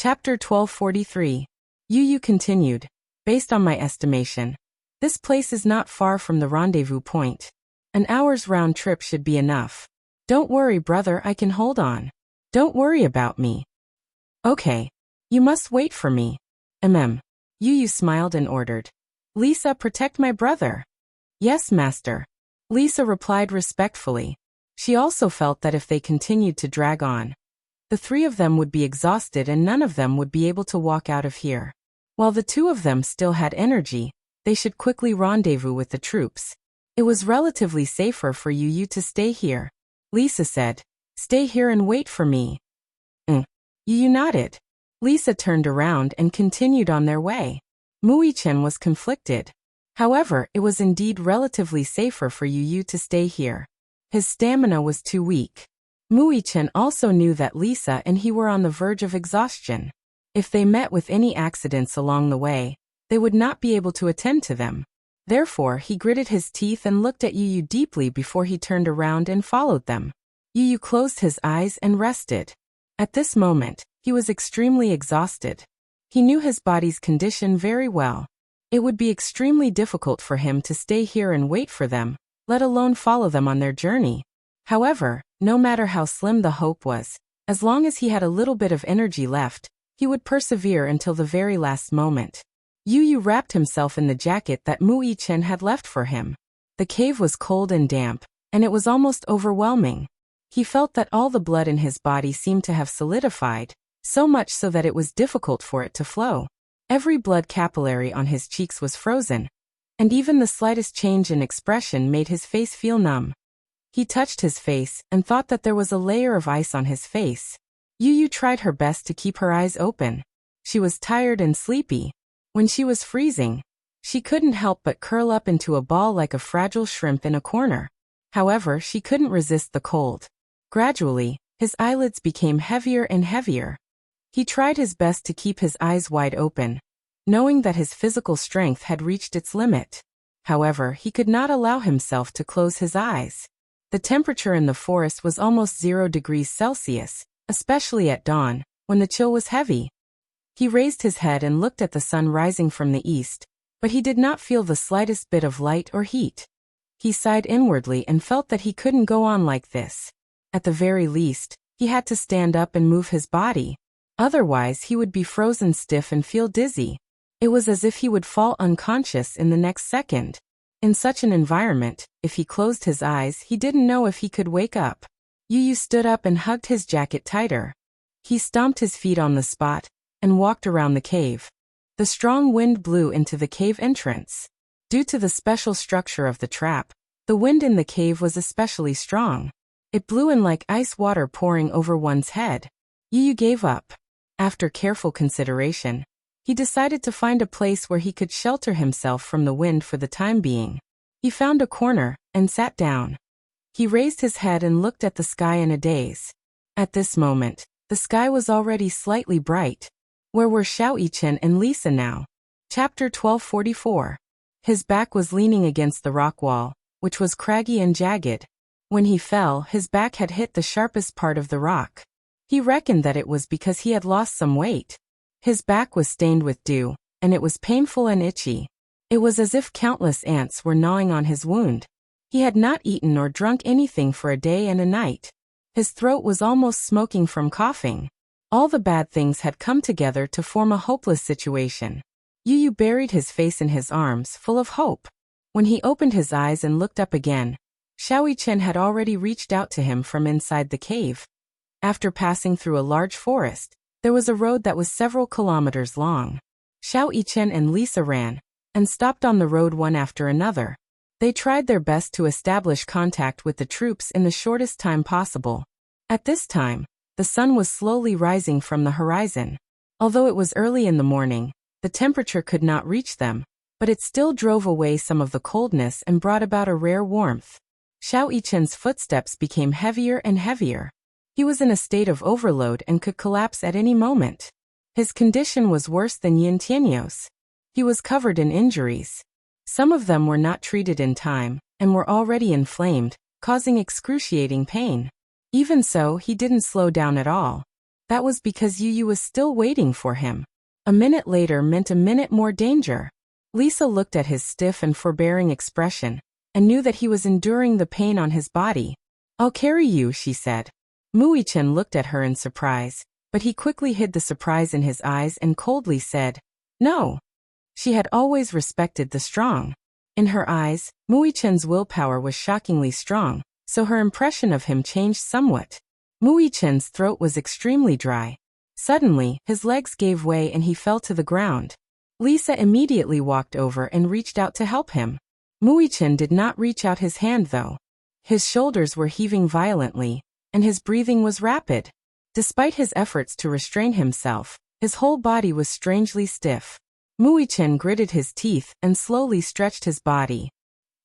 Chapter 1243. Yu Yu continued. Based on my estimation, this place is not far from the rendezvous point. An hour's round trip should be enough. Don't worry, brother, I can hold on. Don't worry about me. Okay. You must wait for me. Yu Yu smiled and ordered. Lisa, protect my brother. Yes, master. Lisa replied respectfully. She also felt that if they continued to drag on, the three of them would be exhausted and none of them would be able to walk out of here. While the two of them still had energy, they should quickly rendezvous with the troops. It was relatively safer for Yu Yu to stay here. Lisa said, Stay here and wait for me. Yu Yu nodded. Lisa turned around and continued on their way. Mui-chen was conflicted. However, it was indeed relatively safer for Yu Yu to stay here. His stamina was too weak. Mui-chen also knew that Lisa and he were on the verge of exhaustion. If they met with any accidents along the way, they would not be able to attend to them. Therefore, he gritted his teeth and looked at Yu Yu deeply before he turned around and followed them. Yu Yu closed his eyes and rested. At this moment, he was extremely exhausted. He knew his body's condition very well. It would be extremely difficult for him to stay here and wait for them, let alone follow them on their journey. However, no matter how slim the hope was, as long as he had a little bit of energy left, he would persevere until the very last moment. Yu Yu wrapped himself in the jacket that Mui-chen had left for him. The cave was cold and damp, and it was almost overwhelming. He felt that all the blood in his body seemed to have solidified, so much so that it was difficult for it to flow. Every blood capillary on his cheeks was frozen, and even the slightest change in expression made his face feel numb. He touched his face and thought that there was a layer of ice on his face. Yu Yu tried her best to keep her eyes open. She was tired and sleepy. When she was freezing, she couldn't help but curl up into a ball like a fragile shrimp in a corner. However, she couldn't resist the cold. Gradually, his eyelids became heavier and heavier. He tried his best to keep his eyes wide open, knowing that his physical strength had reached its limit. However, he could not allow himself to close his eyes. The temperature in the forest was almost 0 degrees Celsius, especially at dawn, when the chill was heavy. He raised his head and looked at the sun rising from the east, but he did not feel the slightest bit of light or heat. He sighed inwardly and felt that he couldn't go on like this. At the very least, he had to stand up and move his body. Otherwise, he would be frozen stiff and feel dizzy. It was as if he would fall unconscious in the next second. In such an environment, if he closed his eyes, he didn't know if he could wake up. Yu Yu stood up and hugged his jacket tighter. He stomped his feet on the spot and walked around the cave. The strong wind blew into the cave entrance. Due to the special structure of the trap, the wind in the cave was especially strong. It blew in like ice water pouring over one's head. Yu Yu gave up. After careful consideration, he decided to find a place where he could shelter himself from the wind for the time being. He found a corner and sat down. He raised his head and looked at the sky in a daze. At this moment, the sky was already slightly bright. Where were Xiao-Yi-chen and Lisa now? Chapter 1244. His back was leaning against the rock wall, which was craggy and jagged. When he fell, his back had hit the sharpest part of the rock. He reckoned that it was because he had lost some weight. His back was stained with dew, and it was painful and itchy. It was as if countless ants were gnawing on his wound. He had not eaten or drunk anything for a day and a night. His throat was almost smoking from coughing. All the bad things had come together to form a hopeless situation. Yu Yu buried his face in his arms, full of hope. When he opened his eyes and looked up again, Xiao-Yi-chen had already reached out to him from inside the cave. After passing through a large forest, there was a road that was several kilometers long. Xiao-Yi-chen and Lisa ran and stopped on the road one after another. They tried their best to establish contact with the troops in the shortest time possible. At this time, the sun was slowly rising from the horizon. Although it was early in the morning, the temperature could not reach them, but it still drove away some of the coldness and brought about a rare warmth. Xiao-Yi-chen's footsteps became heavier and heavier. He was in a state of overload and could collapse at any moment. His condition was worse than Yin Tianyou's. He was covered in injuries. Some of them were not treated in time, and were already inflamed, causing excruciating pain. Even so, he didn't slow down at all. That was because Yu was still waiting for him. A minute later meant a minute more danger. Lisa looked at his stiff and forbearing expression, and knew that he was enduring the pain on his body. "I'll carry you," she said. Muichen looked at her in surprise, but he quickly hid the surprise in his eyes and coldly said, "No." She had always respected the strong. In her eyes, Muichen's willpower was shockingly strong, so her impression of him changed somewhat. Muichen's throat was extremely dry. Suddenly, his legs gave way and he fell to the ground. Lisa immediately walked over and reached out to help him. Muichen did not reach out his hand though. His shoulders were heaving violently, and his breathing was rapid. Despite his efforts to restrain himself, his whole body was strangely stiff. Muichen gritted his teeth and slowly stretched his body.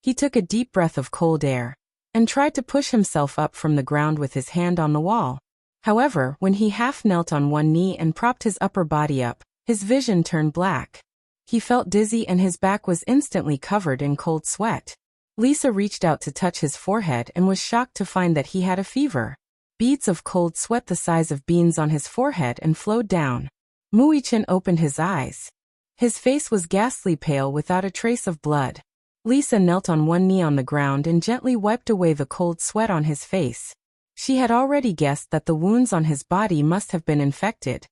He took a deep breath of cold air, and tried to push himself up from the ground with his hand on the wall. However, when he half knelt on one knee and propped his upper body up, his vision turned black. He felt dizzy and his back was instantly covered in cold sweat. Lisa reached out to touch his forehead and was shocked to find that he had a fever. Beads of cold sweat the size of beans on his forehead and flowed down. Muichen opened his eyes. His face was ghastly pale without a trace of blood. Lisa knelt on one knee on the ground and gently wiped away the cold sweat on his face. She had already guessed that the wounds on his body must have been infected.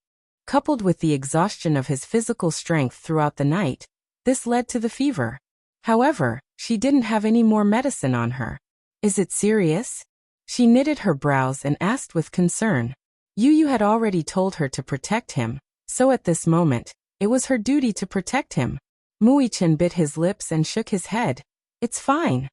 Coupled with the exhaustion of his physical strength throughout the night, this led to the fever. However, she didn't have any more medicine on her. "Is it serious?" She knitted her brows and asked with concern. Yu had already told her to protect him, so at this moment, it was her duty to protect him. Muichen bit his lips and shook his head. "It's fine."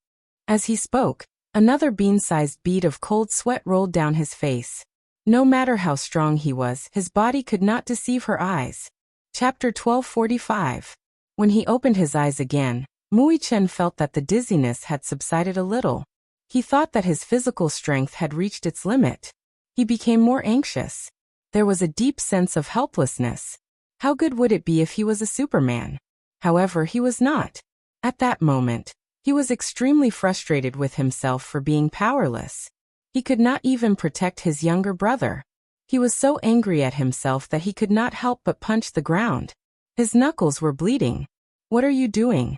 As he spoke, another bean-sized bead of cold sweat rolled down his face. No matter how strong he was, his body could not deceive her eyes. Chapter 1245. When he opened his eyes again, Muichen felt that the dizziness had subsided a little. He thought that his physical strength had reached its limit. He became more anxious. There was a deep sense of helplessness. How good would it be if he was a Superman? However, he was not. At that moment, he was extremely frustrated with himself for being powerless. He could not even protect his younger brother. He was so angry at himself that he could not help but punch the ground. His knuckles were bleeding. "What are you doing?"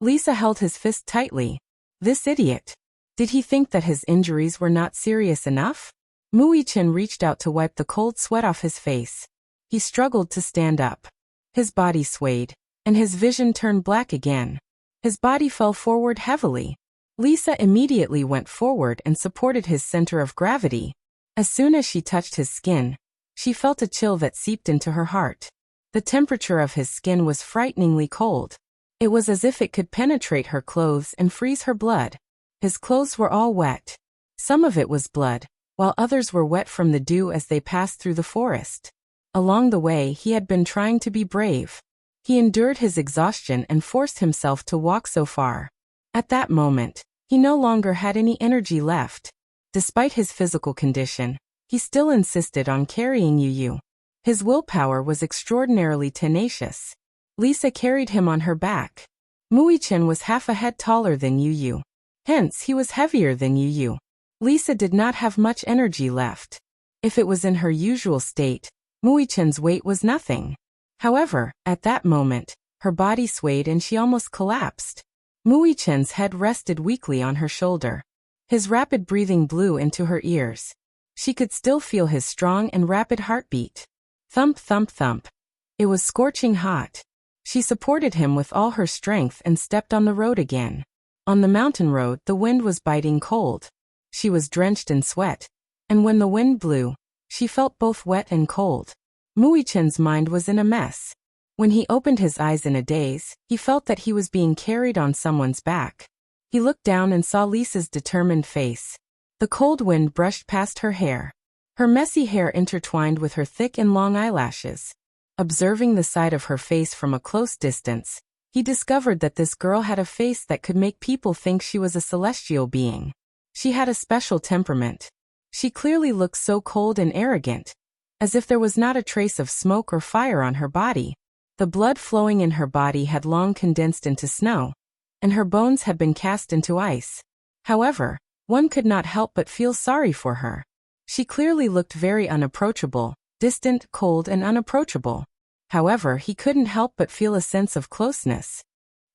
Lisa held his fist tightly. This idiot. Did he think that his injuries were not serious enough? Muichen reached out to wipe the cold sweat off his face. He struggled to stand up. His body swayed, and his vision turned black again. His body fell forward heavily. Lisa immediately went forward and supported his center of gravity. As soon as she touched his skin, she felt a chill that seeped into her heart. The temperature of his skin was frighteningly cold. It was as if it could penetrate her clothes and freeze her blood. His clothes were all wet. Some of it was blood, while others were wet from the dew as they passed through the forest. Along the way, he had been trying to be brave. He endured his exhaustion and forced himself to walk so far. At that moment, he no longer had any energy left. Despite his physical condition, he still insisted on carrying Yu. His willpower was extraordinarily tenacious. Lisa carried him on her back. Muichen was half a head taller than Yu. Hence, he was heavier than Yu. Lisa did not have much energy left. If it was in her usual state, Muichen's weight was nothing. However, at that moment, her body swayed and she almost collapsed. Muichen's head rested weakly on her shoulder. His rapid breathing blew into her ears. She could still feel his strong and rapid heartbeat. Thump, thump, thump. It was scorching hot. She supported him with all her strength and stepped on the road again. On the mountain road, the wind was biting cold. She was drenched in sweat, and when the wind blew, she felt both wet and cold. Muichen's mind was in a mess. When he opened his eyes in a daze, he felt that he was being carried on someone's back. He looked down and saw Lisa's determined face. The cold wind brushed past her hair. Her messy hair intertwined with her thick and long eyelashes. Observing the side of her face from a close distance, he discovered that this girl had a face that could make people think she was a celestial being. She had a special temperament. She clearly looked so cold and arrogant, as if there was not a trace of smoke or fire on her body. The blood flowing in her body had long condensed into snow, and her bones had been cast into ice. However, one could not help but feel sorry for her. She clearly looked very unapproachable, distant, cold, and unapproachable. However, he couldn't help but feel a sense of closeness.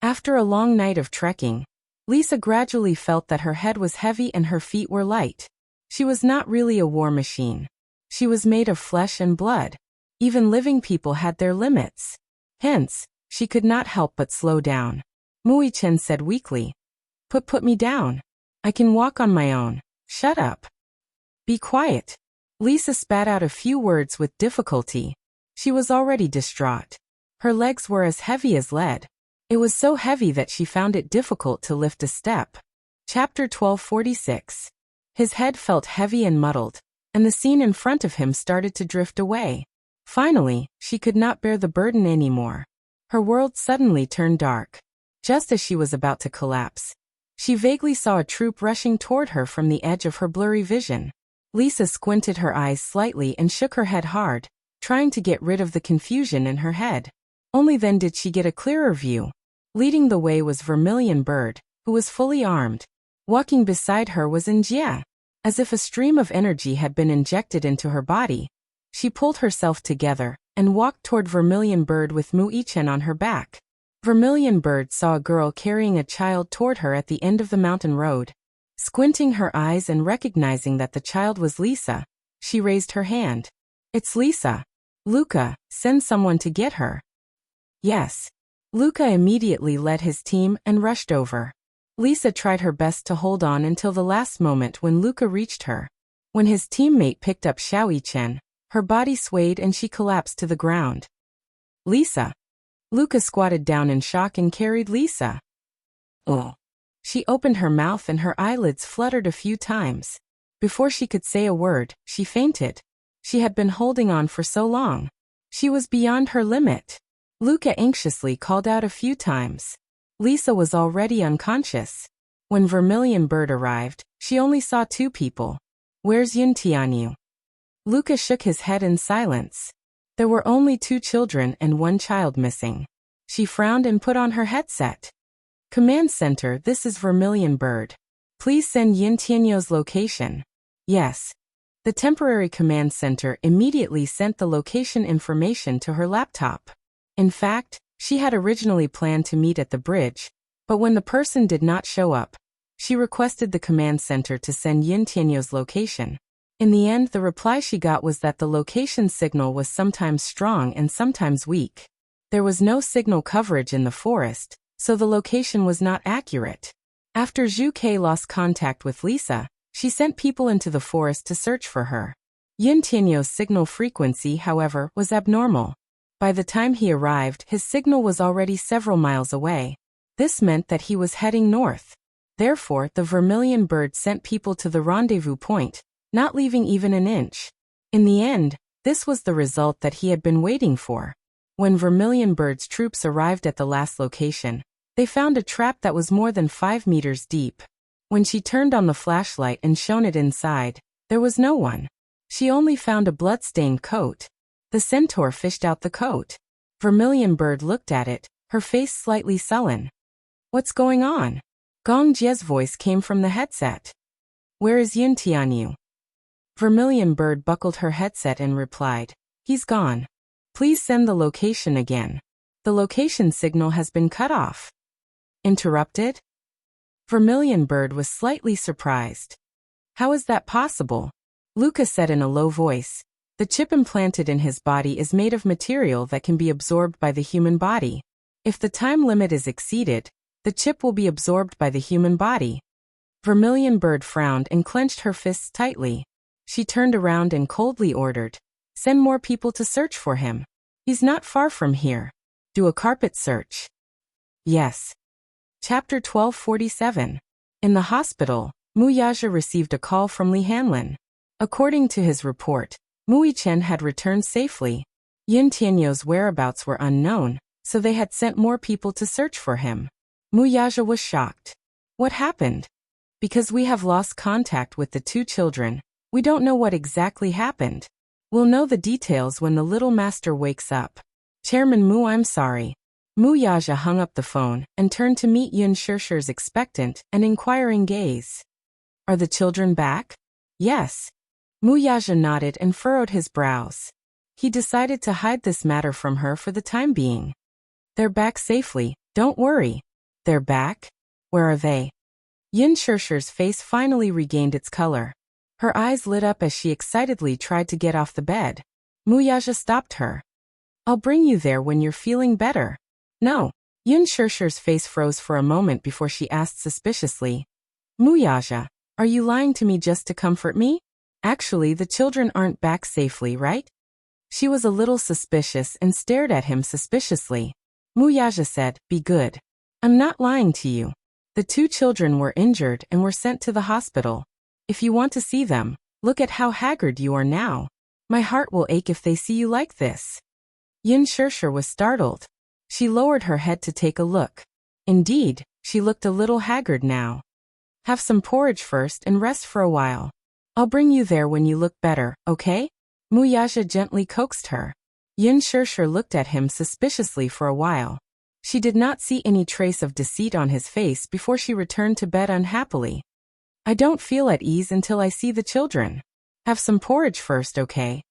After a long night of trekking, Lisa gradually felt that her head was heavy and her feet were light. She was not really a war machine. She was made of flesh and blood. Even living people had their limits. Hence, she could not help but slow down. Mui-chen said weakly, Put me down. I can walk on my own. Shut up. Be quiet." Lisa spat out a few words with difficulty. She was already distraught. Her legs were as heavy as lead. It was so heavy that she found it difficult to lift a step. Chapter 1246. His head felt heavy and muddled, and the scene in front of him started to drift away. Finally, she could not bear the burden anymore. Her world suddenly turned dark. Just as she was about to collapse, she vaguely saw a troop rushing toward her from the edge of her blurry vision. Lisa squinted her eyes slightly and shook her head hard, trying to get rid of the confusion in her head. Only then did she get a clearer view. Leading the way was Vermilion Bird, who was fully armed. Walking beside her was Njia. As if a stream of energy had been injected into her body, she pulled herself together and walked toward Vermilion Bird with Mui-chen on her back. Vermilion Bird saw a girl carrying a child toward her at the end of the mountain road. Squinting her eyes and recognizing that the child was Lisa, she raised her hand. "It's Lisa. Luca, send someone to get her." "Yes." Luca immediately led his team and rushed over. Lisa tried her best to hold on until the last moment when Luca reached her. When his teammate picked up Xiaoyi-chen, her body swayed and she collapsed to the ground. "Lisa." Luca squatted down in shock and carried Lisa. "Oh." She opened her mouth and her eyelids fluttered a few times. Before she could say a word, she fainted. She had been holding on for so long. She was beyond her limit. Luca anxiously called out a few times. Lisa was already unconscious. When Vermilion Bird arrived, she only saw two people. "Where's Yun Tianyu?" Luca shook his head in silence. There were only two children and one child missing. She frowned and put on her headset. "Command Center, this is Vermilion Bird. Please send Yin Tianyu's location." "Yes." The temporary command center immediately sent the location information to her laptop. In fact, she had originally planned to meet at the bridge, but when the person did not show up, she requested the command center to send Yin Tianyu's location. In the end, the reply she got was that the location signal was sometimes strong and sometimes weak. There was no signal coverage in the forest, so the location was not accurate. After Zhu Ke lost contact with Lisa, she sent people into the forest to search for her. Yin Tianyu's signal frequency, however, was abnormal. By the time he arrived, his signal was already several miles away. This meant that he was heading north. Therefore, the Vermilion Bird sent people to the rendezvous point, not leaving even an inch. In the end, this was the result that he had been waiting for. When Vermilion Bird's troops arrived at the last location, they found a trap that was more than 5 meters deep. When she turned on the flashlight and shone it inside, there was no one. She only found a blood-stained coat. The centaur fished out the coat. Vermilion Bird looked at it, her face slightly sullen. "What's going on?" Gong Jie's voice came from the headset. "Where is Yin Tianyu?" Vermilion Bird buckled her headset and replied, "He's gone. Please send the location again. The location signal has been cut off." Interrupted? Vermilion Bird was slightly surprised. "How is that possible?" Luca said in a low voice. "The chip implanted in his body is made of material that can be absorbed by the human body. If the time limit is exceeded, the chip will be absorbed by the human body." Vermilion Bird frowned and clenched her fists tightly. She turned around and coldly ordered, "Send more people to search for him. He's not far from here. Do a carpet search." "Yes." Chapter 1247. In the hospital, Muyaja received a call from Li Hanlin. According to his report, Mui-chen had returned safely. Yin Tianyu's whereabouts were unknown, so they had sent more people to search for him. Muyaja was shocked. "What happened?" "Because we have lost contact with the two children, we don't know what exactly happened. We'll know the details when the little master wakes up." "Chairman Mu, I'm sorry." Muyaja hung up the phone and turned to meet Yun Shishir's expectant and inquiring gaze. "Are the children back?" "Yes." Muyaja nodded and furrowed his brows. He decided to hide this matter from her for the time being. They're back safely, don't worry. They're back? Where are they? Yin Shirshir's face finally regained its color. Her eyes lit up as she excitedly tried to get off the bed. Muyaja stopped her. I'll bring you there when you're feeling better. No. Yin Shirshir's face froze for a moment before she asked suspiciously. Muyaja, are you lying to me just to comfort me? Actually, the children aren't back safely, right? She was a little suspicious and stared at him suspiciously. Muyaja said, be good. I'm not lying to you. The 2 children were injured and were sent to the hospital. If you want to see them, look at how haggard you are now. My heart will ache if they see you like this. Yin Shirshir was startled. She lowered her head to take a look. Indeed, she looked a little haggard now. Have some porridge first and rest for a while. I'll bring you there when you look better, okay? Muyaja gently coaxed her. Yin Shirshir looked at him suspiciously for a while. She did not see any trace of deceit on his face before she returned to bed unhappily. I don't feel at ease until I see the children. Have some porridge first, okay?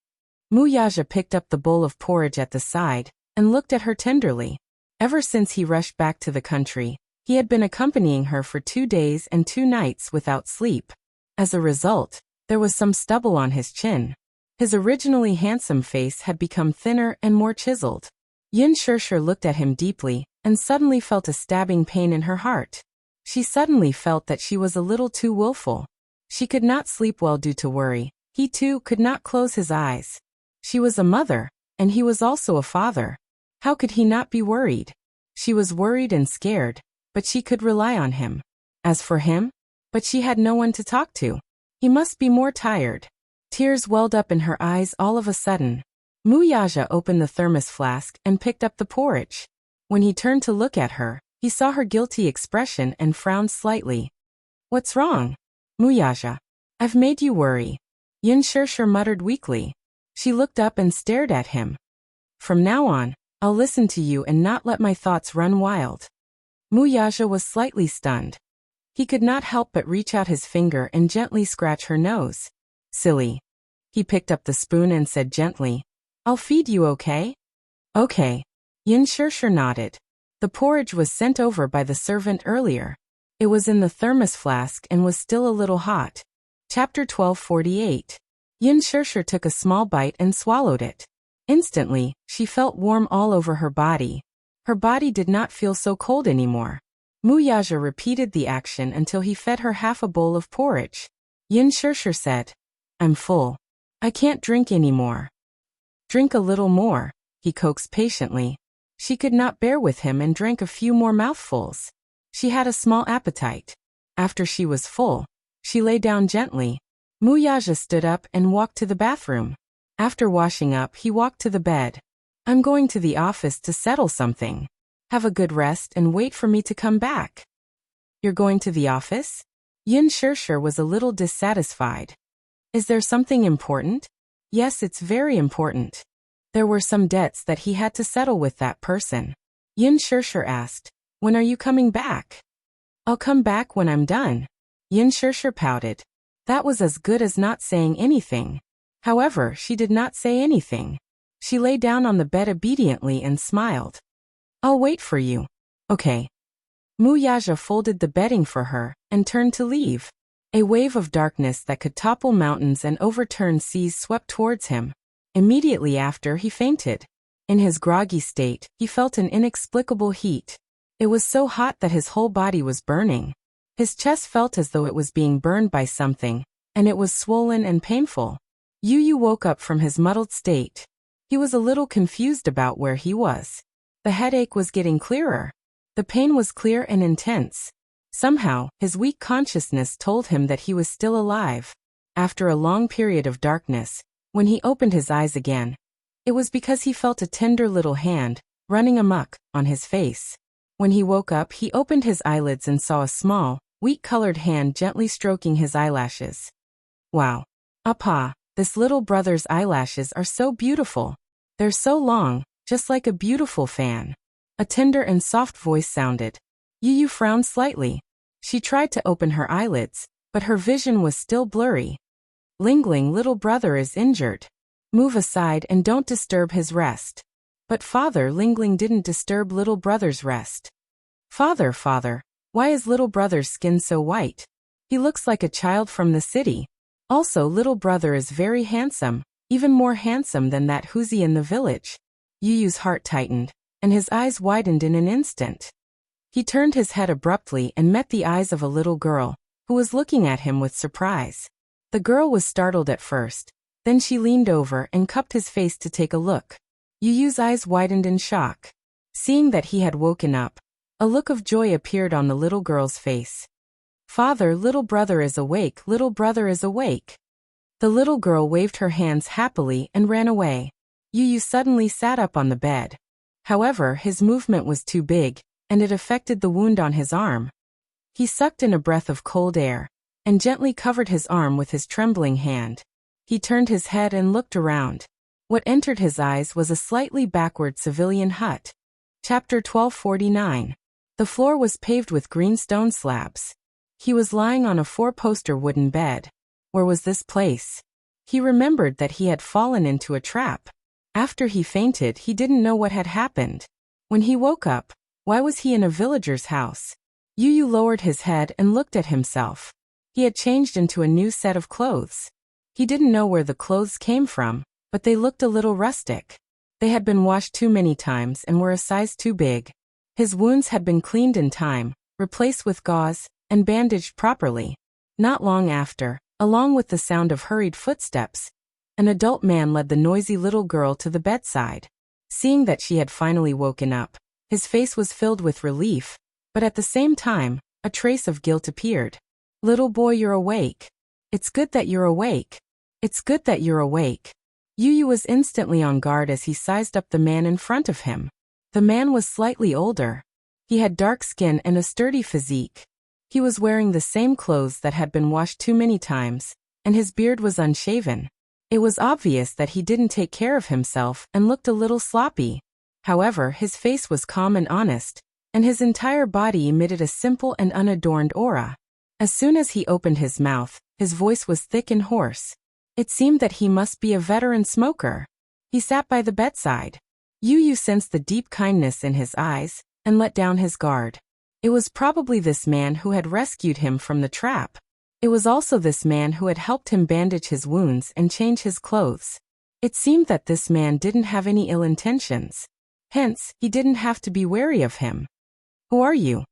Muyaja picked up the bowl of porridge at the side and looked at her tenderly. Ever since he rushed back to the country, he had been accompanying her for 2 days and 2 nights without sleep. As a result, there was some stubble on his chin. His originally handsome face had become thinner and more chiseled. Yin Shirshir looked at him deeply and suddenly felt a stabbing pain in her heart. She suddenly felt that she was a little too willful. She could not sleep well due to worry. He too could not close his eyes. She was a mother, and he was also a father. How could he not be worried? She was worried and scared, but she could rely on him. As for him? But she had no one to talk to. He must be more tired. Tears welled up in her eyes all of a sudden. Muyaja opened the thermos flask and picked up the porridge. When he turned to look at her, he saw her guilty expression and frowned slightly. What's wrong? Muyaja. I've made you worry. Yin Shirshir muttered weakly. She looked up and stared at him. From now on, I'll listen to you and not let my thoughts run wild. Muyaja was slightly stunned. He could not help but reach out his finger and gently scratch her nose. Silly. He picked up the spoon and said gently, I'll feed you, okay? Okay. Yin Shirshir nodded. The porridge was sent over by the servant earlier. It was in the thermos flask and was still a little hot. Chapter 1248. Yin Shirshir took a small bite and swallowed it. Instantly, she felt warm all over her body. Her body did not feel so cold anymore. Muyaja repeated the action until he fed her half a bowl of porridge. Yin Shirshir said, I'm full. I can't drink anymore. Drink a little more, he coaxed patiently. She could not bear with him and drank a few more mouthfuls. She had a small appetite. After she was full, she lay down gently. Muyaja stood up and walked to the bathroom. After washing up, he walked to the bed. I'm going to the office to settle something. Have a good rest and wait for me to come back. You're going to the office? Yin Shirshir was a little dissatisfied. Is there something important? Yes, it's very important. There were some debts that he had to settle with that person. Yin Shirshir asked, when are you coming back? I'll come back when I'm done. Yin Shirshir pouted. That was as good as not saying anything. However, she did not say anything. She lay down on the bed obediently and smiled. I'll wait for you. Okay. Muyaja folded the bedding for her and turned to leave. A wave of darkness that could topple mountains and overturn seas swept towards him. Immediately after, he fainted. In his groggy state, he felt an inexplicable heat. It was so hot that his whole body was burning. His chest felt as though it was being burned by something, and it was swollen and painful. Yu woke up from his muddled state. He was a little confused about where he was. The headache was getting clearer. The pain was clear and intense. Somehow, his weak consciousness told him that he was still alive. After a long period of darkness, when he opened his eyes again, it was because he felt a tender little hand, running amok, on his face. When he woke up, he opened his eyelids and saw a small, wheat-colored hand gently stroking his eyelashes. Wow. Appa, this little brother's eyelashes are so beautiful. They're so long, just like a beautiful fan. A tender and soft voice sounded. Yu frowned slightly. She tried to open her eyelids, but her vision was still blurry. Lingling, little brother is injured. Move aside and don't disturb his rest. But Father Lingling didn't disturb little brother's rest. Father, why is little brother's skin so white? He looks like a child from the city. Also, little brother is very handsome, even more handsome than that Huzi in the village. Yu Yu's heart tightened, and his eyes widened in an instant. He turned his head abruptly and met the eyes of a little girl, who was looking at him with surprise. The girl was startled at first, then she leaned over and cupped his face to take a look. Yu Yu's eyes widened in shock. Seeing that he had woken up, a look of joy appeared on the little girl's face. Father, little brother is awake, little brother is awake. The little girl waved her hands happily and ran away. Yu Yu suddenly sat up on the bed. However, his movement was too big, and it affected the wound on his arm. He sucked in a breath of cold air, and gently covered his arm with his trembling hand. He turned his head and looked around. What entered his eyes was a slightly backward civilian hut. Chapter 1249. The floor was paved with green stone slabs. He was lying on a four-poster wooden bed. Where was this place? He remembered that he had fallen into a trap. After he fainted, he didn't know what had happened. When he woke up, why was he in a villager's house? Yu Yu lowered his head and looked at himself. He had changed into a new set of clothes. He didn't know where the clothes came from, but they looked a little rustic. They had been washed too many times and were a size too big. His wounds had been cleaned in time, replaced with gauze, and bandaged properly. Not long after, along with the sound of hurried footsteps, an adult man led the noisy little girl to the bedside. Seeing that she had finally woken up, his face was filled with relief, but at the same time, a trace of guilt appeared. Little boy, you're awake. It's good that you're awake. It's good that you're awake. Yu Yu was instantly on guard as he sized up the man in front of him. The man was slightly older. He had dark skin and a sturdy physique. He was wearing the same clothes that had been washed too many times, and his beard was unshaven. It was obvious that he didn't take care of himself and looked a little sloppy. However, his face was calm and honest, and his entire body emitted a simple and unadorned aura. As soon as he opened his mouth, his voice was thick and hoarse. It seemed that he must be a veteran smoker. He sat by the bedside. Yu Yu sensed the deep kindness in his eyes, and let down his guard. It was probably this man who had rescued him from the trap. It was also this man who had helped him bandage his wounds and change his clothes. It seemed that this man didn't have any ill intentions. Hence, he didn't have to be wary of him. Who are you?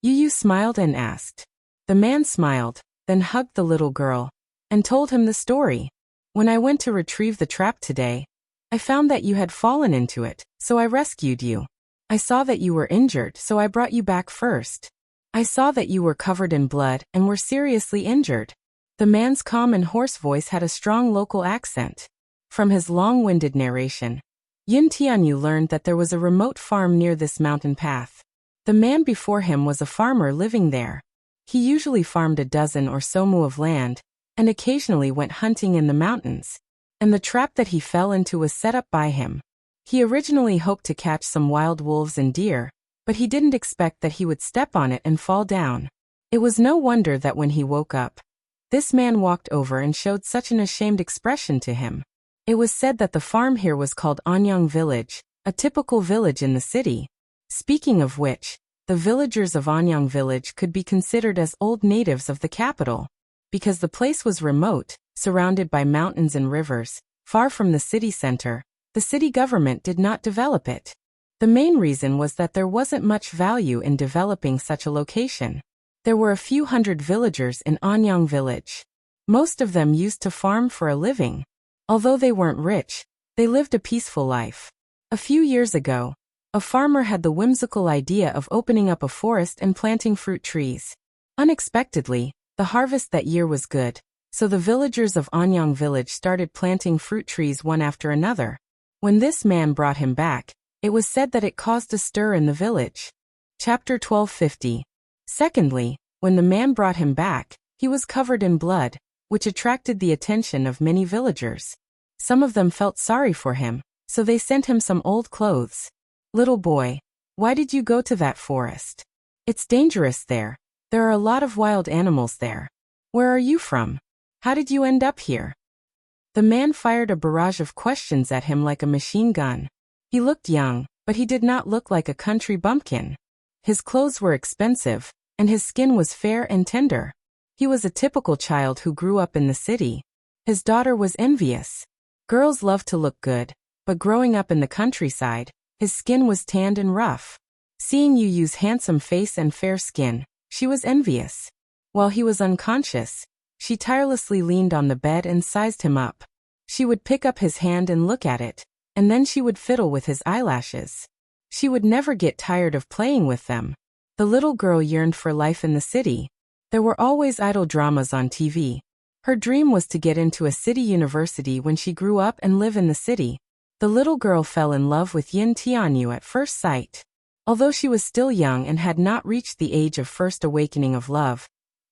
Yu Yu smiled and asked. The man smiled, then hugged the little girl, and told him the story. When I went to retrieve the trap today, I found that you had fallen into it, so I rescued you. I saw that you were injured, so I brought you back first. I saw that you were covered in blood and were seriously injured. The man's calm and hoarse voice had a strong local accent. From his long-winded narration, Yin Tianyu learned that there was a remote farm near this mountain path. The man before him was a farmer living there. He usually farmed a dozen or so mu of land, and occasionally went hunting in the mountains. And the trap that he fell into was set up by him. He originally hoped to catch some wild wolves and deer, but he didn't expect that he would step on it and fall down. It was no wonder that when he woke up, this man walked over and showed such an ashamed expression to him. It was said that the farm here was called Anyang Village, a typical village in the city. Speaking of which, the villagers of Anyang Village could be considered as old natives of the capital. Because the place was remote, surrounded by mountains and rivers, far from the city center, the city government did not develop it. The main reason was that there wasn't much value in developing such a location. There were a few hundred villagers in Anyang Village. Most of them used to farm for a living. Although they weren't rich, they lived a peaceful life. A few years ago, a farmer had the whimsical idea of opening up a forest and planting fruit trees. Unexpectedly, the harvest that year was good, so the villagers of Anyang Village started planting fruit trees one after another. When this man brought him back, it was said that it caused a stir in the village. Chapter 1250. Secondly, when the man brought him back, he was covered in blood, which attracted the attention of many villagers. Some of them felt sorry for him, so they sent him some old clothes. Little boy, why did you go to that forest? It's dangerous there. There are a lot of wild animals there. Where are you from? How did you end up here? The man fired a barrage of questions at him like a machine gun. He looked young, but he did not look like a country bumpkin. His clothes were expensive, and his skin was fair and tender. He was a typical child who grew up in the city. His daughter was envious. Girls love to look good, but growing up in the countryside, his skin was tanned and rough. Seeing Yu Yu's handsome face and fair skin, she was envious. While he was unconscious, she tirelessly leaned on the bed and sized him up. She would pick up his hand and look at it, and then she would fiddle with his eyelashes. She would never get tired of playing with them. The little girl yearned for life in the city. There were always idol dramas on TV. Her dream was to get into a city university when she grew up and live in the city. The little girl fell in love with Yin Tianyu at first sight. Although she was still young and had not reached the age of first awakening of love,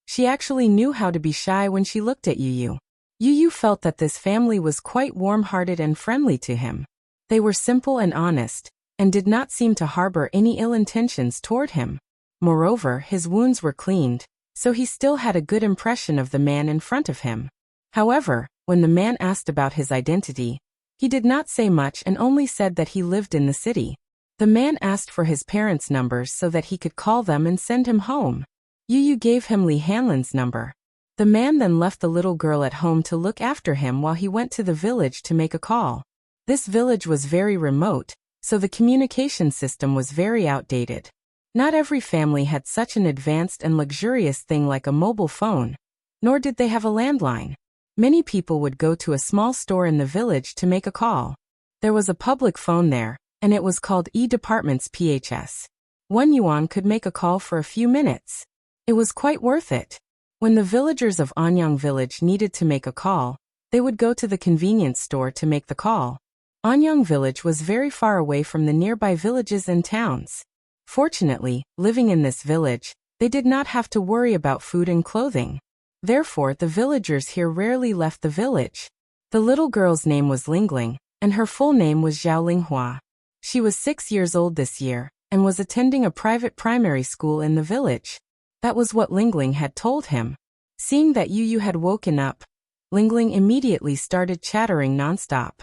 she actually knew how to be shy when she looked at Yu Yu. Yu Yu felt that this family was quite warm-hearted and friendly to him. They were simple and honest, and did not seem to harbor any ill intentions toward him. Moreover, his wounds were cleaned, so he still had a good impression of the man in front of him. However, when the man asked about his identity, he did not say much and only said that he lived in the city. The man asked for his parents' numbers so that he could call them and send him home. Yu Yu gave him Li Hanlin's number. The man then left the little girl at home to look after him while he went to the village to make a call. This village was very remote, so the communication system was very outdated. Not every family had such an advanced and luxurious thing like a mobile phone, nor did they have a landline. Many people would go to a small store in the village to make a call. There was a public phone there, and it was called E-Department's PHS. 1 yuan could make a call for a few minutes. It was quite worth it. When the villagers of Anyang village needed to make a call, they would go to the convenience store to make the call. Anyang village was very far away from the nearby villages and towns. Fortunately, living in this village, they did not have to worry about food and clothing. Therefore, the villagers here rarely left the village. The little girl's name was Lingling, and her full name was Zhao Linghua. She was 6 years old this year, and was attending a private primary school in the village. That was what Lingling had told him. Seeing that Yu Yu had woken up, Lingling immediately started chattering nonstop.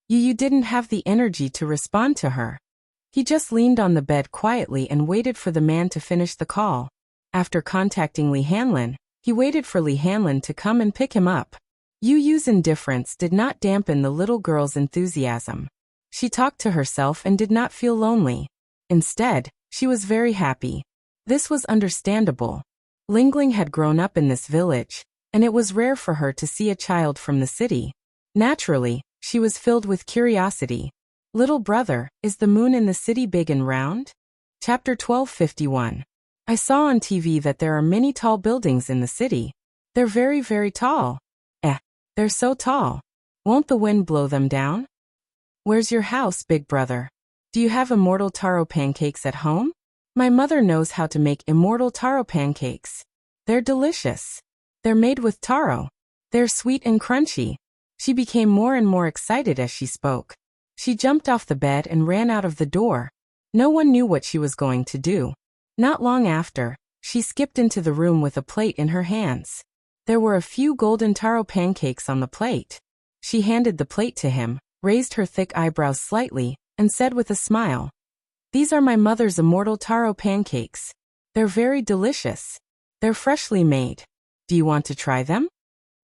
Yu Yu didn't have the energy to respond to her. He just leaned on the bed quietly and waited for the man to finish the call. After contacting Li Hanlin, he waited for Li Hanlin to come and pick him up. Yu Yu's indifference did not dampen the little girl's enthusiasm. She talked to herself and did not feel lonely. Instead, she was very happy. This was understandable. Lingling had grown up in this village, and it was rare for her to see a child from the city. Naturally, she was filled with curiosity. Little brother, is the moon in the city big and round? Chapter 1251. I saw on TV that there are many tall buildings in the city. They're very, very tall. They're so tall. Won't the wind blow them down? Where's your house, big brother? Do you have immortal taro pancakes at home? My mother knows how to make immortal taro pancakes. They're delicious. They're made with taro. They're sweet and crunchy. She became more and more excited as she spoke. She jumped off the bed and ran out of the door. No one knew what she was going to do. Not long after, she skipped into the room with a plate in her hands. There were a few golden taro pancakes on the plate. She handed the plate to him, raised her thick eyebrows slightly, and said with a smile, "These are my mother's immortal taro pancakes. They're very delicious. They're freshly made. Do you want to try them?"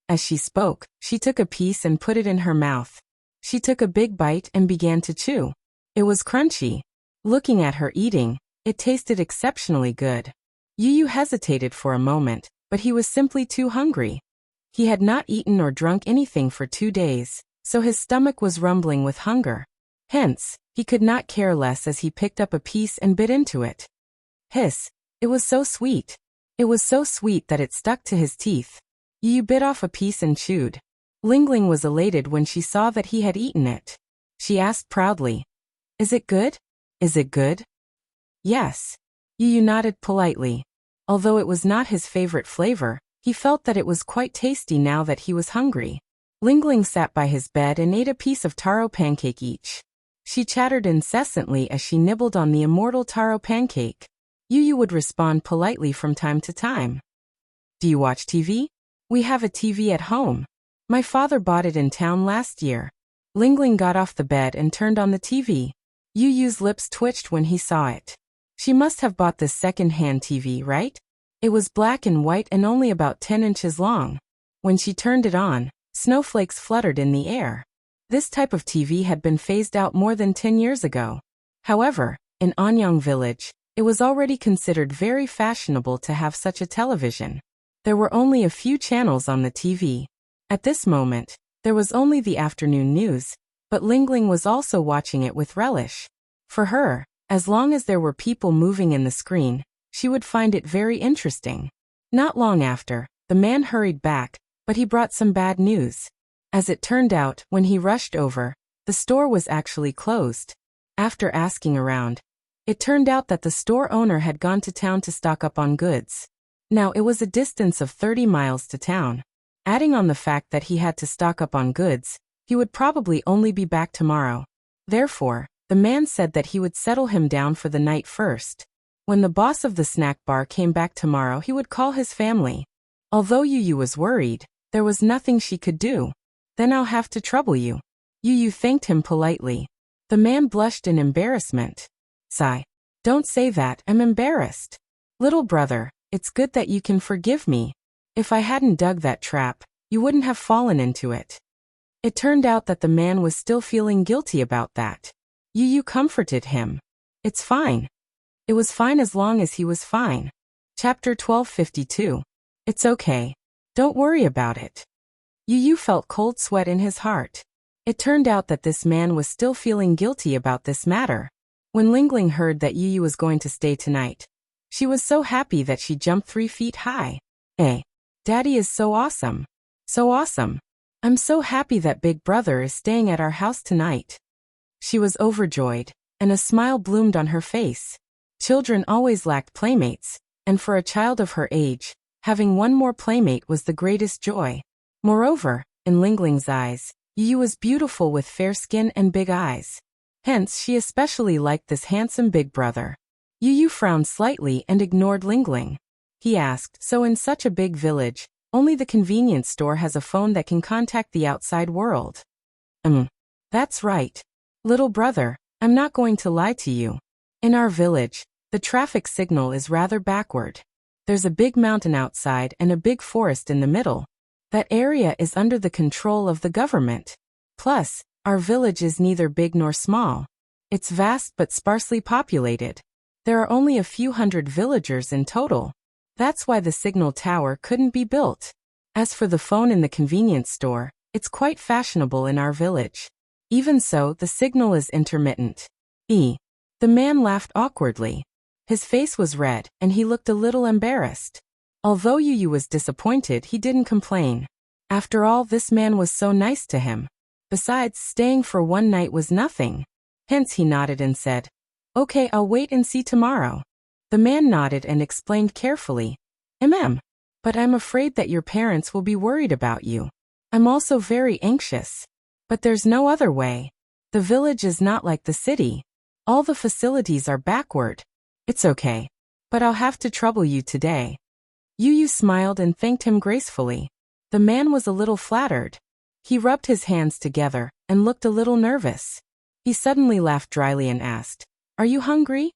As she spoke, she took a piece and put it in her mouth. She took a big bite and began to chew. It was crunchy. Looking at her eating, it tasted exceptionally good. Yu Yu hesitated for a moment, but he was simply too hungry. He had not eaten or drunk anything for 2 days, so his stomach was rumbling with hunger. Hence, he could not care less as he picked up a piece and bit into it. Hiss! It was so sweet. It was so sweet that it stuck to his teeth. Yu Yu bit off a piece and chewed. Lingling was elated when she saw that he had eaten it. She asked proudly, "Is it good? Is it good?" "Yes." Yu Yu nodded politely. Although it was not his favorite flavor, he felt that it was quite tasty now that he was hungry. Lingling sat by his bed and ate a piece of taro pancake each. She chattered incessantly as she nibbled on the immortal taro pancake. Yu Yu would respond politely from time to time. "Do you watch TV? We have a TV at home." My father bought it in town last year. Lingling got off the bed and turned on the TV. Yu Yu's lips twitched when he saw it. She must have bought this second-hand TV, right? It was black and white and only about 10 inches long. When she turned it on, snowflakes fluttered in the air. This type of TV had been phased out more than 10 years ago. However, in Anyang village, it was already considered very fashionable to have such a television. There were only a few channels on the TV. At this moment, there was only the afternoon news, but Lingling was also watching it with relish. For her, as long as there were people moving in the screen, she would find it very interesting. Not long after, the man hurried back, but he brought some bad news. As it turned out, when he rushed over, the store was actually closed. After asking around, it turned out that the store owner had gone to town to stock up on goods. Now it was a distance of 30 miles to town. Adding on the fact that he had to stock up on goods, he would probably only be back tomorrow. Therefore, the man said that he would settle him down for the night first. When the boss of the snack bar came back tomorrow, he would call his family. Although Yu Yu was worried, there was nothing she could do. Then I'll have to trouble you. Yu Yu thanked him politely. The man blushed in embarrassment. Sigh. Don't say that, I'm embarrassed. Little brother, it's good that you can forgive me. If I hadn't dug that trap, you wouldn't have fallen into it. It turned out that the man was still feeling guilty about that. Yu Yu comforted him. It's fine. It was fine as long as he was fine. Chapter 1252. It's okay. Don't worry about it. Yu Yu felt cold sweat in his heart. It turned out that this man was still feeling guilty about this matter. When Lingling heard that Yu Yu was going to stay tonight, she was so happy that she jumped 3 feet high. Daddy is so awesome. So awesome. I'm so happy that big brother is staying at our house tonight. She was overjoyed, and a smile bloomed on her face. Children always lacked playmates, and for a child of her age, having one more playmate was the greatest joy. Moreover, in Lingling's eyes, Yu Yu was beautiful with fair skin and big eyes. Hence she especially liked this handsome big brother. Yu Yu frowned slightly and ignored Lingling. He asked, so in such a big village, only the convenience store has a phone that can contact the outside world? That's right. Little brother, I'm not going to lie to you. In our village, the traffic signal is rather backward. There's a big mountain outside and a big forest in the middle. That area is under the control of the government. Plus, our village is neither big nor small. It's vast but sparsely populated. There are only a few hundred villagers in total. That's why the signal tower couldn't be built. As for the phone in the convenience store, it's quite fashionable in our village. Even so, the signal is intermittent. The man laughed awkwardly. His face was red, and he looked a little embarrassed. Although Yu Yu was disappointed, he didn't complain. After all, this man was so nice to him. Besides, staying for one night was nothing. Hence he nodded and said, Okay, I'll wait and see tomorrow. The man nodded and explained carefully, But I'm afraid that your parents will be worried about you. I'm also very anxious. But there's no other way. The village is not like the city. All the facilities are backward. It's okay. But I'll have to trouble you today. Yu Yu smiled and thanked him gracefully. The man was a little flattered. He rubbed his hands together and looked a little nervous. He suddenly laughed dryly and asked, Are you hungry?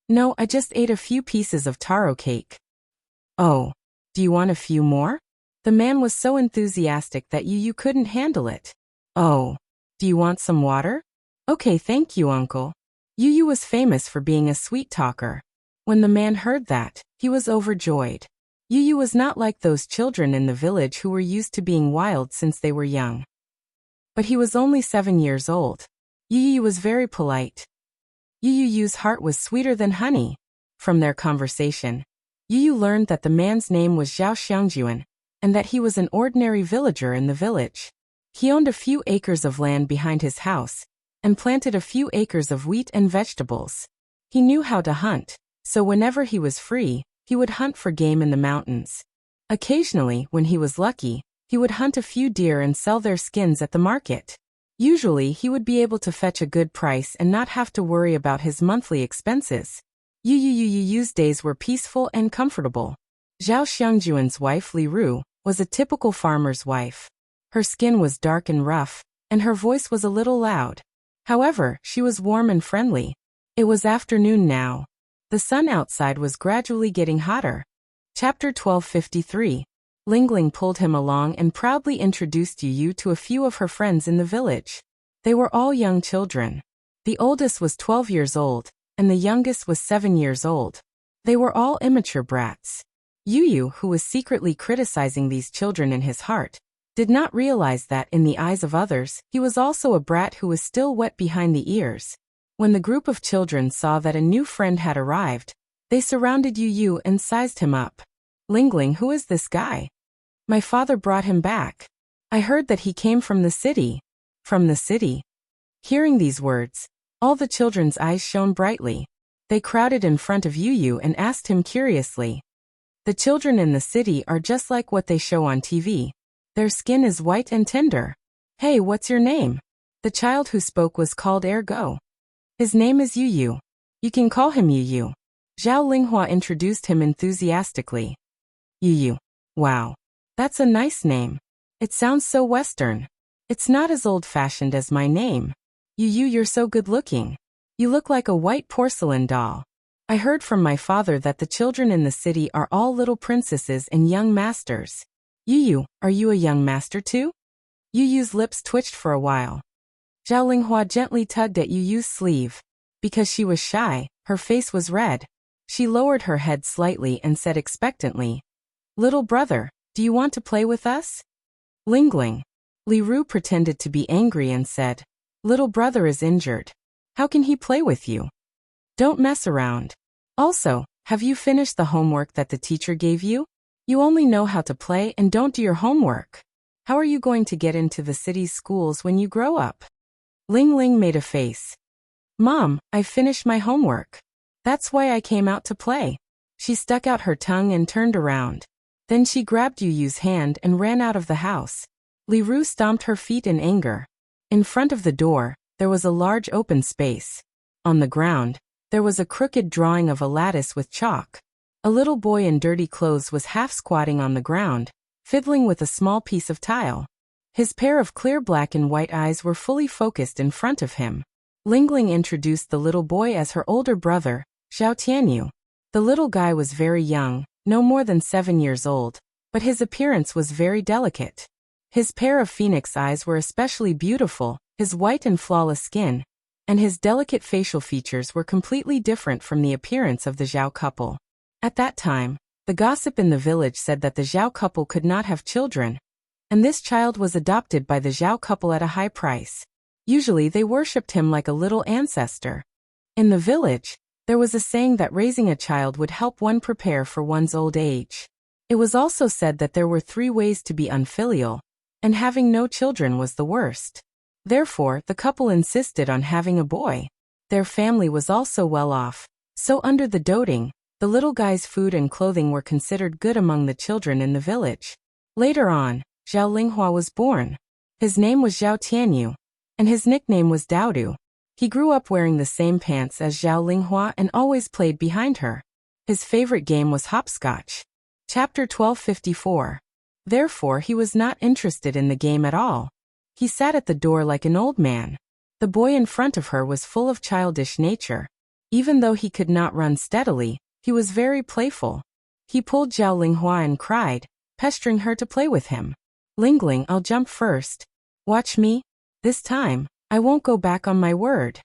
No, I just ate a few pieces of taro cake. Oh, do you want a few more? The man was so enthusiastic that Yu Yu couldn't handle it. Oh, do you want some water? Okay, thank you, uncle. Yu Yu was famous for being a sweet talker. When the man heard that, he was overjoyed. Yu Yu was not like those children in the village who were used to being wild since they were young. But he was only 7 years old. Yu Yu was very polite. Yu Yu's heart was sweeter than honey. From their conversation, Yu Yu learned that the man's name was Zhao Xiangjuan, and that he was an ordinary villager in the village. He owned a few acres of land behind his house, and planted a few acres of wheat and vegetables. He knew how to hunt, so whenever he was free, he would hunt for game in the mountains. Occasionally, when he was lucky, he would hunt a few deer and sell their skins at the market. Usually, he would be able to fetch a good price and not have to worry about his monthly expenses. Yu Yu's days were peaceful and comfortable. Zhao Xiangjuan's wife Li Ru was a typical farmer's wife. Her skin was dark and rough, and her voice was a little loud. However, she was warm and friendly. It was afternoon now. The sun outside was gradually getting hotter. Chapter 1253. Lingling pulled him along and proudly introduced Yu to a few of her friends in the village. They were all young children. The oldest was 12 years old, and the youngest was 7 years old. They were all immature brats. Yu, who was secretly criticizing these children in his heart, did not realize that in the eyes of others, he was also a brat who was still wet behind the ears. When the group of children saw that a new friend had arrived, they surrounded Yu and sized him up. Lingling, who is this guy? My father brought him back. I heard that he came from the city. From the city? Hearing these words, all the children's eyes shone brightly. They crowded in front of Yu and asked him curiously. The children in the city are just like what they show on TV. Their skin is white and tender. Hey, what's your name? The child who spoke was called Ergo. His name is Yu. You can call him Yu. Zhao Linghua introduced him enthusiastically. Yu. Wow. That's a nice name. It sounds so Western. It's not as old-fashioned as my name. Yu, you're so good-looking. You look like a white porcelain doll. I heard from my father that the children in the city are all little princesses and young masters. Yu, are you a young master too? Yu's lips twitched for a while. Zhao Linghua gently tugged at Yu's sleeve. Because she was shy, her face was red. She lowered her head slightly and said expectantly, Little brother, do you want to play with us? Lingling. Li Ru pretended to be angry and said, Little brother is injured. How can he play with you? Don't mess around. Also, have you finished the homework that the teacher gave you? You only know how to play and don't do your homework. How are you going to get into the city's schools when you grow up? Ling made a face. Mom, I finished my homework. That's why I came out to play. She stuck out her tongue and turned around. Then she grabbed Yu's hand and ran out of the house. Li Ru stomped her feet in anger. In front of the door, there was a large open space. On the ground, there was a crooked drawing of a lattice with chalk. A little boy in dirty clothes was half squatting on the ground, fiddling with a small piece of tile. His pair of clear black and white eyes were fully focused in front of him. Lingling introduced the little boy as her older brother, Zhao Tianyu. The little guy was very young, no more than 7 years old, but his appearance was very delicate. His pair of phoenix eyes were especially beautiful, his white and flawless skin, and his delicate facial features were completely different from the appearance of the Zhao couple. At that time, the gossip in the village said that the Zhao couple could not have children, and this child was adopted by the Zhao couple at a high price. Usually they worshipped him like a little ancestor. In the village, there was a saying that raising a child would help one prepare for one's old age. It was also said that there were 3 ways to be unfilial, and having no children was the worst. Therefore, the couple insisted on having a boy. Their family was also well off, so under the doting, the little guy's food and clothing were considered good among the children in the village. Later on, Zhao Linghua was born. His name was Zhao Tianyu, and his nickname was Daodu. He grew up wearing the same pants as Zhao Linghua and always played behind her. His favorite game was hopscotch. Chapter 1254. Therefore, he was not interested in the game at all. He sat at the door like an old man. The boy in front of her was full of childish nature. Even though he could not run steadily, he was very playful. He pulled Zhao Linghua and cried, pestering her to play with him. Lingling, I'll jump first. Watch me. This time, I won't go back on my word.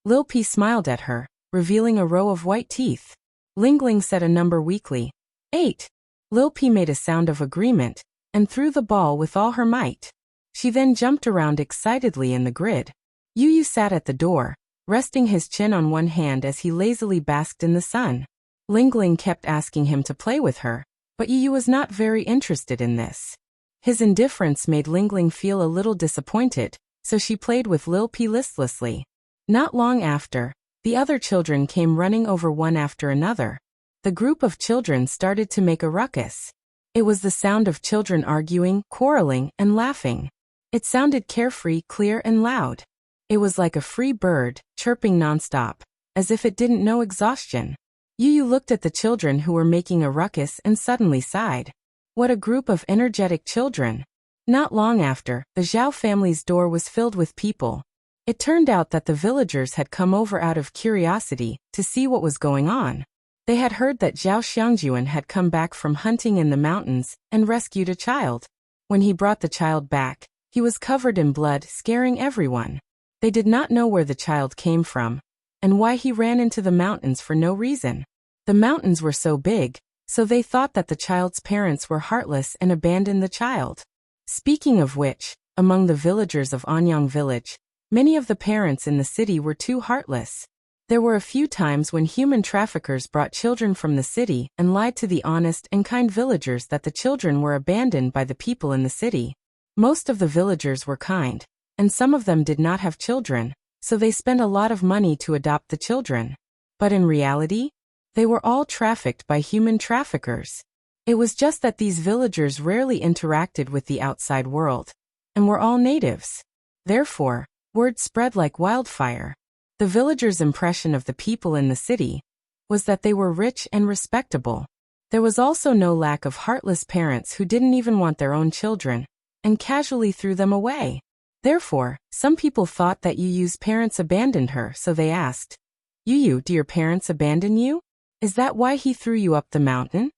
Lil P smiled at her, revealing a row of white teeth. Lingling said a number weakly. 8. Lil P made a sound of agreement, and threw the ball with all her might. She then jumped around excitedly in the grid. Yu sat at the door, resting his chin on one hand as he lazily basked in the sun. Lingling kept asking him to play with her, but Yu was not very interested in this. His indifference made Lingling feel a little disappointed, so she played with Lil P listlessly. Not long after, the other children came running over one after another. The group of children started to make a ruckus. It was the sound of children arguing, quarreling, and laughing. It sounded carefree, clear, and loud. It was like a free bird, chirping nonstop, as if it didn't know exhaustion. Yu looked at the children who were making a ruckus and suddenly sighed. What a group of energetic children. Not long after, the Zhao family's door was filled with people. It turned out that the villagers had come over out of curiosity to see what was going on. They had heard that Zhao Xiangjuan had come back from hunting in the mountains and rescued a child. When he brought the child back, he was covered in blood, scaring everyone. They did not know where the child came from and why he ran into the mountains for no reason. The mountains were so big, so they thought that the child's parents were heartless and abandoned the child. Speaking of which, among the villagers of Anyang village, many of the parents in the city were too heartless. There were a few times when human traffickers brought children from the city and lied to the honest and kind villagers that the children were abandoned by the people in the city. Most of the villagers were kind, and some of them did not have children, so they spent a lot of money to adopt the children. But in reality, they were all trafficked by human traffickers. It was just that these villagers rarely interacted with the outside world, and were all natives. Therefore, word spread like wildfire. The villagers' impression of the people in the city was that they were rich and respectable. There was also no lack of heartless parents who didn't even want their own children and casually threw them away. Therefore, some people thought that Yu's parents abandoned her, so they asked, "Yu, do your parents abandon you? Is that why he threw you up the mountain?"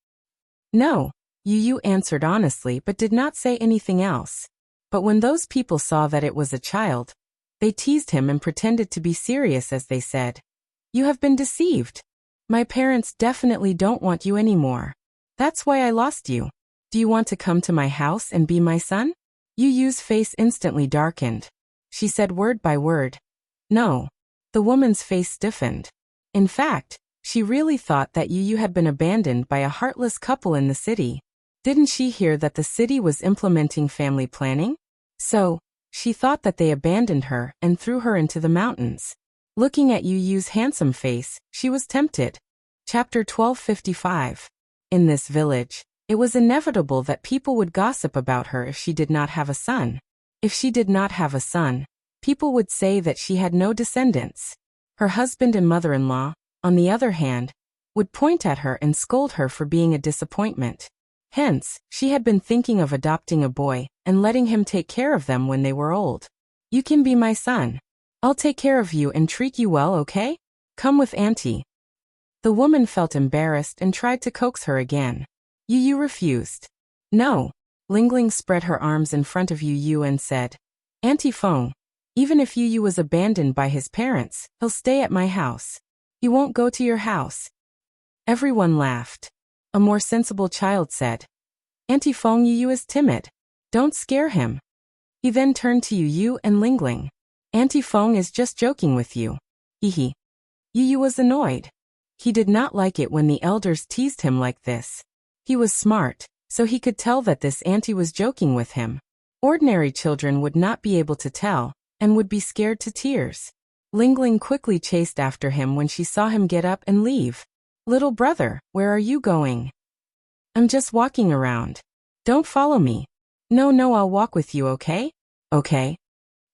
"No," Yu answered honestly but did not say anything else. But when those people saw that it was a child, they teased him and pretended to be serious as they said, "You have been deceived. My parents definitely don't want you anymore. That's why I lost you. Do you want to come to my house and be my son?" Yu's face instantly darkened. She said word by word, "No." The woman's face stiffened. In fact, she really thought that Yu had been abandoned by a heartless couple in the city. Didn't she hear that the city was implementing family planning? So, she thought that they abandoned her and threw her into the mountains. Looking at Yu's handsome face, she was tempted. Chapter 1255. In this village, it was inevitable that people would gossip about her if she did not have a son. If she did not have a son, people would say that she had no descendants. Her husband and mother-in-law, on the other hand, would point at her and scold her for being a disappointment. Hence, she had been thinking of adopting a boy and letting him take care of them when they were old. "You can be my son. I'll take care of you and treat you well, okay? Come with Auntie." The woman felt embarrassed and tried to coax her again. Yu refused. "No." Lingling spread her arms in front of Yu and said, "Auntie Feng, even if Yu was abandoned by his parents, he'll stay at my house. He won't go to your house." Everyone laughed. A more sensible child said, "Auntie Feng, Yu is timid. Don't scare him." He then turned to Yu and Lingling. "Auntie Feng is just joking with you. Hehe." Yu was annoyed. He did not like it when the elders teased him like this. He was smart, so he could tell that this auntie was joking with him. Ordinary children would not be able to tell, and would be scared to tears. Lingling quickly chased after him when she saw him get up and leave. "Little brother, where are you going?" "I'm just walking around. Don't follow me." No, I'll walk with you, okay?" "Okay."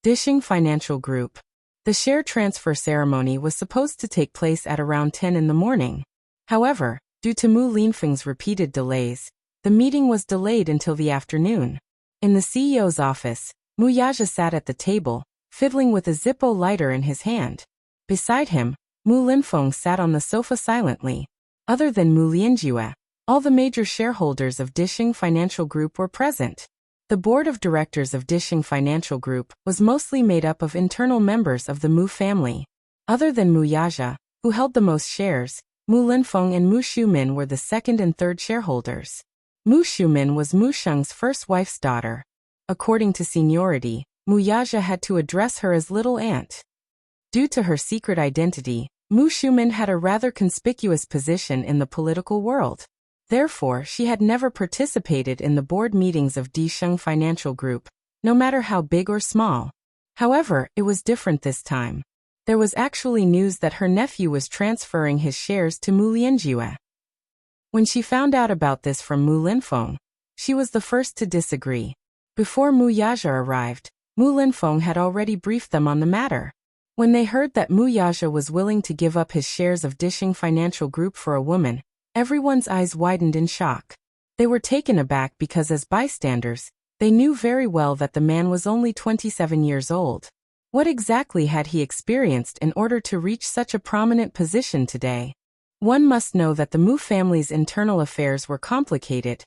Dishing Financial Group. The share transfer ceremony was supposed to take place at around 10 in the morning. However, due to Mu Linfeng's repeated delays, the meeting was delayed until the afternoon. In the CEO's office, Mu Yaja sat at the table, fiddling with a Zippo lighter in his hand. Beside him, Mu Linfeng sat on the sofa silently. Other than Mu Lianjue, all the major shareholders of Dishing Financial Group were present. The board of directors of Dishing Financial Group was mostly made up of internal members of the Mu family. Other than Mu Yaja, who held the most shares, Mu Linfeng and Mu Shumin were the second and third shareholders. Mu Shumin was Mu Sheng's first wife's daughter. According to seniority, Mu Yaja had to address her as little aunt. Due to her secret identity, Mu Shumin had a rather conspicuous position in the political world. Therefore, she had never participated in the board meetings of Disheng Financial Group, no matter how big or small. However, it was different this time. There was actually news that her nephew was transferring his shares to Mu Lianjue. When she found out about this from Mu Linfeng, she was the first to disagree. Before Mu Yaja arrived, Mu Linfeng had already briefed them on the matter. When they heard that Mu Yaja was willing to give up his shares of Dishing Financial Group for a woman, everyone's eyes widened in shock. They were taken aback because as bystanders, They knew very well that the man was only 27 years old. What exactly had he experienced in order to reach such a prominent position today? One must know that the Mu family's internal affairs were complicated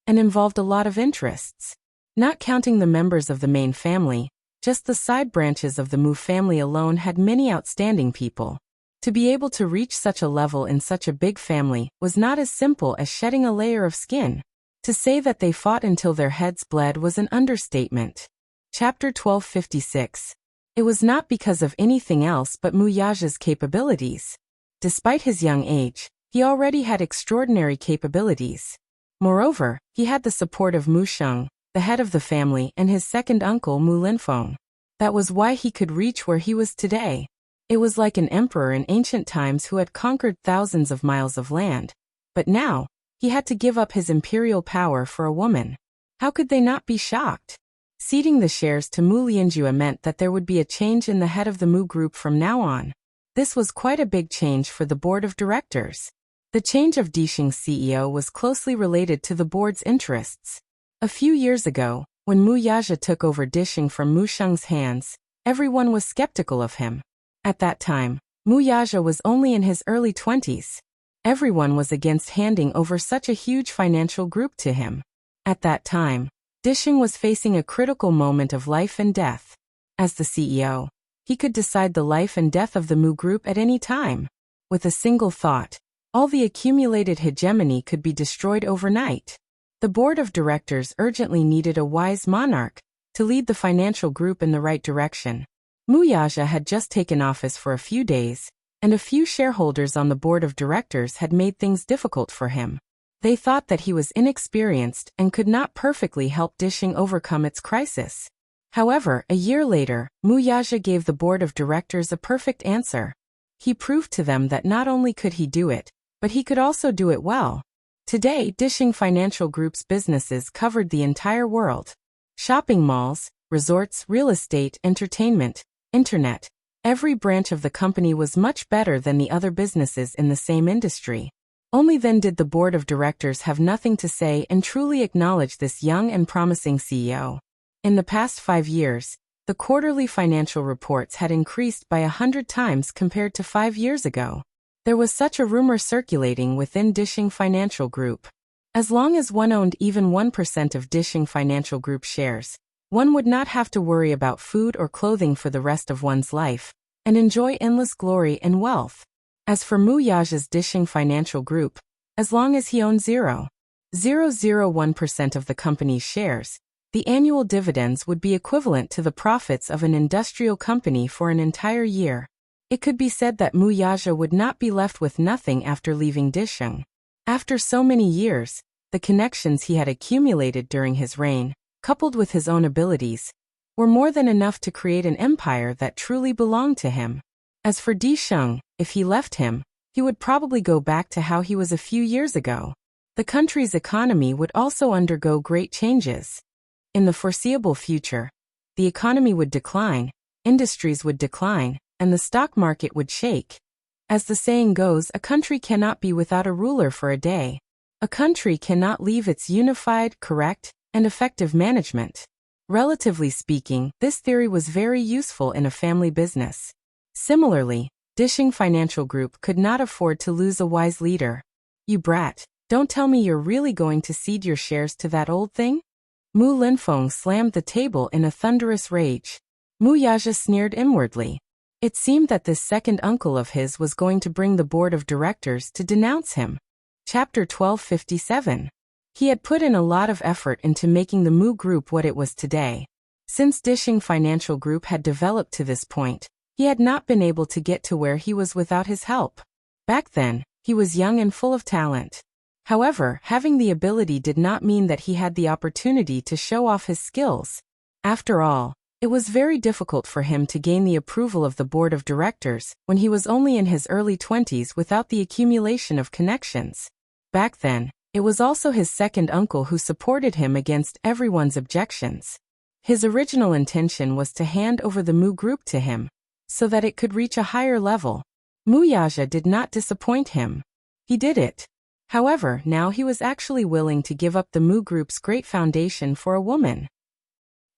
and involved a lot of interests. Not counting the members of the main family, just the side branches of the Mu family alone had many outstanding people. To be able to reach such a level in such a big family was not as simple as shedding a layer of skin. To say that they fought until their heads bled was an understatement. Chapter 1256. It was not because of anything else but Mu Yaja's capabilities. Despite his young age, he already had extraordinary capabilities. Moreover, he had the support of Mu Sheng, the head of the family, and his second uncle Mu Linfeng. That was why he could reach where he was today. It was like an emperor in ancient times who had conquered thousands of miles of land. But now, he had to give up his imperial power for a woman. How could they not be shocked? Ceding the shares to Mu Lianjue meant that there would be a change in the head of the Mu Group from now on. This was quite a big change for the board of directors. The change of Dixing's CEO was closely related to the board's interests. A few years ago, when Mu Yaja took over Dixing from Mu Sheng's hands, everyone was skeptical of him. At that time, Mu Yaja was only in his early 20s. Everyone was against handing over such a huge financial group to him. At that time, Dixing was facing a critical moment of life and death. As the CEO, he could decide the life and death of the Mu Group at any time. With a single thought, all the accumulated hegemony could be destroyed overnight. The board of directors urgently needed a wise monarch to lead the financial group in the right direction. Mu Yaja had just taken office for a few days, and a few shareholders on the board of directors had made things difficult for him. They thought that he was inexperienced and could not perfectly help Dixing overcome its crisis. However, a year later, Mu Yaja gave the board of directors a perfect answer. He proved to them that not only could he do it, but he could also do it well. Today, Dixing Financial Group's businesses covered the entire world. Shopping malls, resorts, real estate, entertainment, internet. Every branch of the company was much better than the other businesses in the same industry. Only then did the board of directors have nothing to say and truly acknowledge this young and promising CEO. In the past 5 years, the quarterly financial reports had increased by 100 times compared to 5 years ago. There was such a rumor circulating within Dixing Financial Group. As long as one owned even 1% of Dixing Financial Group shares, one would not have to worry about food or clothing for the rest of one's life, and enjoy endless glory and wealth. As for Mu Yaja's Dixing Financial Group, as long as he owned 0.001% of the company's shares, the annual dividends would be equivalent to the profits of an industrial company for an entire year. It could be said that Mu Yaja would not be left with nothing after leaving Dixing. After so many years, the connections he had accumulated during his reign, coupled with his own abilities, were more than enough to create an empire that truly belonged to him. As for Dixing, if he left him, he would probably go back to how he was a few years ago. The country's economy would also undergo great changes. In the foreseeable future, the economy would decline, industries would decline, and the stock market would shake. As the saying goes, a country cannot be without a ruler for a day. A country cannot leave its unified, correct, and effective management. Relatively speaking, this theory was very useful in a family business. Similarly, Dixing Financial Group could not afford to lose a wise leader. "You brat, don't tell me you're really going to cede your shares to that old thing?" Mu Linfeng slammed the table in a thunderous rage. Mu Yaja sneered inwardly. It seemed that this second uncle of his was going to bring the board of directors to denounce him. Chapter 1257. He had put in a lot of effort into making the Mu Group what it was today. Since Dixing Financial Group had developed to this point, he had not been able to get to where he was without his help. Back then, he was young and full of talent. However, having the ability did not mean that he had the opportunity to show off his skills. After all, it was very difficult for him to gain the approval of the board of directors when he was only in his early 20s without the accumulation of connections. Back then, it was also his second uncle who supported him against everyone's objections. His original intention was to hand over the Mu Group to him, so that it could reach a higher level. Mu Yaja did not disappoint him. He did it. However, now he was actually willing to give up the Mu Group's great foundation for a woman.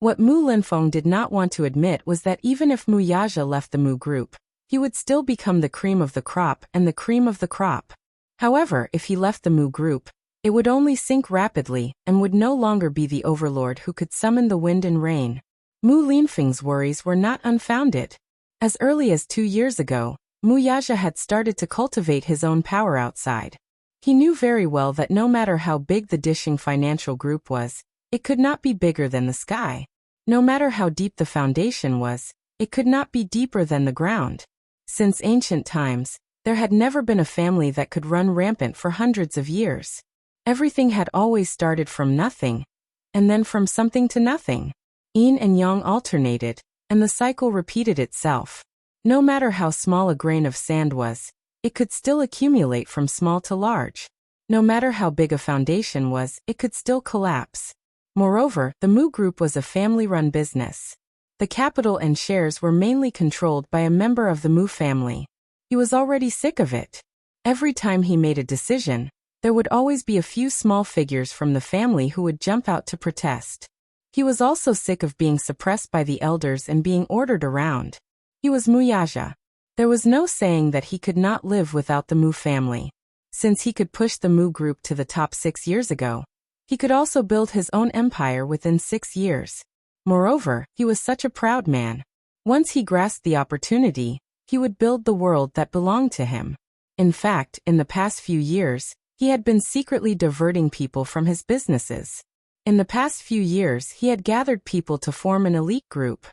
What Mu Linfeng did not want to admit was that even if Mu Yaja left the Mu group, he would still become the cream of the crop and the cream of the crop. However, if he left the Mu group, it would only sink rapidly and would no longer be the overlord who could summon the wind and rain. Mu Linfeng's worries were not unfounded. As early as 2 years ago, Mu Yaja had started to cultivate his own power outside. He knew very well that no matter how big the Dishing financial group was, it could not be bigger than the sky. No matter how deep the foundation was, it could not be deeper than the ground. Since ancient times, there had never been a family that could run rampant for hundreds of years. Everything had always started from nothing, and then from something to nothing. Yin and yang alternated, and the cycle repeated itself. No matter how small a grain of sand was, it could still accumulate from small to large. No matter how big a foundation was, it could still collapse. Moreover, the Mu Group was a family-run business. The capital and shares were mainly controlled by a member of the Mu family. He was already sick of it. Every time he made a decision, there would always be a few small figures from the family who would jump out to protest. He was also sick of being suppressed by the elders and being ordered around. He was Mu Yaja. There was no saying that he could not live without the Mu family. Since he could push the Mu Group to the top 6 years ago, he could also build his own empire within 6 years. Moreover, he was such a proud man. Once he grasped the opportunity, he would build the world that belonged to him. In fact, in the past few years, he had been secretly diverting people from his businesses. In the past few years, he had gathered people to form an elite group.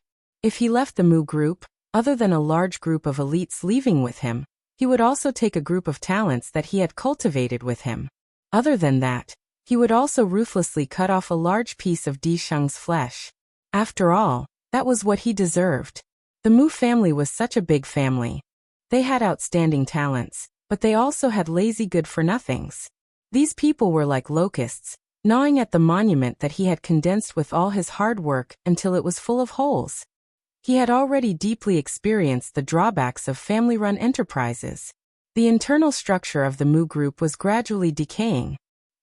If he left the Mu Group, other than a large group of elites leaving with him, he would also take a group of talents that he had cultivated with him. Other than that, he would also ruthlessly cut off a large piece of Di Sheng's flesh. After all, that was what he deserved. The Mu family was such a big family. They had outstanding talents, but they also had lazy good-for-nothings. These people were like locusts, gnawing at the monument that he had condensed with all his hard work until it was full of holes. He had already deeply experienced the drawbacks of family-run enterprises. The internal structure of the Mu Group was gradually decaying.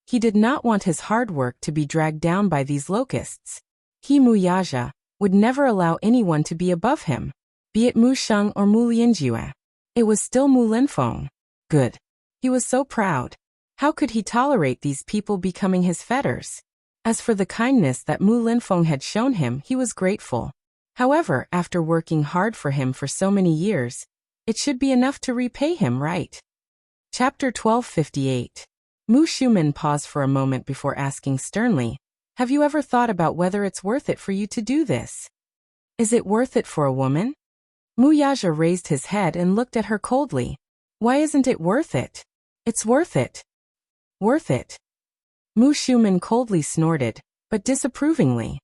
He did not want his hard work to be dragged down by these locusts. He, Mu Yaja, would never allow anyone to be above him, be it Mu Sheng or Mu Lianjue. It was still Mu Linfeng. Good. He was so proud. How could he tolerate these people becoming his fetters? As for the kindness that Mu Linfeng had shown him, he was grateful. However, after working hard for him for so many years, it should be enough to repay him, right? Chapter 1258. Mu Shumen paused for a moment before asking sternly, "Have you ever thought about whether it's worth it for you to do this? Is it worth it for a woman?" Mu Yaja raised his head and looked at her coldly. "Why isn't it worth it? It's worth it. Worth it." Mu Shumen coldly snorted, but disapprovingly.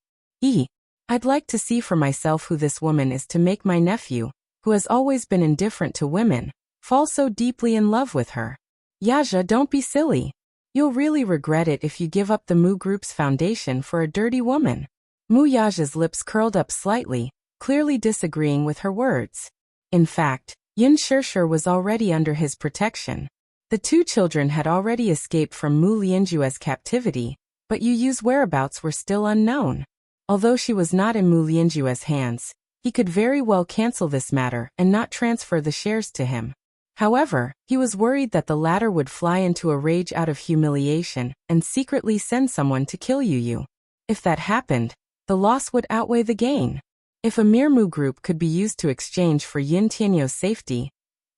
I'd like to see for myself who this woman is to make my nephew, who has always been indifferent to women, fall so deeply in love with her. Yaja, don't be silly. You'll really regret it if you give up the Mu Group's foundation for a dirty woman. Mu Yaja's lips curled up slightly, clearly disagreeing with her words. In fact, Yin Shishir was already under his protection. The 2 children had already escaped from Mu Lianjue's captivity, but Yu Yu's whereabouts were still unknown. Although she was not in Mu Lianjue's hands, he could very well cancel this matter and not transfer the shares to him. However, he was worried that the latter would fly into a rage out of humiliation and secretly send someone to kill Yu Yu. If that happened, the loss would outweigh the gain. If a mere Mu Group could be used to exchange for Yin Tianyou's safety,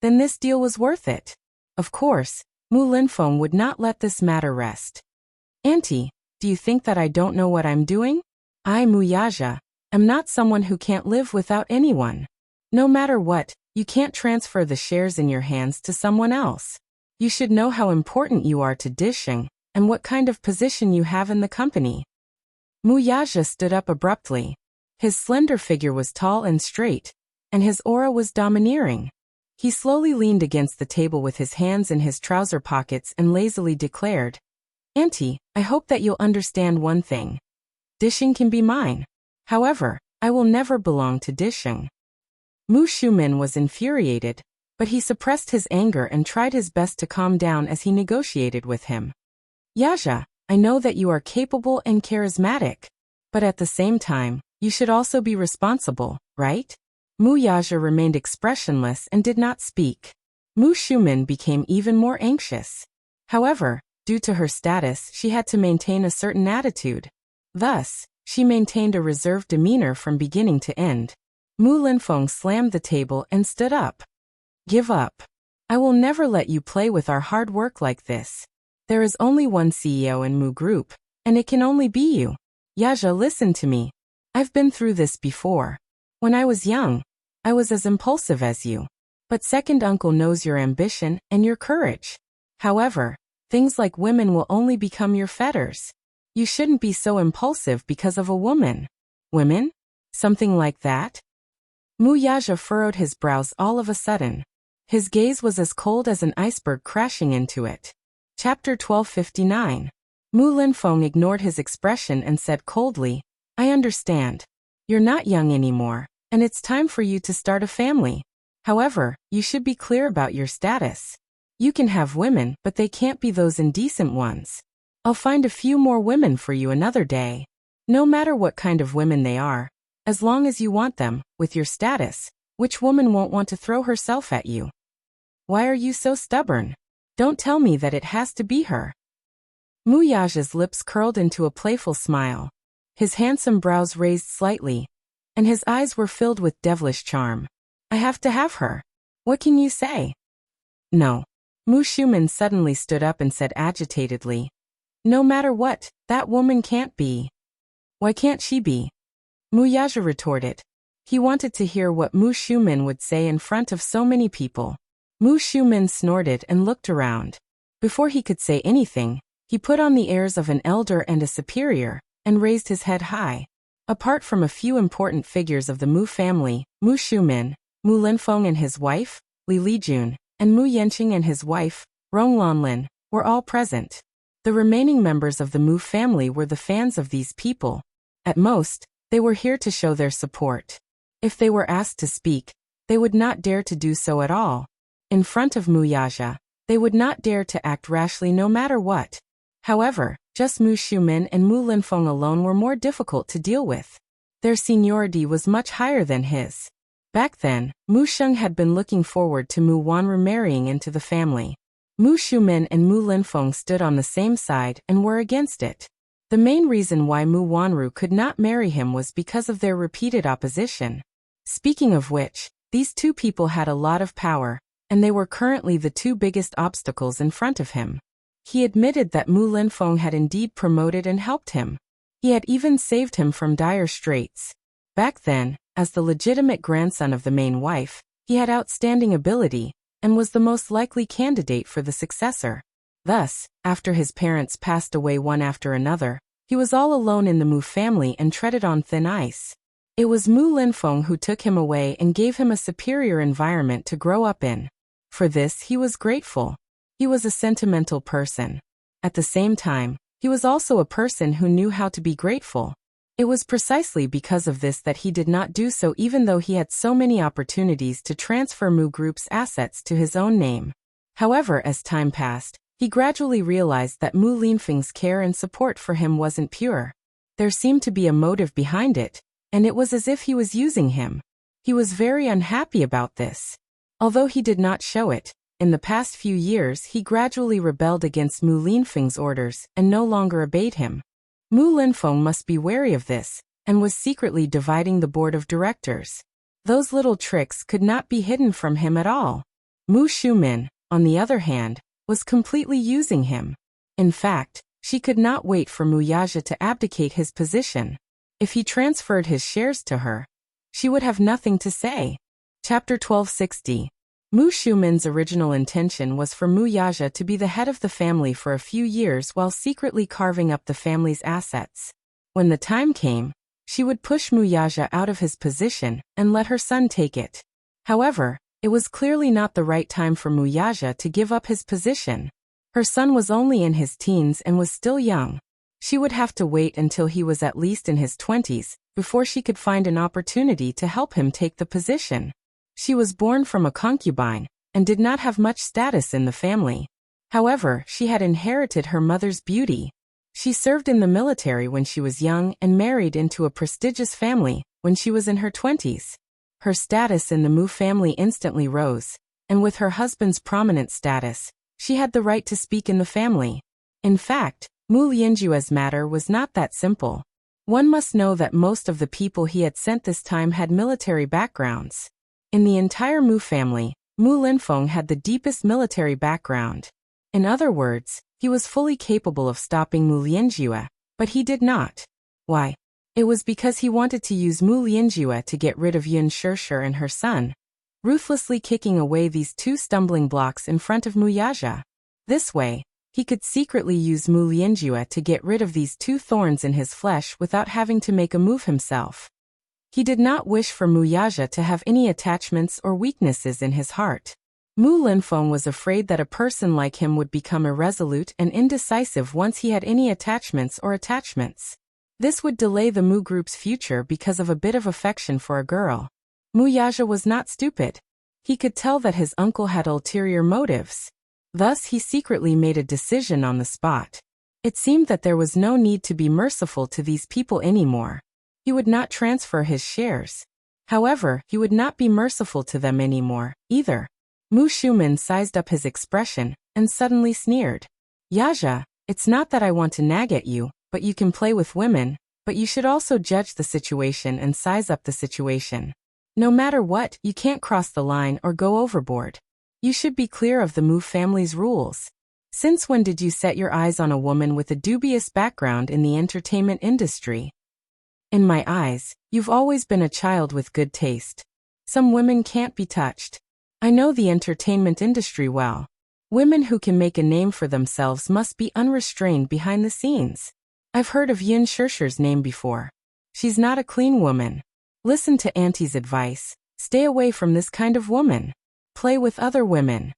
then this deal was worth it. Of course, Mu Linfeng would not let this matter rest. "Auntie, do you think that I don't know what I'm doing? I, Mu Yaja, am not someone who can't live without anyone. No matter what, you can't transfer the shares in your hands to someone else. You should know how important you are to Disheng and what kind of position you have in the company." Mu Yaja stood up abruptly. His slender figure was tall and straight, and his aura was domineering. He slowly leaned against the table with his hands in his trouser pockets and lazily declared, "Auntie, I hope that you'll understand one thing. Disheng can be mine. However, I will never belong to Disheng." Mu Shumen was infuriated, but he suppressed his anger and tried his best to calm down as he negotiated with him. "Yaja, I know that you are capable and charismatic, but at the same time, You should also be responsible, right? Mu Yaja remained expressionless and did not speak. Mu Shumin became even more anxious. However, due to her status, she had to maintain a certain attitude. Thus, she maintained a reserved demeanor from beginning to end. Mu Linfeng slammed the table and stood up. Give up. I will never let you play with our hard work like this. There is only one CEO in Mu Group, and it can only be you. Yaja, listen to me. I've been through this before. When I was young, I was as impulsive as you. But second uncle knows your ambition and your courage. However, things like women will only become your fetters. You shouldn't be so impulsive because of a woman. Women? Something like that? Mu Yaja furrowed his brows all of a sudden. His gaze was as cold as an iceberg crashing into it. Chapter 1259. Mu Linfeng ignored his expression and said coldly, I understand. You're not young anymore, and it's time for you to start a family. However, you should be clear about your status. You can have women, but they can't be those indecent ones. I'll find a few more women for you another day. No matter what kind of women they are, as long as you want them, with your status, which woman won't want to throw herself at you? Why are you so stubborn? Don't tell me that it has to be her. Mu Yaja's lips curled into a playful smile. His handsome brows raised slightly, and his eyes were filled with devilish charm. I have to have her. What can you say? No. Mu Shumin suddenly stood up and said agitatedly, no matter what, that woman can't be. Why can't she be? Mu Yaja retorted. He wanted to hear what Mu Shumin would say in front of so many people. Mu Shumin snorted and looked around. Before he could say anything, he put on the airs of an elder and a superior, and raised his head high. Apart from a few important figures of the Mu family, Mu Shumin, Mu Linfeng and his wife, Li Lijun, and Mu Yanqing and his wife, Rong Lanlin, were all present. The remaining members of the Mu family were the fans of these people. At most, they were here to show their support. If they were asked to speak, they would not dare to do so at all. In front of Mu Yaja, they would not dare to act rashly no matter what. However, just Mu Shumin and Mu Linfeng alone were more difficult to deal with. Their seniority was much higher than his. Back then, Mu Sheng had been looking forward to Mu Wanru marrying into the family. Mu Shumin and Mu Linfeng stood on the same side and were against it. The main reason why Mu Wanru could not marry him was because of their repeated opposition. Speaking of which, these two people had a lot of power, and they were currently the two biggest obstacles in front of him. He admitted that Mu Linfeng had indeed promoted and helped him. He had even saved him from dire straits. Back then, as the legitimate grandson of the main wife, he had outstanding ability, and was the most likely candidate for the successor. Thus, after his parents passed away one after another, he was all alone in the Mu family and treaded on thin ice. It was Mu Linfeng who took him away and gave him a superior environment to grow up in. For this he was grateful. He was a sentimental person. At the same time, he was also a person who knew how to be grateful. It was precisely because of this that he did not do so even though he had so many opportunities to transfer Mu Group's assets to his own name. However, as time passed, he gradually realized that Mu Linfeng's care and support for him wasn't pure. There seemed to be a motive behind it, and it was as if he was using him. He was very unhappy about this. Although he did not show it, in the past few years he gradually rebelled against Mu Linfeng's orders and no longer obeyed him. Mu Linfeng must be wary of this, and was secretly dividing the board of directors. Those little tricks could not be hidden from him at all. Mu Shumin, on the other hand, was completely using him. In fact, she could not wait for Mu Yaja to abdicate his position. If he transferred his shares to her, she would have nothing to say. Chapter 1260. Mu Shumin's original intention was for Mu Yaja to be the head of the family for a few years while secretly carving up the family's assets. When the time came, she would push Mu Yaja out of his position and let her son take it. However, it was clearly not the right time for Mu Yaja to give up his position. Her son was only in his teens and was still young. She would have to wait until he was at least in his 20s before she could find an opportunity to help him take the position. She was born from a concubine and did not have much status in the family. However, she had inherited her mother's beauty. She served in the military when she was young and married into a prestigious family when she was in her 20s. Her status in the Mu family instantly rose, and with her husband's prominent status, she had the right to speak in the family. In fact, Mu Lianjue's matter was not that simple. One must know that most of the people he had sent this time had military backgrounds. In the entire Mu family, Mu Linfeng had the deepest military background. In other words, he was fully capable of stopping Mu Lianjue, but he did not. Why? It was because he wanted to use Mu Lianjue to get rid of Yun Shishir and her son, ruthlessly kicking away these two stumbling blocks in front of Mu Yaja. This way, he could secretly use Mu Lianjue to get rid of these two thorns in his flesh without having to make a move himself. He did not wish for Mu Yaja to have any attachments or weaknesses in his heart. Mu Linfeng was afraid that a person like him would become irresolute and indecisive once he had any attachments. This would delay the Mu group's future because of a bit of affection for a girl. Mu Yaja was not stupid. He could tell that his uncle had ulterior motives. Thus he secretly made a decision on the spot. It seemed that there was no need to be merciful to these people anymore. He would not transfer his shares. However, he would not be merciful to them anymore, either. Mu Shumen sized up his expression, and suddenly sneered. Yaja, it's not that I want to nag at you, but you can play with women, but you should also judge the situation and size up the situation. No matter what, you can't cross the line or go overboard. You should be clear of the Mu family's rules. Since when did you set your eyes on a woman with a dubious background in the entertainment industry? In my eyes, you've always been a child with good taste. Some women can't be touched. I know the entertainment industry well. Women who can make a name for themselves must be unrestrained behind the scenes. I've heard of Yun Shishir's name before. She's not a clean woman. Listen to Auntie's advice. Stay away from this kind of woman. Play with other women.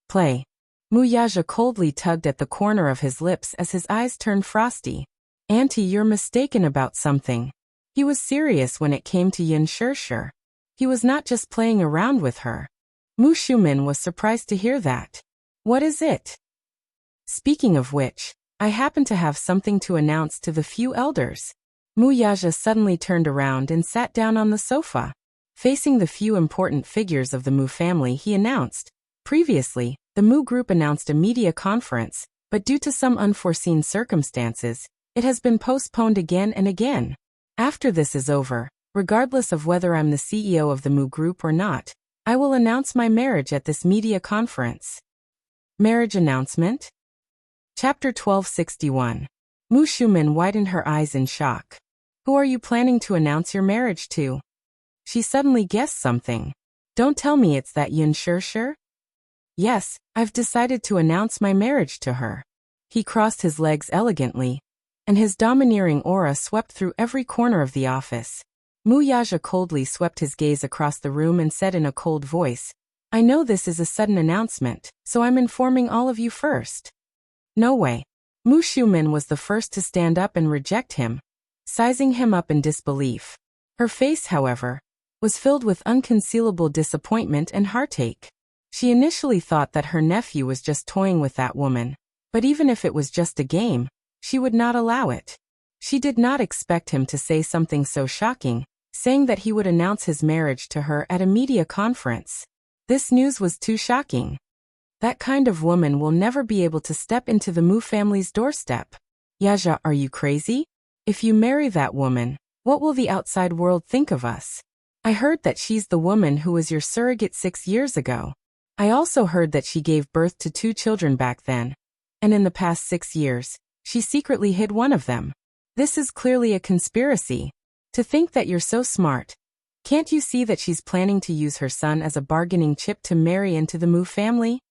Play. Mu Yaja coldly tugged at the corner of his lips as his eyes turned frosty. Auntie, you're mistaken about something. He was serious when it came to Yun Shishir. He was not just playing around with her. Mu Shumen was surprised to hear that. What is it? Speaking of which, I happen to have something to announce to the few elders. Mu Yaja suddenly turned around and sat down on the sofa. Facing the few important figures of the Mu family, he announced. Previously, the Mu group announced a media conference, but due to some unforeseen circumstances, it has been postponed again and again. After this is over, regardless of whether I'm the CEO of the Mu group or not, I will announce my marriage at this media conference. Marriage announcement? Chapter 1261. Mu Shumen widened her eyes in shock. Who are you planning to announce your marriage to? She suddenly guessed something. Don't tell me it's that Yun Shishir? Yes, I've decided to announce my marriage to her. He crossed his legs elegantly, and his domineering aura swept through every corner of the office. Mu Yaja coldly swept his gaze across the room and said in a cold voice, I know this is a sudden announcement, so I'm informing all of you first. No way. Mu Shumen was the first to stand up and reject him, sizing him up in disbelief. Her face, however, was filled with unconcealable disappointment and heartache. She initially thought that her nephew was just toying with that woman, but even if it was just a game, she would not allow it. She did not expect him to say something so shocking, saying that he would announce his marriage to her at a media conference. This news was too shocking. That kind of woman will never be able to step into the Mu family's doorstep. Yaja, are you crazy? If you marry that woman, what will the outside world think of us? I heard that she's the woman who was your surrogate 6 years ago. I also heard that she gave birth to 2 children back then, and in the past 6 years, she secretly hid one of them. This is clearly a conspiracy. To think that you're so smart. Can't you see that she's planning to use her son as a bargaining chip to marry into the Mu family?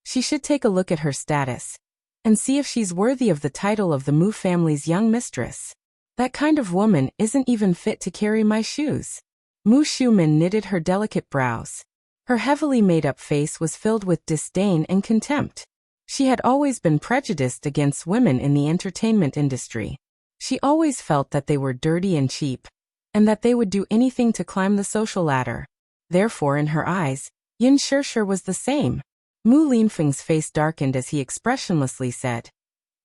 She should take a look at her status and see if she's worthy of the title of the Mu family's young mistress. That kind of woman isn't even fit to carry my shoes. Mu Shumen knitted her delicate brows. Her heavily made-up face was filled with disdain and contempt. She had always been prejudiced against women in the entertainment industry. She always felt that they were dirty and cheap, and that they would do anything to climb the social ladder. Therefore, in her eyes, Yun Shishir was the same. Mu Linfeng's face darkened as he expressionlessly said,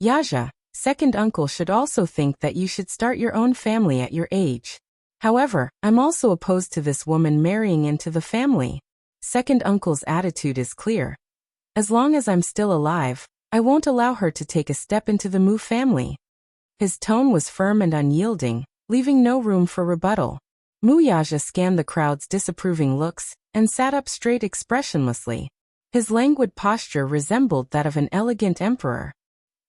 Yaja, Second uncle should also think that you should start your own family at your age. However, I'm also opposed to this woman marrying into the family. Second uncle's attitude is clear. As long as I'm still alive, I won't allow her to take a step into the Mu family. His tone was firm and unyielding, leaving no room for rebuttal. Mu Yaja scanned the crowd's disapproving looks and sat up straight expressionlessly. His languid posture resembled that of an elegant emperor.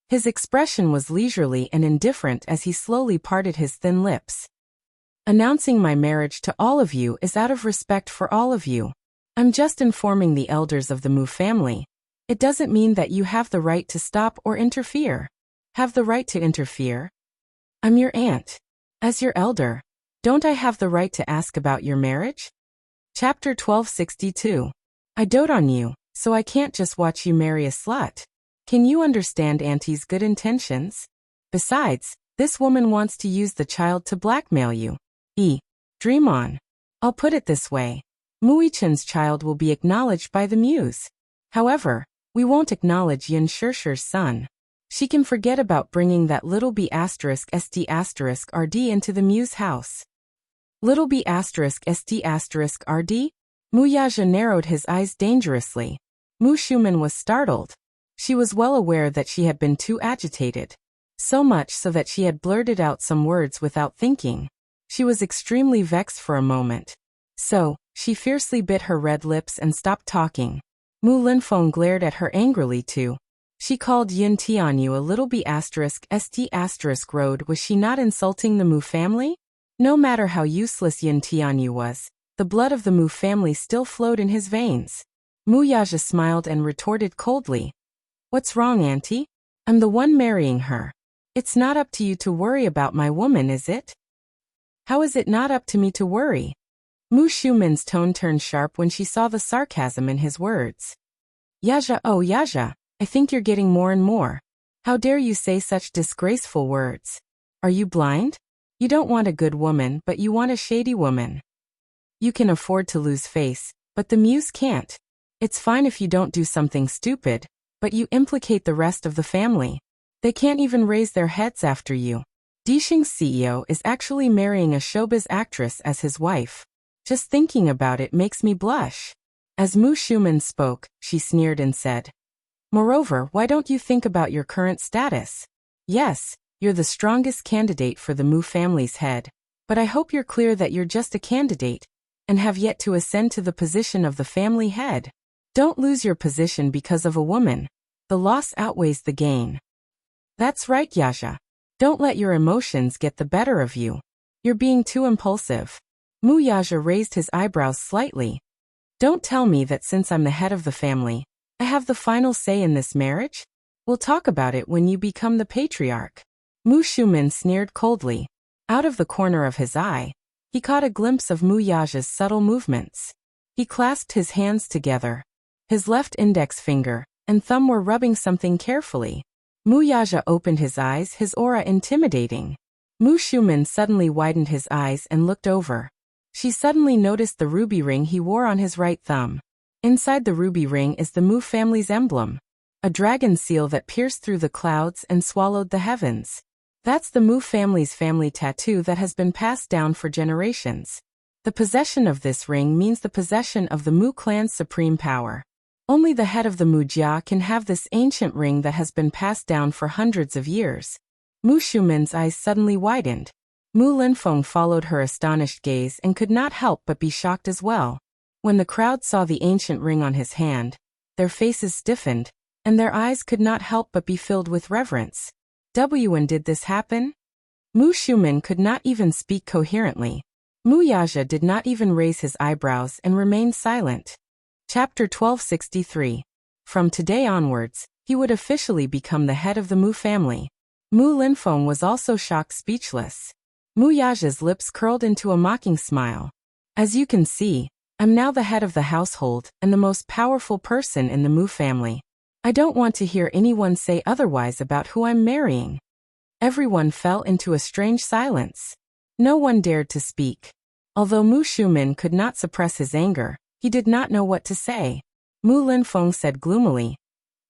His expression was leisurely and indifferent as he slowly parted his thin lips. Announcing my marriage to all of you is out of respect for all of you. I'm just informing the elders of the Mu family. It doesn't mean that you have the right to stop or interfere. Have the right to interfere? I'm your aunt. As your elder, don't I have the right to ask about your marriage? Chapter 1262. I dote on you, so I can't just watch you marry a slut. Can you understand Auntie's good intentions? Besides, this woman wants to use the child to blackmail you. Dream on. I'll put it this way. Muichen's child will be acknowledged by the Muse. However, we won't acknowledge Yin Shirshir's son. She can forget about bringing that little b*st*rd into the Muse house. Little b*st*rd? Mu Yaja narrowed his eyes dangerously. Mu Shuman was startled. She was well aware that she had been too agitated. So much so that she had blurted out some words without thinking. She was extremely vexed for a moment. So, she fiercely bit her red lips and stopped talking. Mu Linfeng glared at her angrily too. She called Yin Tianyu a little b*st*road. Was she not insulting the Mu family? No matter how useless Yin Tianyu was, the blood of the Mu family still flowed in his veins. Mu Yaja smiled and retorted coldly. What's wrong, Auntie? I'm the one marrying her. It's not up to you to worry about my woman, is it? How is it not up to me to worry? Mu Shuman's tone turned sharp when she saw the sarcasm in his words. Yaja, oh Yaja, I think you're getting more and more. How dare you say such disgraceful words? Are you blind? You don't want a good woman, but you want a shady woman. You can afford to lose face, but the Muse can't. It's fine if you don't do something stupid, but you implicate the rest of the family. They can't even raise their heads after you. Dixing's CEO is actually marrying a showbiz actress as his wife. Just thinking about it makes me blush. As Mu Shuman spoke, she sneered and said, Moreover, why don't you think about your current status? Yes, you're the strongest candidate for the Mu family's head, but I hope you're clear that you're just a candidate, and have yet to ascend to the position of the family head. Don't lose your position because of a woman. The loss outweighs the gain. That's right, Yaja. Don't let your emotions get the better of you. You're being too impulsive. Mu Yaja raised his eyebrows slightly. Don't tell me that since I'm the head of the family, I have the final say in this marriage? We'll talk about it when you become the patriarch. Mu Shuman sneered coldly. Out of the corner of his eye, he caught a glimpse of Mu Yaja's subtle movements. He clasped his hands together. His left index finger and thumb were rubbing something carefully. Mu Yaja opened his eyes, his aura intimidating. Mu Shuman suddenly widened his eyes and looked over. She suddenly noticed the ruby ring he wore on his right thumb. Inside the ruby ring is the Mu family's emblem, a dragon seal that pierced through the clouds and swallowed the heavens. That's the Mu family's family tattoo that has been passed down for generations. The possession of this ring means the possession of the Mu clan's supreme power. Only the head of the Mu Jia can have this ancient ring that has been passed down for hundreds of years. Mu Shuman's eyes suddenly widened. Mu Linfeng followed her astonished gaze and could not help but be shocked as well. When the crowd saw the ancient ring on his hand, their faces stiffened, and their eyes could not help but be filled with reverence. When did this happen? Mu Shuman could not even speak coherently. Mu Yaja did not even raise his eyebrows and remained silent. Chapter 1263. From today onwards, he would officially become the head of the Mu family. Mu Linfeng was also shocked speechless. Mu Yaja's lips curled into a mocking smile. As you can see, I'm now the head of the household and the most powerful person in the Mu family. I don't want to hear anyone say otherwise about who I'm marrying. Everyone fell into a strange silence. No one dared to speak. Although Mu Shuman could not suppress his anger, he did not know what to say. Mu Linfeng said gloomily,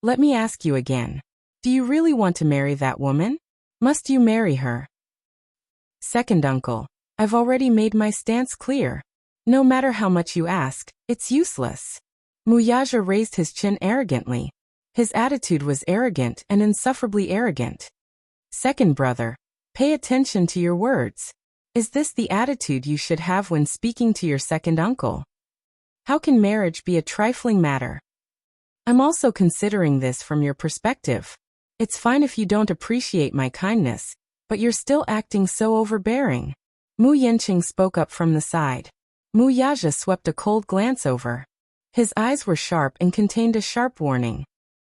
Let me ask you again. Do you really want to marry that woman? Must you marry her? Second uncle, I've already made my stance clear. No matter how much you ask, it's useless. Muyaja raised his chin arrogantly. His attitude was arrogant and insufferably arrogant. Second brother, pay attention to your words. Is this the attitude you should have when speaking to your second uncle? How can marriage be a trifling matter? I'm also considering this from your perspective. It's fine if you don't appreciate my kindness, but you're still acting so overbearing. Mu Yanqing spoke up from the side. Muyaja swept a cold glance over. His eyes were sharp and contained a sharp warning.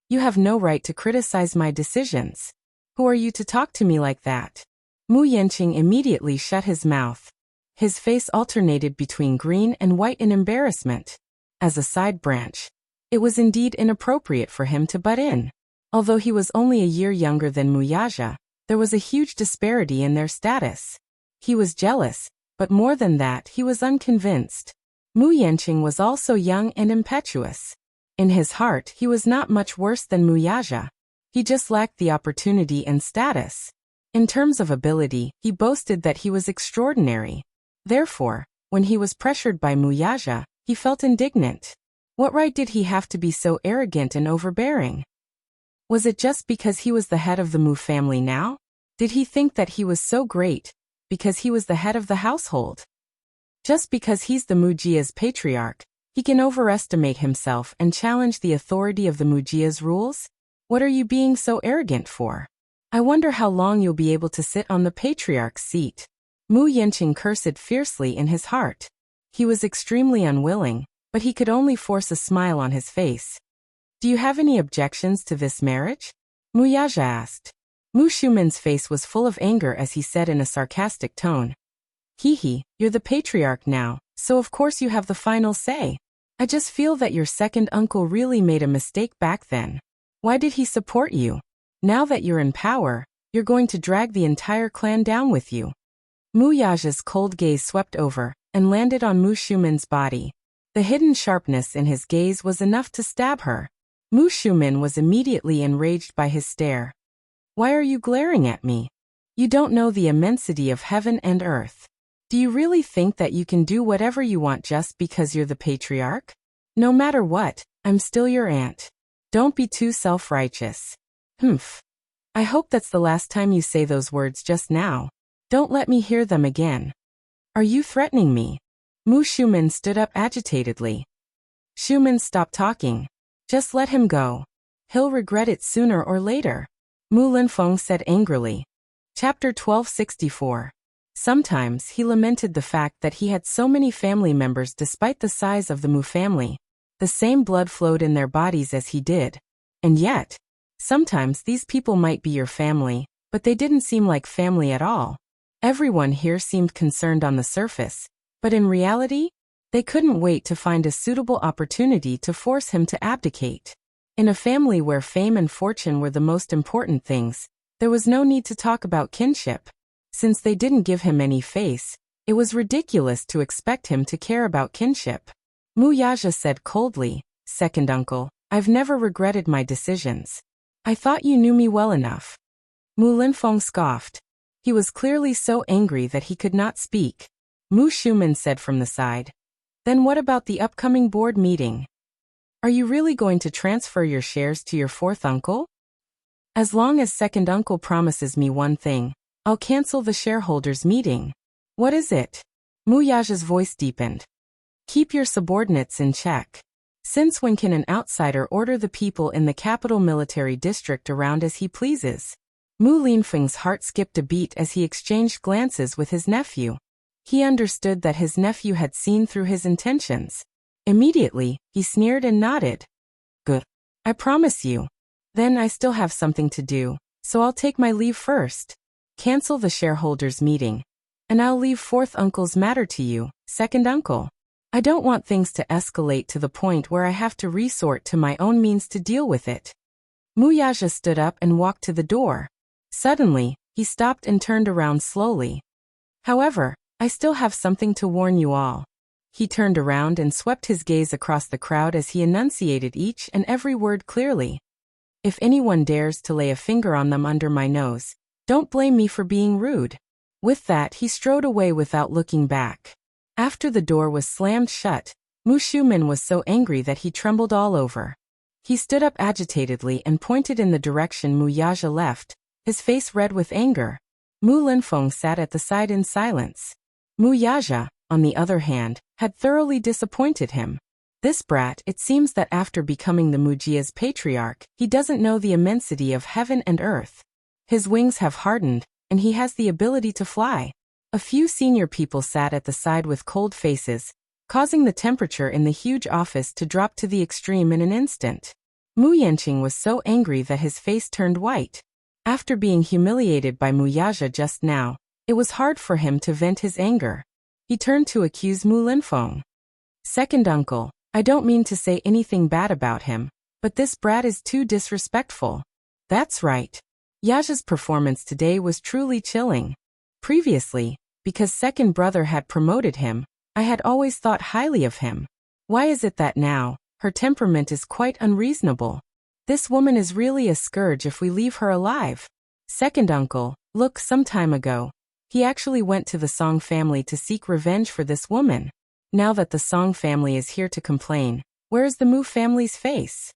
You have no right to criticize my decisions. Who are you to talk to me like that? Mu Yanqing immediately shut his mouth. His face alternated between green and white in embarrassment. As a side branch, it was indeed inappropriate for him to butt in. Although he was only a year younger than Muyaja, there was a huge disparity in their status. He was jealous, but more than that, he was unconvinced. Mu Yanqing was also young and impetuous. In his heart, he was not much worse than Muyaja. He just lacked the opportunity and status. In terms of ability, he boasted that he was extraordinary. Therefore, when he was pressured by Muyaja, he felt indignant. What right did he have to be so arrogant and overbearing? Was it just because he was the head of the Mu family now? Did he think that he was so great because he was the head of the household? Just because he's the Mujia's patriarch, he can overestimate himself and challenge the authority of the Mujia's rules? What are you being so arrogant for? I wonder how long you'll be able to sit on the patriarch's seat. Mu Yanqing cursed fiercely in his heart. He was extremely unwilling, but he could only force a smile on his face. Do you have any objections to this marriage? Muyaja asked. Mu Shumen's face was full of anger as he said in a sarcastic tone. Hehe, you're the patriarch now, so of course you have the final say. I just feel that your second uncle really made a mistake back then. Why did he support you? Now that you're in power, you're going to drag the entire clan down with you. Muyaja's cold gaze swept over and landed on Mu Shumen's body. The hidden sharpness in his gaze was enough to stab her. Mu Shumen was immediately enraged by his stare. Why are you glaring at me? You don't know the immensity of heaven and earth. Do you really think that you can do whatever you want just because you're the patriarch? No matter what, I'm still your aunt. Don't be too self-righteous. Humph. I hope that's the last time you say those words just now. Don't let me hear them again. Are you threatening me? Mu Shumen stood up agitatedly. Shumen, stop talking. Just let him go. He'll regret it sooner or later. Mu Linfeng said angrily. Chapter 1264. Sometimes he lamented the fact that he had so many family members despite the size of the Mu family. The same blood flowed in their bodies as he did. And yet, sometimes these people might be your family, but they didn't seem like family at all. Everyone here seemed concerned on the surface, but in reality, they couldn't wait to find a suitable opportunity to force him to abdicate. In a family where fame and fortune were the most important things, there was no need to talk about kinship. Since they didn't give him any face, it was ridiculous to expect him to care about kinship. Muyaja said coldly, Second uncle, I've never regretted my decisions. I thought you knew me well enough. Mu Linfeng scoffed. He was clearly so angry that he could not speak. Mu Shumen said from the side. Then what about the upcoming board meeting? Are you really going to transfer your shares to your fourth uncle? As long as second uncle promises me one thing, I'll cancel the shareholders' meeting. What is it? Muyaja's voice deepened. Keep your subordinates in check. Since when can an outsider order the people in the capital military district around as he pleases? Mu Linfeng's heart skipped a beat as he exchanged glances with his nephew. He understood that his nephew had seen through his intentions. Immediately, he sneered and nodded. Good. I promise you. Then I still have something to do, so I'll take my leave first. Cancel the shareholders' meeting. And I'll leave fourth uncle's matter to you, second uncle. I don't want things to escalate to the point where I have to resort to my own means to deal with it. Muyaja stood up and walked to the door. Suddenly, he stopped and turned around slowly. However, I still have something to warn you all. He turned around and swept his gaze across the crowd as he enunciated each and every word clearly. If anyone dares to lay a finger on them under my nose, Don't blame me for being rude. With that, he strode away without looking back. After the door was slammed shut, Mu Xiumin was so angry that he trembled all over. He stood up agitatedly and pointed in the direction Mu Yaja left, his face red with anger. Mu Linfeng sat at the side in silence. Mu Yaja, on the other hand, had thoroughly disappointed him. This brat, it seems that after becoming the Mujia's patriarch, he doesn't know the immensity of heaven and earth. His wings have hardened, and he has the ability to fly. A few senior people sat at the side with cold faces, causing the temperature in the huge office to drop to the extreme in an instant. Mu Yanqing was so angry that his face turned white. After being humiliated by Mu Yaja just now, it was hard for him to vent his anger. He turned to accuse Mu Linfeng. Second uncle, I don't mean to say anything bad about him, but this brat is too disrespectful. That's right. Yaja's performance today was truly chilling. Previously, because second brother had promoted him, I had always thought highly of him. Why is it that now, her temperament is quite unreasonable? This woman is really a scourge if we leave her alive. Second uncle, look, some time ago, he actually went to the Song family to seek revenge for this woman. Now that the Song family is here to complain, where is the Mu family's face?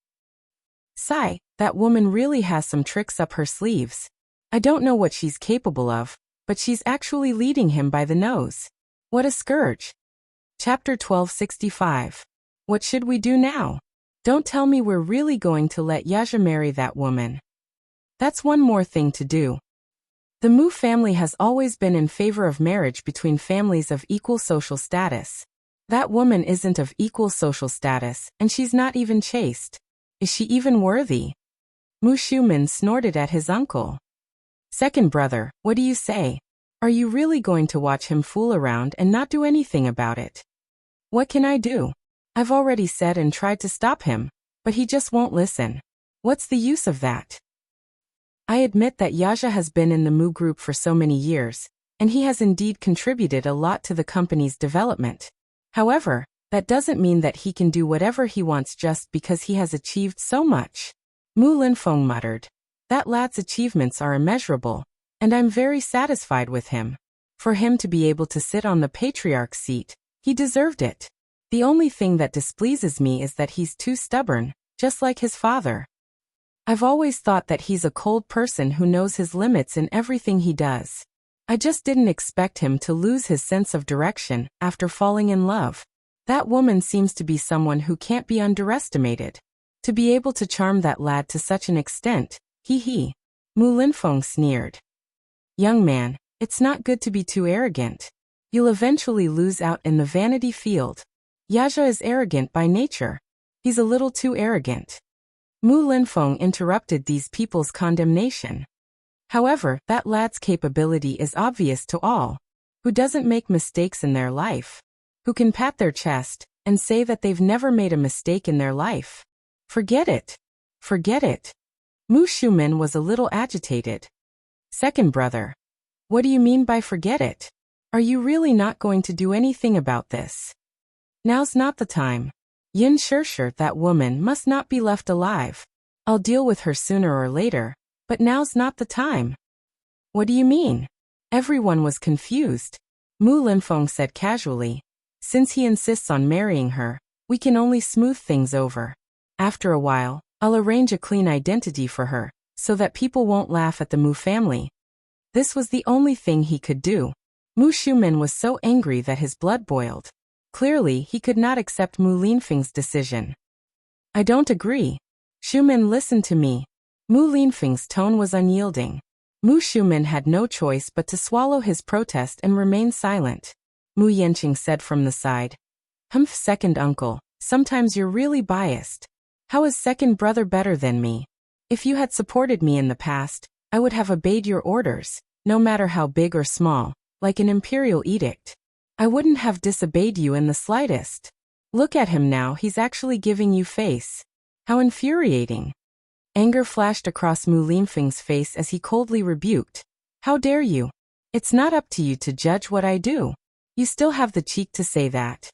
Sigh, that woman really has some tricks up her sleeves. I don't know what she's capable of, but she's actually leading him by the nose. What a scourge. Chapter 1265. What should we do now? Don't tell me we're really going to let Yaja marry that woman. That's one more thing to do. The Mu family has always been in favor of marriage between families of equal social status. That woman isn't of equal social status, and she's not even chaste. Is she even worthy? Mu Xiumin snorted at his uncle. Second brother, what do you say? Are you really going to watch him fool around and not do anything about it? What can I do? I've already said and tried to stop him, but he just won't listen. What's the use of that? I admit that Yaja has been in the Mu group for so many years, and he has indeed contributed a lot to the company's development. However, that doesn't mean that he can do whatever he wants just because he has achieved so much. Mu Linfeng muttered. That lad's achievements are immeasurable, and I'm very satisfied with him. For him to be able to sit on the patriarch's seat, he deserved it. The only thing that displeases me is that he's too stubborn, just like his father. I've always thought that he's a cold person who knows his limits in everything he does. I just didn't expect him to lose his sense of direction after falling in love. That woman seems to be someone who can't be underestimated. To be able to charm that lad to such an extent, he. Mu Linfeng sneered. Young man, it's not good to be too arrogant. You'll eventually lose out in the vanity field. Yaja is arrogant by nature. He's a little too arrogant. Mu Linfeng interrupted these people's condemnation. However, that lad's capability is obvious to all. Who doesn't make mistakes in their life? Who can pat their chest and say that they've never made a mistake in their life? Forget it. Forget it. Mu Xiumin was a little agitated. Second brother. What do you mean by forget it? Are you really not going to do anything about this? Now's not the time. Yin Shirshir, that woman must not be left alive. I'll deal with her sooner or later, but now's not the time. What do you mean? Everyone was confused. Mu Linfeng said casually. Since he insists on marrying her, we can only smooth things over. After a while, I'll arrange a clean identity for her, so that people won't laugh at the Mu family. This was the only thing he could do. Mu Xiumin was so angry that his blood boiled. Clearly, he could not accept Mu Linfeng's decision. I don't agree. Xiumin, listen to me. Mu Linfeng's tone was unyielding. Mu Xiumin had no choice but to swallow his protest and remain silent. Mu Yanqing said from the side. Humph, second uncle, sometimes you're really biased. How is second brother better than me? If you had supported me in the past, I would have obeyed your orders, no matter how big or small, like an imperial edict. I wouldn't have disobeyed you in the slightest. Look at him now, he's actually giving you face. How infuriating. Anger flashed across Mu Linfeng's face as he coldly rebuked. How dare you? It's not up to you to judge what I do. You still have the cheek to say that.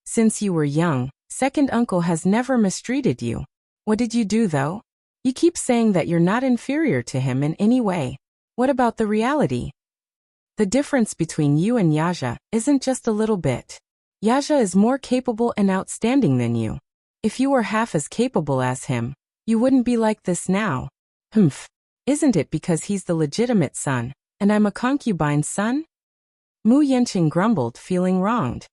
Since you were young, second uncle has never mistreated you. What did you do though? You keep saying that you're not inferior to him in any way. What about the reality? The difference between you and Yaja isn't just a little bit. Yaja is more capable and outstanding than you. If you were half as capable as him, you wouldn't be like this now. Humph. Isn't it because he's the legitimate son, and I'm a concubine's son? Mu Yanqing grumbled, feeling wronged.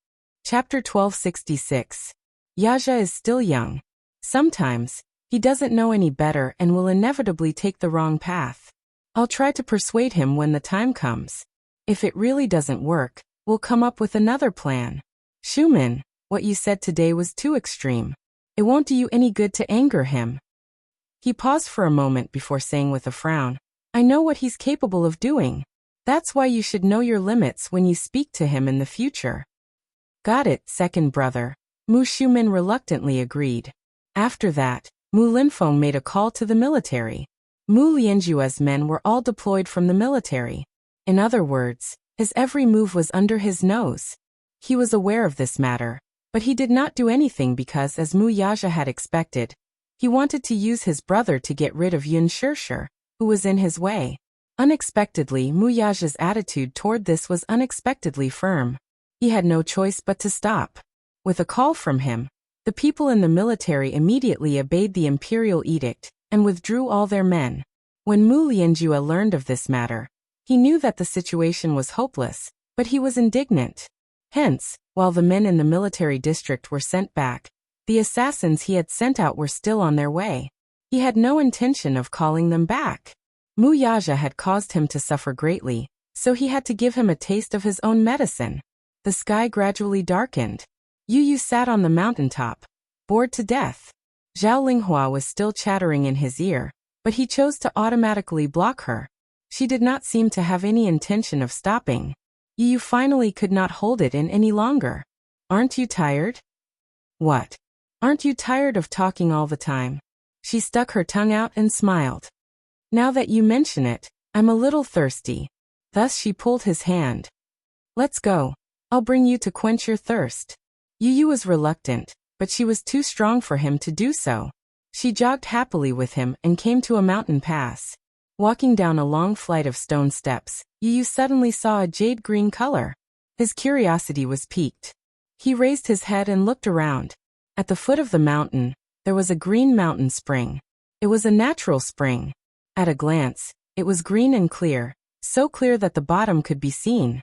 Chapter 1266. Yaja is still young. Sometimes, he doesn't know any better and will inevitably take the wrong path. I'll try to persuade him when the time comes. If it really doesn't work, we'll come up with another plan. Shumin, what you said today was too extreme. It won't do you any good to anger him. He paused for a moment before saying with a frown, I know what he's capable of doing. That's why you should know your limits when you speak to him in the future. Got it, second brother. Mu Shumin reluctantly agreed. After that, Mu Linfeng made a call to the military. Mu Lianjue's men were all deployed from the military. In other words, his every move was under his nose. He was aware of this matter, but he did not do anything because, as Mu Yaja had expected, he wanted to use his brother to get rid of Yun Shirshir, who was in his way. Unexpectedly, Mu Yaja's attitude toward this was unexpectedly firm. He had no choice but to stop. With a call from him, the people in the military immediately obeyed the imperial edict and withdrew all their men. When Mu Lianjue learned of this matter, he knew that the situation was hopeless, but he was indignant. Hence, while the men in the military district were sent back, the assassins he had sent out were still on their way. He had no intention of calling them back. Mu Yaja had caused him to suffer greatly, so he had to give him a taste of his own medicine. The sky gradually darkened. Yu Yu sat on the mountaintop, bored to death. Zhao Linghua was still chattering in his ear, but he chose to automatically block her. She did not seem to have any intention of stopping. Yu Yu finally could not hold it in any longer. Aren't you tired? What? Aren't you tired of talking all the time? She stuck her tongue out and smiled. Now that you mention it, I'm a little thirsty. Thus she pulled his hand. Let's go. I'll bring you to quench your thirst. Yu Yu was reluctant, but she was too strong for him to do so. She jogged happily with him and came to a mountain pass. Walking down a long flight of stone steps, Yu Yu suddenly saw a jade-green color. His curiosity was piqued. He raised his head and looked around. At the foot of the mountain, there was a green mountain spring. It was a natural spring. At a glance, it was green and clear, so clear that the bottom could be seen.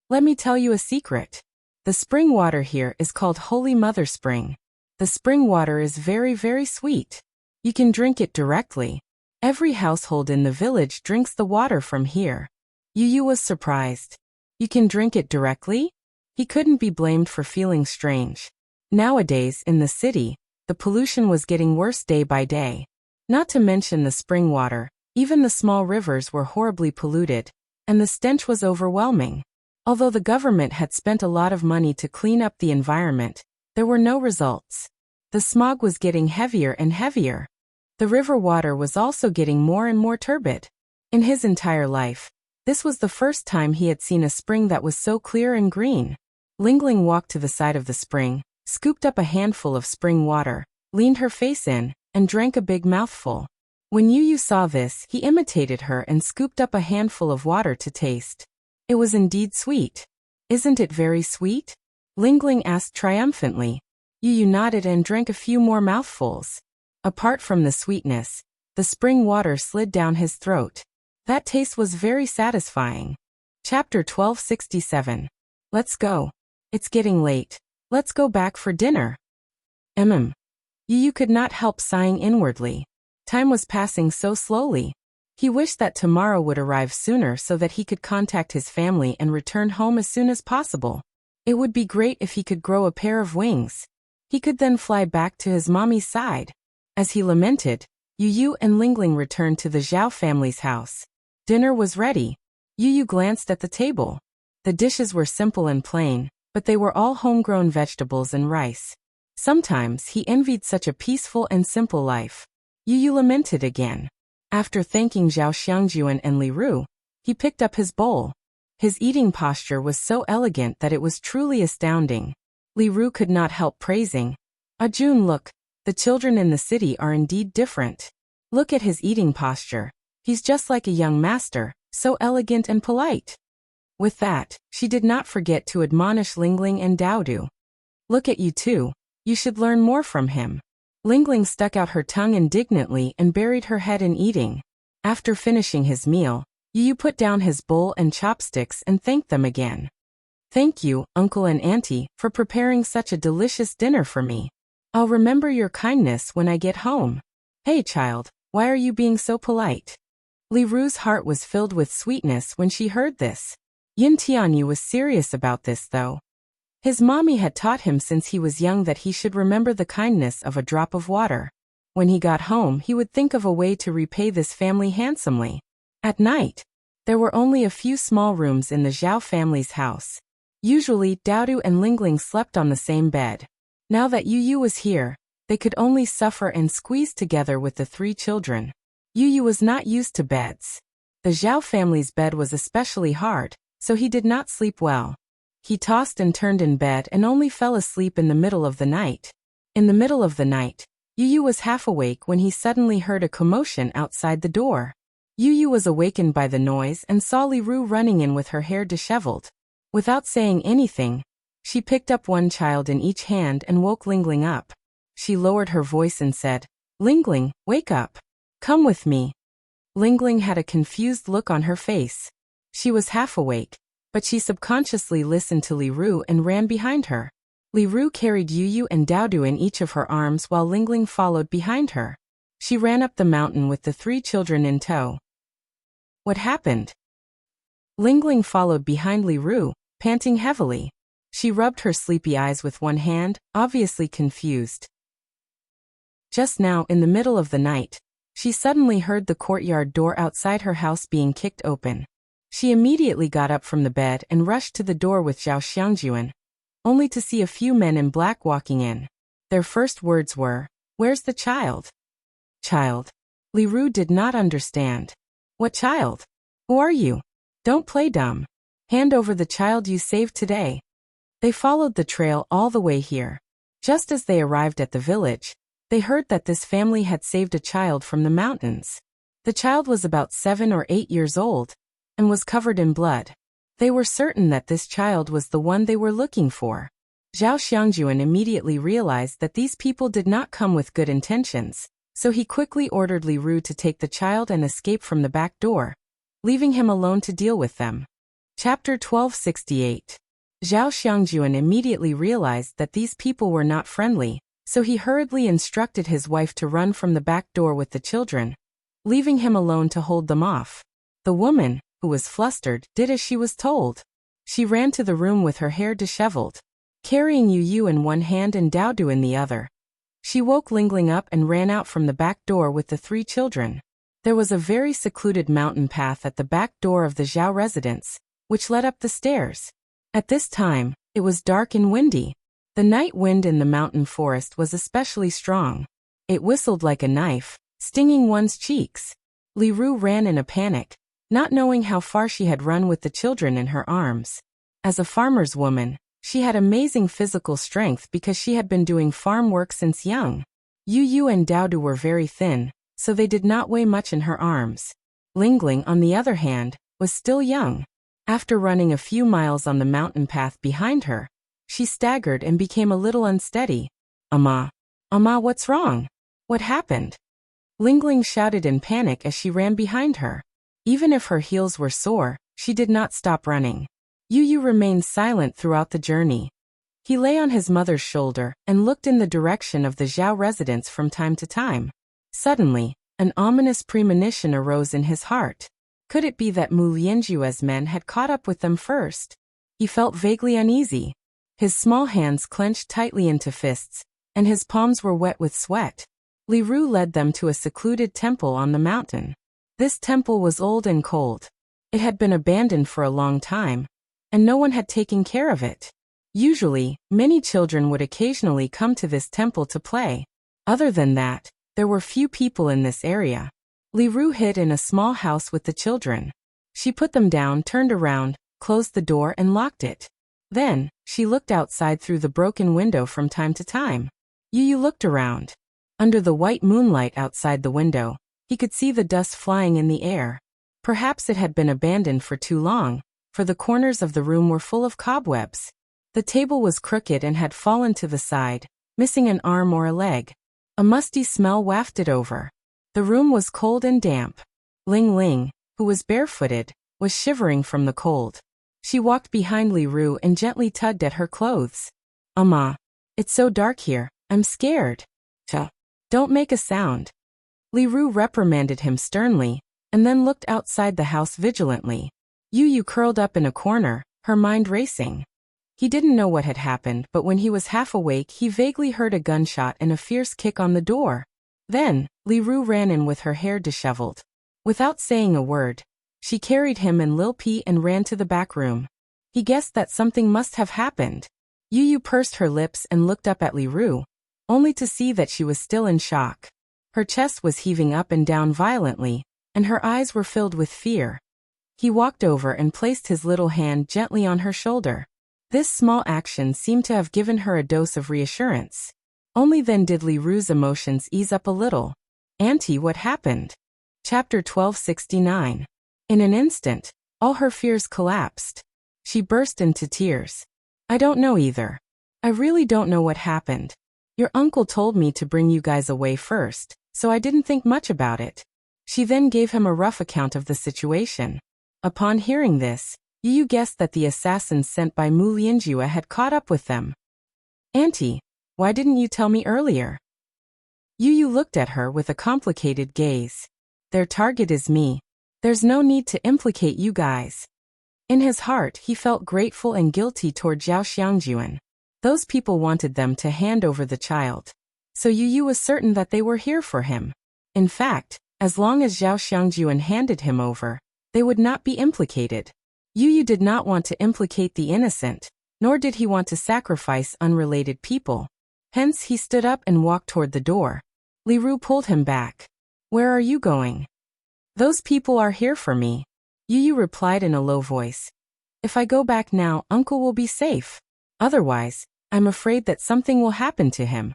Let me tell you a secret. The spring water here is called Holy Mother Spring. The spring water is very, very sweet. You can drink it directly. Every household in the village drinks the water from here. Yu Yu was surprised. You can drink it directly? He couldn't be blamed for feeling strange. Nowadays, in the city, the pollution was getting worse day by day. Not to mention the spring water, even the small rivers were horribly polluted, and the stench was overwhelming. Although the government had spent a lot of money to clean up the environment, there were no results. The smog was getting heavier and heavier. The river water was also getting more and more turbid. In his entire life, this was the first time he had seen a spring that was so clear and green. Lingling walked to the side of the spring, scooped up a handful of spring water, leaned her face in, and drank a big mouthful. When Yu Yu saw this, he imitated her and scooped up a handful of water to taste. It was indeed sweet. Isn't it very sweet? Lingling asked triumphantly. Yu Yu nodded and drank a few more mouthfuls. Apart from the sweetness, the spring water slid down his throat. That taste was very satisfying. Chapter 1267. Let's go. It's getting late. Let's go back for dinner. Yu Yu could not help sighing inwardly. Time was passing so slowly. He wished that tomorrow would arrive sooner so that he could contact his family and return home as soon as possible. It would be great if he could grow a pair of wings. He could then fly back to his mommy's side. As he lamented, Yu Yu and Lingling returned to the Zhao family's house. Dinner was ready. Yu Yu glanced at the table. The dishes were simple and plain, but they were all homegrown vegetables and rice. Sometimes he envied such a peaceful and simple life. Yu Yu lamented again. After thanking Zhao Xiangjuan and Li Ru, he picked up his bowl. His eating posture was so elegant that it was truly astounding. Li Ru could not help praising. Ajun, look, the children in the city are indeed different. Look at his eating posture. He's just like a young master, So elegant and polite. With that, she did not forget to admonish Lingling and Daodu. Look at you two. You should learn more from him. Lingling stuck out her tongue indignantly and buried her head in eating. After finishing his meal, Yu put down his bowl and chopsticks and thanked them again. Thank you, Uncle and Auntie, for preparing such a delicious dinner for me. I'll remember your kindness when I get home. Hey child, why are you being so polite? Li Ru's heart was filled with sweetness when she heard this. Yin Tianyu was serious about this though. His mommy had taught him since he was young that he should remember the kindness of a drop of water. When he got home, he would think of a way to repay this family handsomely. At night, there were only a few small rooms in the Zhao family's house. Usually, Daodu and Lingling slept on the same bed. Now that Yu was here, they could only suffer and squeeze together with the three children. Yu was not used to beds. The Zhao family's bed was especially hard, so he did not sleep well. He tossed and turned in bed and only fell asleep in the middle of the night. In the middle of the night, Yu was half awake when he suddenly heard a commotion outside the door. Yu was awakened by the noise and saw Li Ru running in with her hair disheveled. Without saying anything, she picked up one child in each hand and woke Lingling up. She lowered her voice and said, Lingling, wake up. Come with me. Lingling had a confused look on her face. She was half awake, but she subconsciously listened to Li Ru and ran behind her. Li Ru carried Yu and Daodu in each of her arms while Lingling followed behind her. She ran up the mountain with the three children in tow. What happened? Lingling followed behind Li Ru, panting heavily. She rubbed her sleepy eyes with one hand, obviously confused. Just now, in the middle of the night, she suddenly heard the courtyard door outside her house being kicked open. She immediately got up from the bed and rushed to the door with Zhao Xiangjuan, only to see a few men in black walking in. Their first words were, "Where's the child?" Child. Li Ru did not understand. What child? Who are you? Don't play dumb. Hand over the child you saved today. They followed the trail all the way here. Just as they arrived at the village, they heard that this family had saved a child from the mountains. The child was about 7 or 8 years old and was covered in blood. They were certain that this child was the one they were looking for. Zhao Xiangjuan immediately realized that these people did not come with good intentions, so he quickly ordered Li Ru to take the child and escape from the back door, leaving him alone to deal with them. Chapter 1268. Zhao Xiangjuan immediately realized that these people were not friendly, so he hurriedly instructed his wife to run from the back door with the children, leaving him alone to hold them off. The woman, who was flustered, did as she was told. She ran to the room with her hair disheveled, carrying Yu in one hand and Daodu in the other. She woke Lingling up and ran out from the back door with the three children. There was a very secluded mountain path at the back door of the Zhao residence, which led up the stairs. At this time, it was dark and windy. The night wind in the mountain forest was especially strong. It whistled like a knife, stinging one's cheeks. Li Ru ran in a panic, not knowing how far she had run with the children in her arms. As a farmer's woman, she had amazing physical strength because she had been doing farm work since young. Yu and Daodu were very thin, so they did not weigh much in her arms. Lingling, on the other hand, was still young. After running a few miles on the mountain path behind her, she staggered and became a little unsteady. Amma, what's wrong? What happened? Lingling shouted in panic as she ran behind her. Even if her heels were sore, she did not stop running. Yu remained silent throughout the journey. He lay on his mother's shoulder and looked in the direction of the Zhao residence from time to time. Suddenly, an ominous premonition arose in his heart. Could it be that Mu Lianjue's men had caught up with them first? He felt vaguely uneasy. His small hands clenched tightly into fists, and his palms were wet with sweat. Li Ru led them to a secluded temple on the mountain. This temple was old and cold. It had been abandoned for a long time, and no one had taken care of it. Usually, many children would occasionally come to this temple to play. Other than that, there were few people in this area. Li Ru hid in a small house with the children. She put them down, turned around, closed the door and locked it. Then, she looked outside through the broken window from time to time. Yu looked around. Under the white moonlight outside the window, he could see the dust flying in the air. Perhaps it had been abandoned for too long, for the corners of the room were full of cobwebs. The table was crooked and had fallen to the side, missing an arm or a leg. A musty smell wafted over. The room was cold and damp. Ling Ling, who was barefooted, was shivering from the cold. She walked behind Li Ru and gently tugged at her clothes. It's so dark here, I'm scared. Don't make a sound. Li Ru reprimanded him sternly, and then looked outside the house vigilantly. Yu Yu curled up in a corner, her mind racing. He didn't know what had happened, but when he was half awake he vaguely heard a gunshot and a fierce kick on the door. Then, Li Ru ran in with her hair disheveled. Without saying a word, she carried him and Lil P and ran to the back room. He guessed that something must have happened. Yu Yu pursed her lips and looked up at Li Ru, only to see that she was still in shock. Her chest was heaving up and down violently, and her eyes were filled with fear. He walked over and placed his little hand gently on her shoulder. This small action seemed to have given her a dose of reassurance. Only then did Li Ru's emotions ease up a little. Auntie, what happened? Chapter 1269. In an instant, all her fears collapsed. She burst into tears. I don't know either. I really don't know what happened. Your uncle told me to bring you guys away first, so I didn't think much about it. She then gave him a rough account of the situation. Upon hearing this, Yu Yu guessed that the assassins sent by Mu Lianjue had caught up with them. Auntie, why didn't you tell me earlier? Yu Yu looked at her with a complicated gaze. Their target is me. There's no need to implicate you guys. In his heart he felt grateful and guilty toward Zhao Xiangjuan. Those people wanted them to hand over the child. So Yu Yu was certain that they were here for him. In fact, as long as Zhao Xiangjuan handed him over, they would not be implicated. Yu Yu did not want to implicate the innocent, nor did he want to sacrifice unrelated people. Hence he stood up and walked toward the door. Li Ru pulled him back. Where are you going? Those people are here for me. Yu Yu replied in a low voice. If I go back now, Uncle will be safe. Otherwise, I'm afraid that something will happen to him.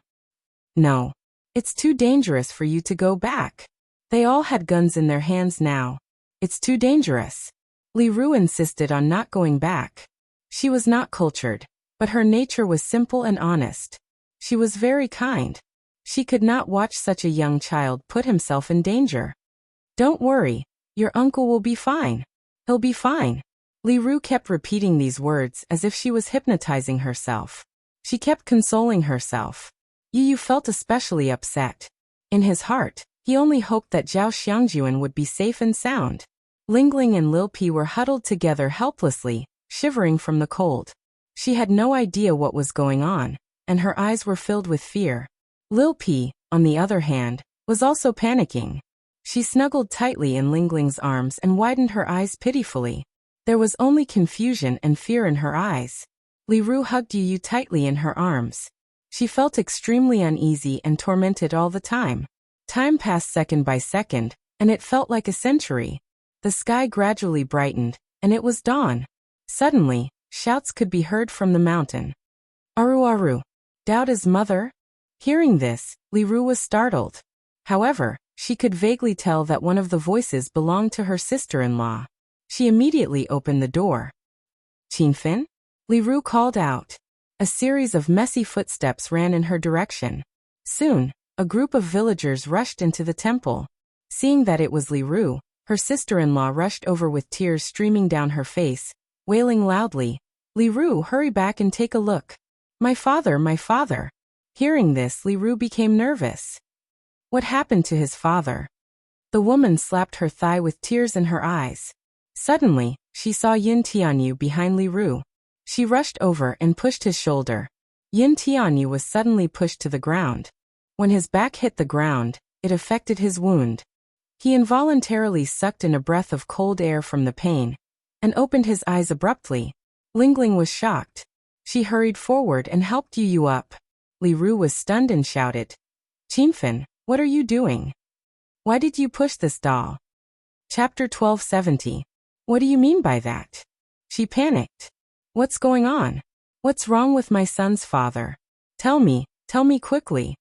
No. It's too dangerous for you to go back. They all had guns in their hands now. It's too dangerous. Li Ru insisted on not going back. She was not cultured, but her nature was simple and honest. She was very kind. She could not watch such a young child put himself in danger. Don't worry, your uncle will be fine. He'll be fine. Li Ru kept repeating these words as if she was hypnotizing herself. She kept consoling herself. Yu Yu felt especially upset. In his heart, he only hoped that Zhao Xiangjuan would be safe and sound. Ling Ling and Lil P were huddled together helplessly, shivering from the cold. She had no idea what was going on, and her eyes were filled with fear. Lil P, on the other hand, was also panicking. She snuggled tightly in Ling Ling's arms and widened her eyes pitifully. There was only confusion and fear in her eyes. Li Ru hugged Yu Yu tightly in her arms. She felt extremely uneasy and tormented all the time. Time passed second by second, and it felt like a century. The sky gradually brightened, and it was dawn. Suddenly, shouts could be heard from the mountain. Aru Aru. Dauda's mother? Hearing this, Li Ru was startled. However, she could vaguely tell that one of the voices belonged to her sister-in-law. She immediately opened the door. Qinfin? Li Ru called out. A series of messy footsteps ran in her direction. Soon, a group of villagers rushed into the temple. Seeing that it was Li Ru, her sister-in-law rushed over with tears streaming down her face, wailing loudly. Li Ru, hurry back and take a look. My father, my father. Hearing this, Li Ru became nervous. What happened to his father? The woman slapped her thigh with tears in her eyes. Suddenly, she saw Yin Tianyu behind Li Ru. She rushed over and pushed his shoulder. Yin Tianyu was suddenly pushed to the ground. When his back hit the ground, it affected his wound. He involuntarily sucked in a breath of cold air from the pain, and opened his eyes abruptly. Ling Ling was shocked. She hurried forward and helped Yu Yu up. Li Ru was stunned and shouted, Qinfin, what are you doing? Why did you push this doll? Chapter 1270. What do you mean by that? She panicked. What's going on? What's wrong with my son's father? Tell me quickly.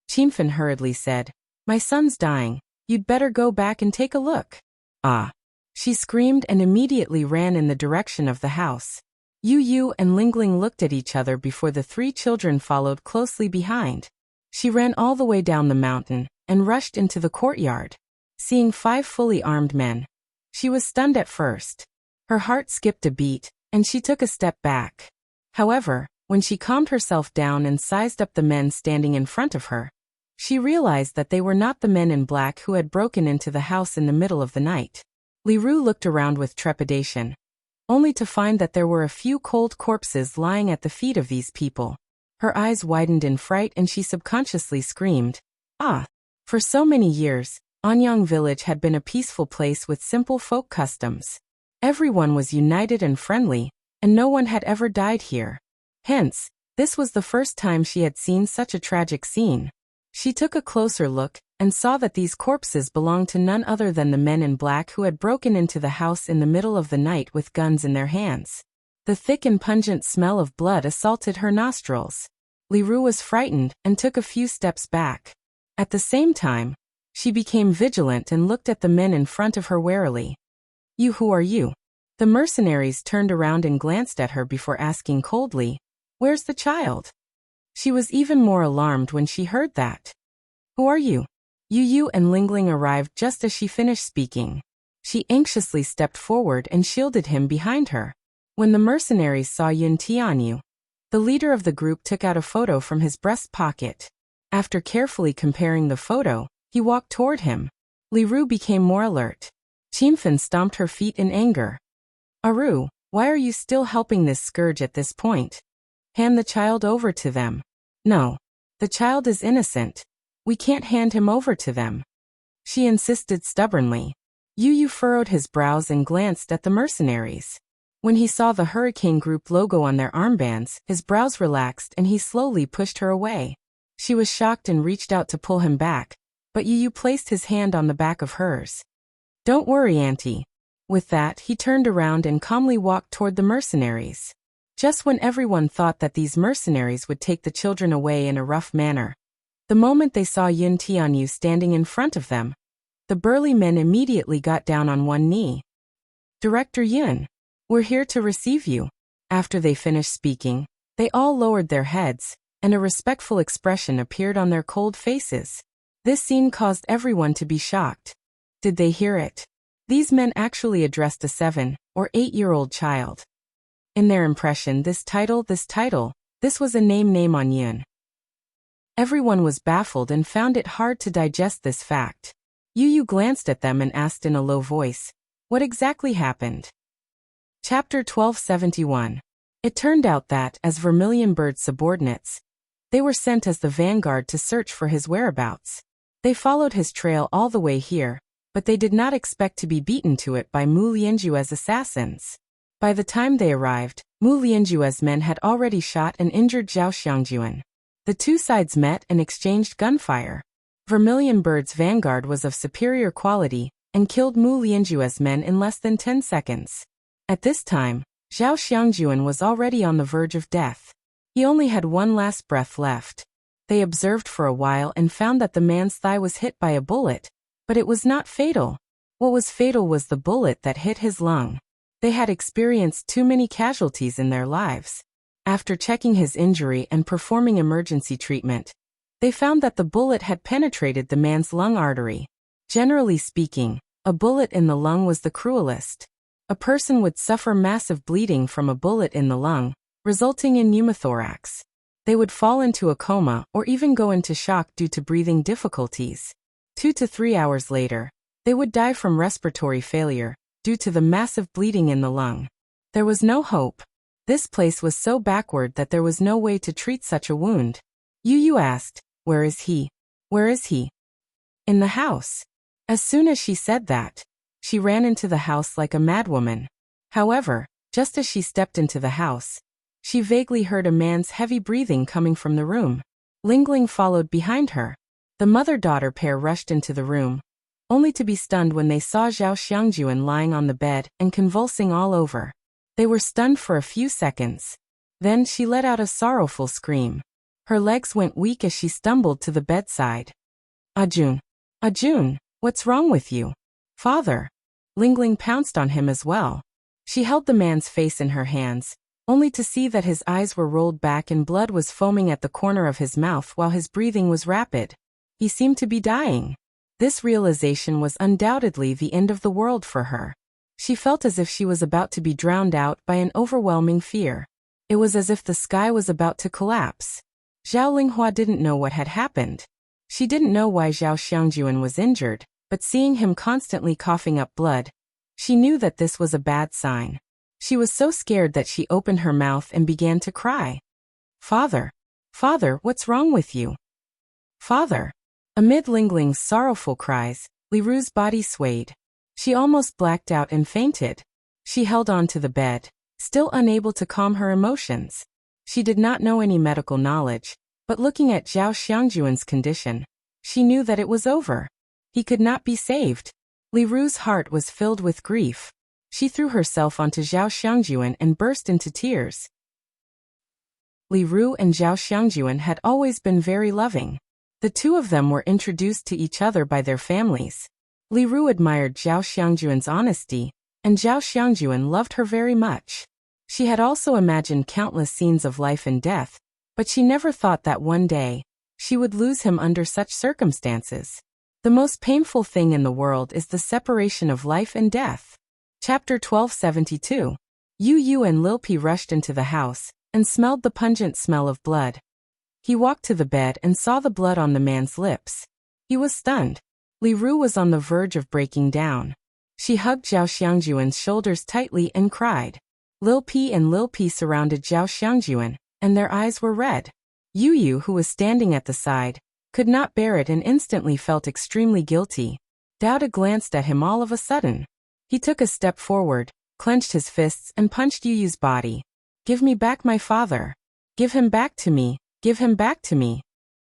Qinfin hurriedly said, My son's dying. You'd better go back and take a look. Ah. She screamed and immediately ran in the direction of the house. Yu and Lingling looked at each other before the three children followed closely behind. She ran all the way down the mountain and rushed into the courtyard. Seeing 5 fully armed men, she was stunned at first. Her heart skipped a beat, and she took a step back. However, when she calmed herself down and sized up the men standing in front of her, she realized that they were not the men in black who had broken into the house in the middle of the night. Li Ru looked around with trepidation, only to find that there were a few cold corpses lying at the feet of these people. Her eyes widened in fright and she subconsciously screamed, "Ah!" For so many years, Anyang village had been a peaceful place with simple folk customs. Everyone was united and friendly, and no one had ever died here. Hence, this was the first time she had seen such a tragic scene. She took a closer look and saw that these corpses belonged to none other than the men in black who had broken into the house in the middle of the night with guns in their hands. The thick and pungent smell of blood assaulted her nostrils. Li Ru was frightened and took a few steps back. At the same time, she became vigilant and looked at the men in front of her warily. "You, who are you?" The mercenaries turned around and glanced at her before asking coldly, "Where's the child?" She was even more alarmed when she heard that. "Who are you?" Yu and Lingling arrived just as she finished speaking. She anxiously stepped forward and shielded him behind her. When the mercenaries saw Yun Tianyu, the leader of the group took out a photo from his breast pocket. After carefully comparing the photo, he walked toward him. Li Ru became more alert. Qinfen stomped her feet in anger. "Aru, why are you still helping this scourge at this point? Hand the child over to them." "No. The child is innocent. We can't hand him over to them," she insisted stubbornly. Yu furrowed his brows and glanced at the mercenaries. When he saw the Hurricane Group logo on their armbands, his brows relaxed and he slowly pushed her away. She was shocked and reached out to pull him back, but Yu placed his hand on the back of hers. "Don't worry, Auntie." With that, he turned around and calmly walked toward the mercenaries. Just when everyone thought that these mercenaries would take the children away in a rough manner, the moment they saw Yun Tianyu standing in front of them, the burly men immediately got down on one knee. "Director Yun, we're here to receive you." After they finished speaking, they all lowered their heads, and a respectful expression appeared on their cold faces. This scene caused everyone to be shocked. Did they hear it? These men actually addressed a 7- or 8-year-old child. In their impression, this was a name on Yun. Everyone was baffled and found it hard to digest this fact. Yu glanced at them and asked in a low voice, "What exactly happened?" Chapter 1271. It turned out that, as Vermilion Bird's subordinates, they were sent as the vanguard to search for his whereabouts. They followed his trail all the way here, but they did not expect to be beaten to it by Mu Lianjue's assassins. By the time they arrived, Mu Lianjue's men had already shot and injured Zhao Xiangjuan. The two sides met and exchanged gunfire. Vermilion Bird's vanguard was of superior quality and killed Mu Lianjue's men in less than 10 seconds. At this time, Zhao Xiangjuan was already on the verge of death. He only had one last breath left. They observed for a while and found that the man's thigh was hit by a bullet, but it was not fatal. What was fatal was the bullet that hit his lung. They had experienced too many casualties in their lives. After checking his injury and performing emergency treatment, they found that the bullet had penetrated the man's lung artery. Generally speaking, a bullet in the lung was the cruelest. A person would suffer massive bleeding from a bullet in the lung, resulting in pneumothorax. They would fall into a coma or even go into shock due to breathing difficulties. 2 to 3 hours later, they would die from respiratory failure due to the massive bleeding in the lung. There was no hope. This place was so backward that there was no way to treat such a wound. Yu asked, "Where is he? Where is he?" "In the house." As soon as she said that, she ran into the house like a madwoman. However, just as she stepped into the house, she vaguely heard a man's heavy breathing coming from the room. Lingling followed behind her. The mother-daughter pair rushed into the room, only to be stunned when they saw Zhao Xiangjuan lying on the bed and convulsing all over. They were stunned for a few seconds. Then she let out a sorrowful scream. Her legs went weak as she stumbled to the bedside. Ajun, what's wrong with you?" "Father." Lingling pounced on him as well. She held the man's face in her hands, only to see that his eyes were rolled back and blood was foaming at the corner of his mouth while his breathing was rapid. He seemed to be dying. This realization was undoubtedly the end of the world for her. She felt as if she was about to be drowned out by an overwhelming fear. It was as if the sky was about to collapse. Zhao Linghua didn't know what had happened. She didn't know why Zhao Xiangjuan was injured, but seeing him constantly coughing up blood, she knew that this was a bad sign. She was so scared that she opened her mouth and began to cry. "Father! Father, what's wrong with you? Father!" Amid Lingling's sorrowful cries, Li Ru's body swayed. She almost blacked out and fainted. She held on to the bed, still unable to calm her emotions. She did not know any medical knowledge, but looking at Zhao Xiangjuan's condition, she knew that it was over. He could not be saved. Li Ru's heart was filled with grief. She threw herself onto Zhao Xiangjuan and burst into tears. Li Ru and Zhao Xiangjuan had always been very loving. The two of them were introduced to each other by their families. Li Ru admired Zhao Xiangjuan's honesty, and Zhao Xiangjuan loved her very much. She had also imagined countless scenes of life and death, but she never thought that one day, she would lose him under such circumstances. The most painful thing in the world is the separation of life and death. Chapter 1272. Yu Yu and Lil Pi rushed into the house, and smelled the pungent smell of blood. He walked to the bed and saw the blood on the man's lips. He was stunned. Li Ru was on the verge of breaking down. She hugged Zhao Xiangjuan's shoulders tightly and cried. Lil Pi surrounded Zhao Xiangjuan, and their eyes were red. Yu Yu, who was standing at the side, could not bear it and instantly felt extremely guilty. Douda glanced at him all of a sudden. He took a step forward, clenched his fists and punched Yu Yu's body. "Give me back my father. Give him back to me. Give him back to me."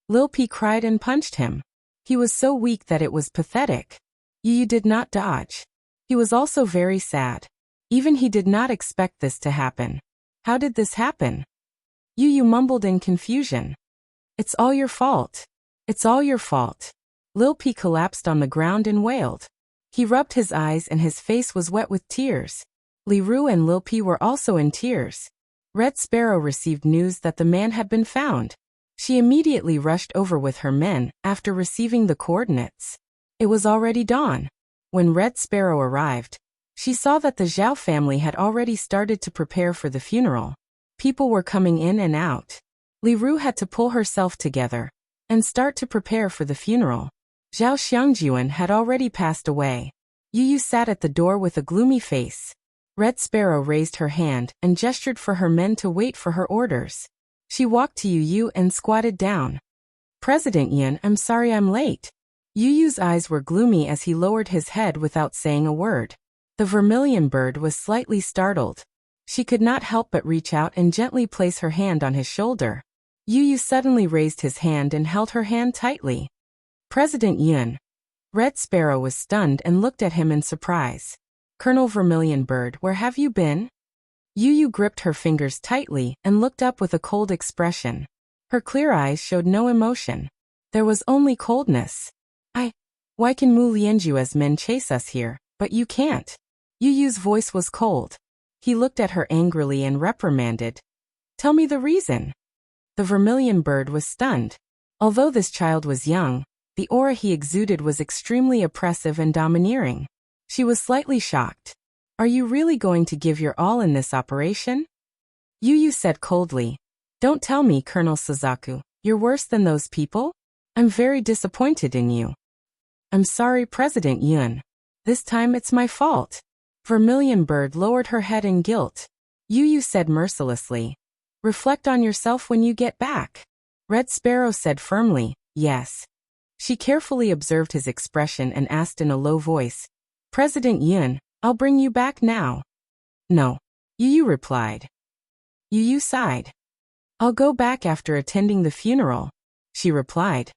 Lil Pi cried and punched him. He was so weak that it was pathetic. Yu Yu did not dodge. He was also very sad. Even he did not expect this to happen. How did this happen? Yu Yu mumbled in confusion. "It's all your fault. It's all your fault." Lil Pi collapsed on the ground and wailed. He rubbed his eyes and his face was wet with tears. Li Ru and Lil Pi were also in tears. Red Sparrow received news that the man had been found. She immediately rushed over with her men after receiving the coordinates. It was already dawn. When Red Sparrow arrived, she saw that the Zhao family had already started to prepare for the funeral. People were coming in and out. Li Ru had to pull herself together and start to prepare for the funeral. Zhao Xiangjuan had already passed away. Yu Yu sat at the door with a gloomy face. Red Sparrow raised her hand and gestured for her men to wait for her orders. She walked to Yu Yu and squatted down. "President Yun, I'm sorry I'm late." Yu Yu's eyes were gloomy as he lowered his head without saying a word. The vermilion bird was slightly startled. She could not help but reach out and gently place her hand on his shoulder. Yu Yu suddenly raised his hand and held her hand tightly. "President Yun." Red Sparrow was stunned and looked at him in surprise. "Colonel Vermilion Bird, where have you been?" Yu Yu gripped her fingers tightly and looked up with a cold expression. Her clear eyes showed no emotion. There was only coldness. Why can Mu Lianjue's men chase us here, but you can't?" Yu Yu's voice was cold. He looked at her angrily and reprimanded. "Tell me the reason." The Vermilion Bird was stunned. Although this child was young, the aura he exuded was extremely oppressive and domineering. She was slightly shocked. "Are you really going to give your all in this operation?" Yu Yu said coldly. "Don't tell me, Colonel Suzaku, you're worse than those people? I'm very disappointed in you." "I'm sorry, President Yun. This time it's my fault." Vermilion Bird lowered her head in guilt. Yu Yu said mercilessly. "Reflect on yourself when you get back." Red Sparrow said firmly, "Yes." She carefully observed his expression and asked in a low voice, "President Yun, I'll bring you back now." "No," Yu Yu replied. Yu Yu sighed. "I'll go back after attending the funeral," she replied.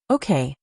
"Okay."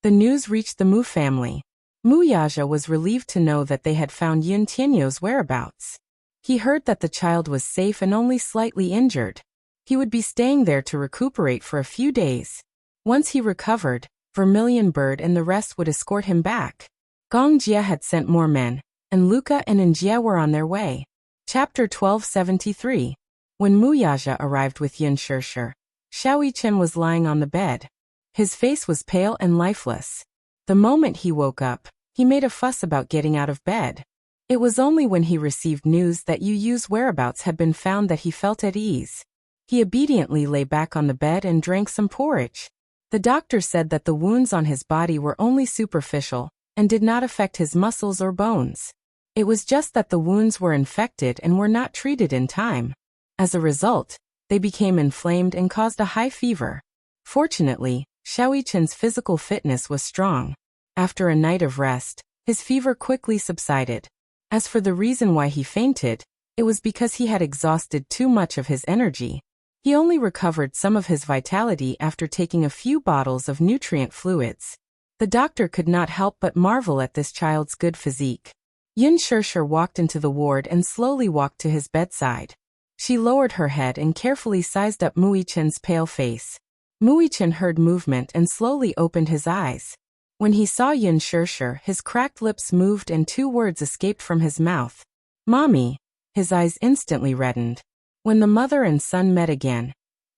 The news reached the Mu family. Mu Yaja was relieved to know that they had found Yun Tianyou's whereabouts. He heard that the child was safe and only slightly injured. He would be staying there to recuperate for a few days. Once he recovered, Vermilion Bird and the rest would escort him back. Gong Jia had sent more men, and Luca and Njia were on their way. Chapter 1273. When Muyaja arrived with Yin Shirshir, Xiaoyichen was lying on the bed. His face was pale and lifeless. The moment he woke up, he made a fuss about getting out of bed. It was only when he received news that Yu Yu's whereabouts had been found that he felt at ease. He obediently lay back on the bed and drank some porridge. The doctor said that the wounds on his body were only superficial and did not affect his muscles or bones. It was just that the wounds were infected and were not treated in time. As a result, they became inflamed and caused a high fever. Fortunately, Xiaoyichen's physical fitness was strong. After a night of rest, his fever quickly subsided. As for the reason why he fainted, it was because he had exhausted too much of his energy. He only recovered some of his vitality after taking a few bottles of nutrient fluids. The doctor could not help but marvel at this child's good physique. Yin Shirshir walked into the ward and slowly walked to his bedside. She lowered her head and carefully sized up Muichen's pale face. Muichen heard movement and slowly opened his eyes. When he saw Yin Shirshir, his cracked lips moved and two words escaped from his mouth. "Mommy." His eyes instantly reddened. When the mother and son met again,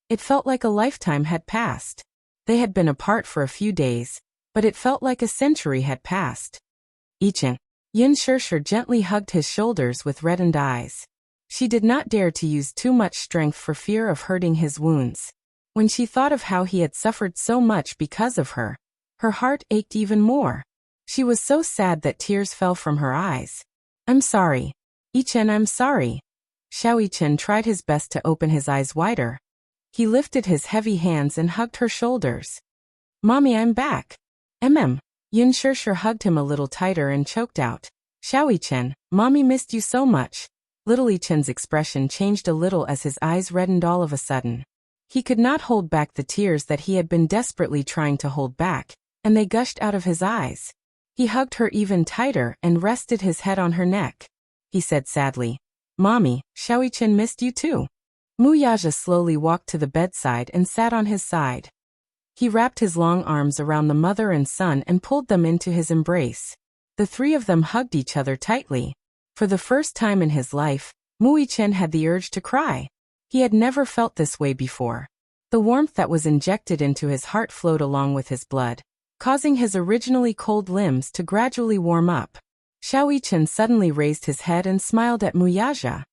it felt like a lifetime had passed. They had been apart for a few days, but it felt like a century had passed. "Ichen." Yin Shirshir gently hugged his shoulders with reddened eyes. She did not dare to use too much strength for fear of hurting his wounds. When she thought of how he had suffered so much because of her, her heart ached even more. She was so sad that tears fell from her eyes. "I'm sorry. Ichen, I'm sorry." Xiaoyichen tried his best to open his eyes wider. He lifted his heavy hands and hugged her shoulders. "Mommy, I'm back." Yin Shirshir hugged him a little tighter and choked out, "Xiaoyichen, Mommy missed you so much." Little Yichen's expression changed a little as his eyes reddened all of a sudden. He could not hold back the tears that he had been desperately trying to hold back, and they gushed out of his eyes. He hugged her even tighter and rested his head on her neck. He said sadly, "Mommy, Xiaoyichen missed you too." Muyaja slowly walked to the bedside and sat on his side. He wrapped his long arms around the mother and son and pulled them into his embrace. The three of them hugged each other tightly. For the first time in his life, Muichen had the urge to cry. He had never felt this way before. The warmth that was injected into his heart flowed along with his blood, causing his originally cold limbs to gradually warm up. Xiaoyichen suddenly raised his head and smiled at Muyaja.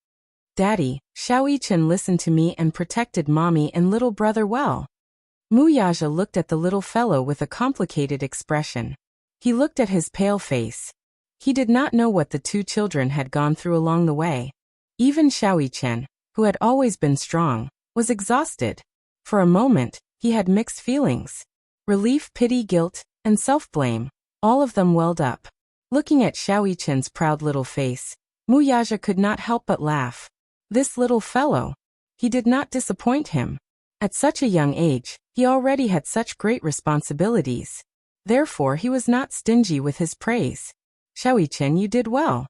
"Daddy, Xiaoyichen listened to me and protected Mommy and little brother well." Muyaja looked at the little fellow with a complicated expression. He looked at his pale face. He did not know what the two children had gone through along the way. Even Xiaoyichen, who had always been strong, was exhausted. For a moment, he had mixed feelings. Relief, pity, guilt, and self-blame, all of them welled up. Looking at Xiaoyichen's proud little face, Muyaja could not help but laugh. This little fellow. He did not disappoint him. At such a young age, he already had such great responsibilities. Therefore he was not stingy with his praise. "Xiaoyichen, you did well."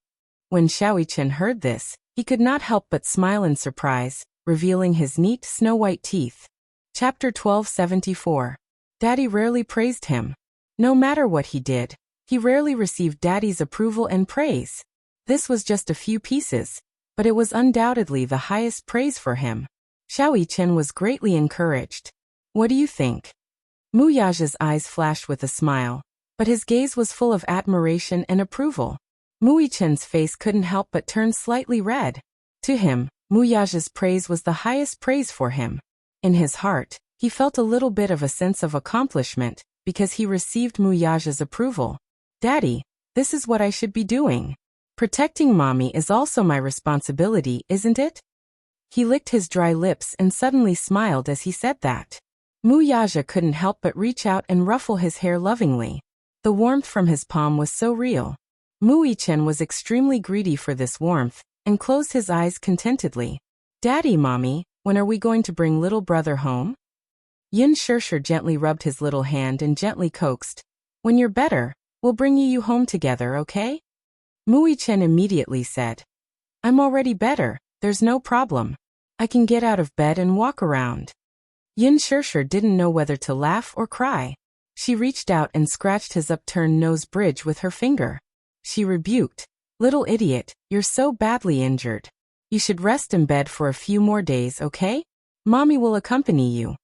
When Xiaoyichen heard this, he could not help but smile in surprise, revealing his neat snow-white teeth. Chapter 1274. Daddy rarely praised him. No matter what he did, he rarely received Daddy's approval and praise. This was just a few pieces, but it was undoubtedly the highest praise for him. Xiaoyichen was greatly encouraged. "What do you think?" Muyaja's eyes flashed with a smile, but his gaze was full of admiration and approval. Muichen's face couldn't help but turn slightly red. To him, Muyaja's praise was the highest praise for him. In his heart, he felt a little bit of a sense of accomplishment, because he received Muyaja's approval. "Daddy, this is what I should be doing. Protecting Mommy is also my responsibility, isn't it?" He licked his dry lips and suddenly smiled as he said that. Muyaja couldn't help but reach out and ruffle his hair lovingly. The warmth from his palm was so real. Muichen was extremely greedy for this warmth, and closed his eyes contentedly. "Daddy, Mommy, when are we going to bring little brother home?" Yin Shirshir gently rubbed his little hand and gently coaxed, "When you're better, we'll bring you home together, okay?" Muichen immediately said, "I'm already better, there's no problem. I can get out of bed and walk around." Yin Shirshir didn't know whether to laugh or cry. She reached out and scratched his upturned nose bridge with her finger. She rebuked, Little idiot, you're so badly injured. You should rest in bed for a few more days, okay? Mommy will accompany you.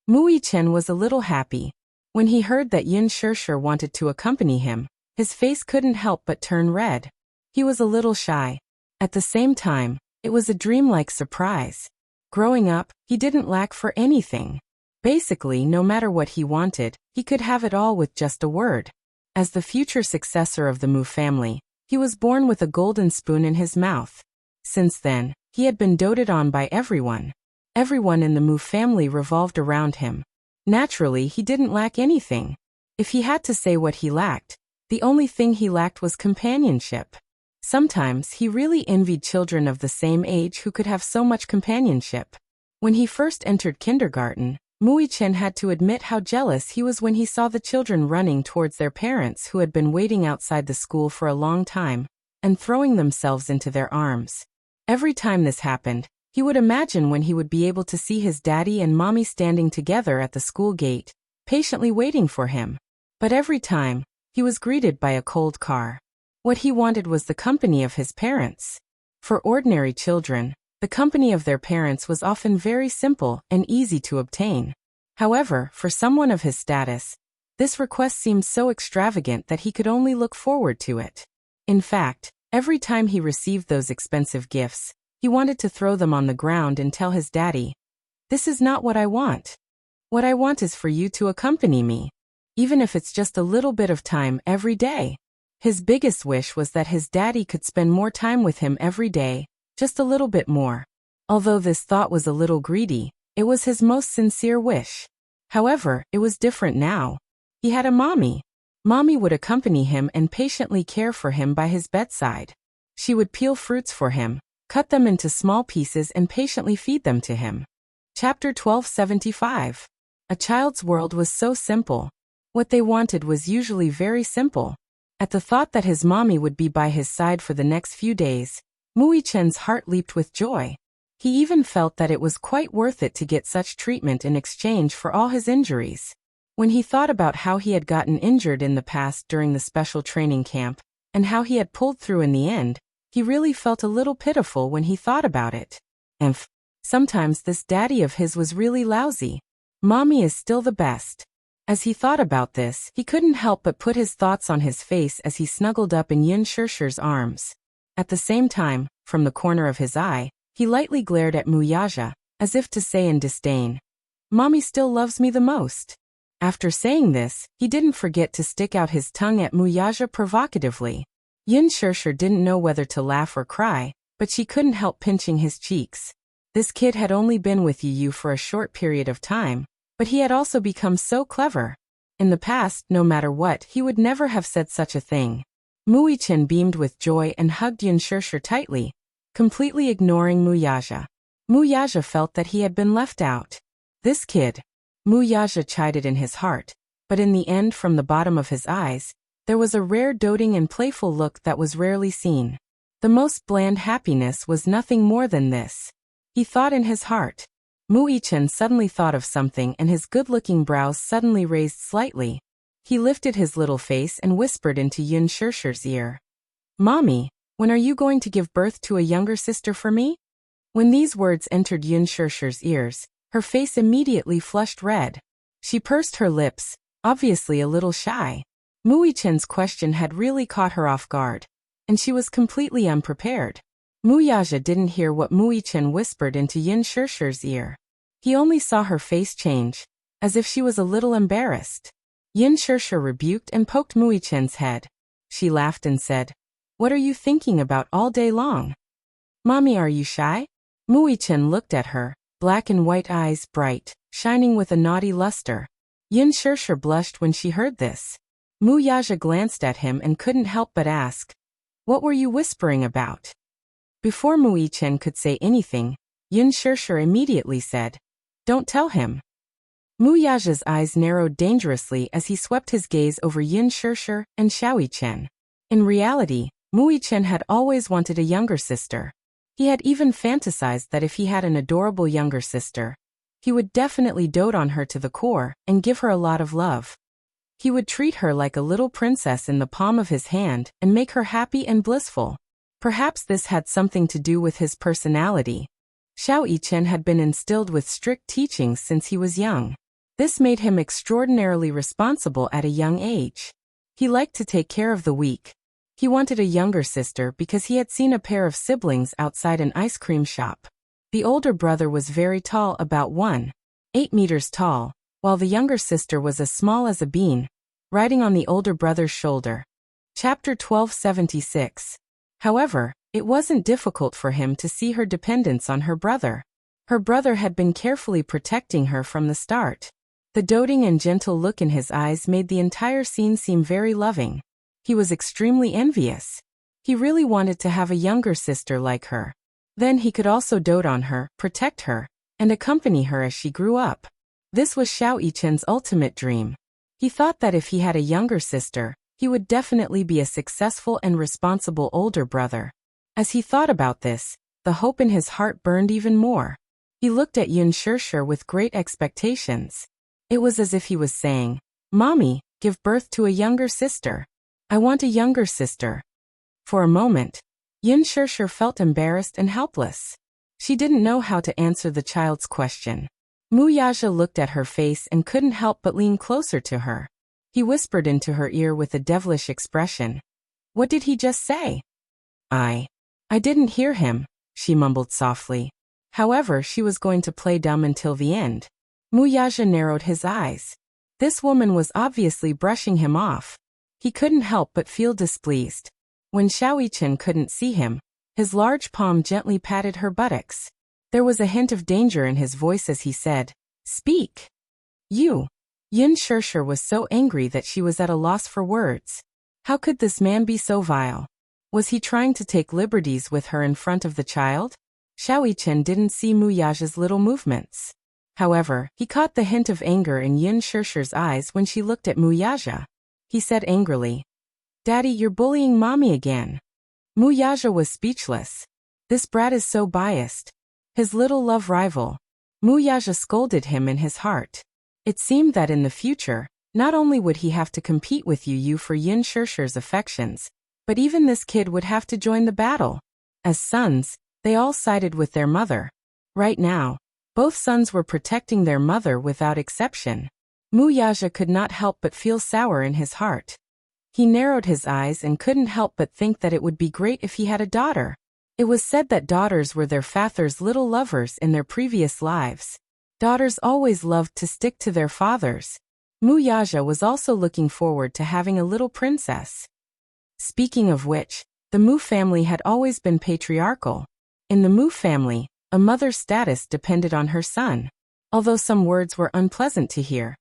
Mui Chen was a little happy. When he heard that Yin Shirshir wanted to accompany him, his face couldn't help but turn red. He was a little shy. At the same time, it was a dreamlike surprise. Growing up, he didn't lack for anything. Basically, no matter what he wanted, he could have it all with just a word. As the future successor of the Mu family, he was born with a golden spoon in his mouth. Since then, he had been doted on by everyone. Everyone in the Mu family revolved around him. Naturally, he didn't lack anything. If he had to say what he lacked, the only thing he lacked was companionship. Sometimes he really envied children of the same age who could have so much companionship. When he first entered kindergarten, Mui Chen had to admit how jealous he was when he saw the children running towards their parents who had been waiting outside the school for a long time, and throwing themselves into their arms. Every time this happened, he would imagine when he would be able to see his daddy and mommy standing together at the school gate, patiently waiting for him. But every time, he was greeted by a cold car. What he wanted was the company of his parents. For ordinary children, the company of their parents was often very simple and easy to obtain. However, for someone of his status, this request seemed so extravagant that he could only look forward to it. In fact, every time he received those expensive gifts, he wanted to throw them on the ground and tell his daddy, "This is not what I want. What I want is for you to accompany me, even if it's just a little bit of time every day." His biggest wish was that his daddy could spend more time with him every day, just a little bit more. Although this thought was a little greedy, it was his most sincere wish. However, it was different now. He had a mommy. Mommy would accompany him and patiently care for him by his bedside. She would peel fruits for him, cut them into small pieces and patiently feed them to him. Chapter 1275. A child's world was so simple. What they wanted was usually very simple. At the thought that his mommy would be by his side for the next few days, Mui Chen's heart leaped with joy. He even felt that it was quite worth it to get such treatment in exchange for all his injuries. When he thought about how he had gotten injured in the past during the special training camp, and how he had pulled through in the end, he really felt a little pitiful when he thought about it. Sometimes this daddy of his was really lousy. Mommy is still the best. As he thought about this, he couldn't help but put his thoughts on his face as he snuggled up in Yin Shirshir's arms. At the same time, from the corner of his eye, he lightly glared at Muyaja, as if to say in disdain, "Mommy still loves me the most." After saying this, he didn't forget to stick out his tongue at Muyaja provocatively. Yin Shirshir didn't know whether to laugh or cry, but she couldn't help pinching his cheeks. This kid had only been with Yu for a short period of time, but he had also become so clever. In the past, no matter what, he would never have said such a thing. Mui Chen beamed with joy and hugged Yin Shirshir tightly, completely ignoring Muyaja. Muyaja felt that he had been left out. This kid. Muyaja chided in his heart, but in the end, from the bottom of his eyes, there was a rare doting and playful look that was rarely seen. The most bland happiness was nothing more than this. He thought in his heart. Mui Chen suddenly thought of something and his good-looking brows suddenly raised slightly. He lifted his little face and whispered into Yin Shirshir's ear. "Mommy, when are you going to give birth to a younger sister for me?" When these words entered Yin Shirshir's ears, her face immediately flushed red. She pursed her lips, obviously a little shy. Mui Chen's question had really caught her off guard, and she was completely unprepared. Muyaja didn't hear what Mui Chen whispered into Yin Shirshir's ear. He only saw her face change, as if she was a little embarrassed. Yin Shirshir rebuked and poked Mui Chen's head. She laughed and said, "What are you thinking about all day long? Mommy, are you shy?" Mui Chen looked at her, black and white eyes bright, shining with a naughty luster. Yin Shirshir blushed when she heard this. Muyaja glanced at him and couldn't help but ask, "What were you whispering about?" Before Mui Chen could say anything, Yin Shirshir immediately said, "Don't tell him." Muyaja's eyes narrowed dangerously as he swept his gaze over Yin Shirshir and Xiaoyi Chen. In reality, Mui Chen had always wanted a younger sister. He had even fantasized that if he had an adorable younger sister, he would definitely dote on her to the core and give her a lot of love. He would treat her like a little princess in the palm of his hand and make her happy and blissful. Perhaps this had something to do with his personality. Xiao Yichen had been instilled with strict teachings since he was young. This made him extraordinarily responsible at a young age. He liked to take care of the weak. He wanted a younger sister because he had seen a pair of siblings outside an ice cream shop. The older brother was very tall, about 1.8 meters tall, while the younger sister was as small as a bean, riding on the older brother's shoulder. Chapter 1276. However, it wasn't difficult for him to see her dependence on her brother. Her brother had been carefully protecting her from the start. The doting and gentle look in his eyes made the entire scene seem very loving. He was extremely envious. He really wanted to have a younger sister like her. Then he could also dote on her, protect her, and accompany her as she grew up. This was Xiao Yichen's ultimate dream. He thought that if he had a younger sister, he would definitely be a successful and responsible older brother. As he thought about this, the hope in his heart burned even more. He looked at Yun Shishir with great expectations. It was as if he was saying, "Mommy, give birth to a younger sister. I want a younger sister." For a moment, Yun Shishir felt embarrassed and helpless. She didn't know how to answer the child's question. Mu Yaja looked at her face and couldn't help but lean closer to her. He whispered into her ear with a devilish expression. "What did he just say?" I didn't hear him," she mumbled softly. However, she was going to play dumb until the end. Mu Yaja narrowed his eyes. This woman was obviously brushing him off. He couldn't help but feel displeased. When Xiao Yichen couldn't see him, his large palm gently patted her buttocks. There was a hint of danger in his voice as he said, "Speak." "You." Yun Shishir was so angry that she was at a loss for words. How could this man be so vile? Was he trying to take liberties with her in front of the child? Xiao Yichen didn't see Mu Yaja's little movements. However, he caught the hint of anger in Yun Shishir's eyes when she looked at Mu Yaja. He said angrily, "Daddy, you're bullying Mommy again." Mu Yaja was speechless. This brat is so biased. His little love rival. Mu Yaja scolded him in his heart. It seemed that in the future, not only would he have to compete with Yu for Yun Shishir's affections, but even this kid would have to join the battle. As sons, they all sided with their mother. Right now, both sons were protecting their mother without exception. Mu Yaja could not help but feel sour in his heart. He narrowed his eyes and couldn't help but think that it would be great if he had a daughter. It was said that daughters were their father's little lovers in their previous lives. Daughters always loved to stick to their fathers. Mu Yaja was also looking forward to having a little princess. Speaking of which, the Mu family had always been patriarchal. In the Mu family, a mother's status depended on her son. Although some words were unpleasant to hear,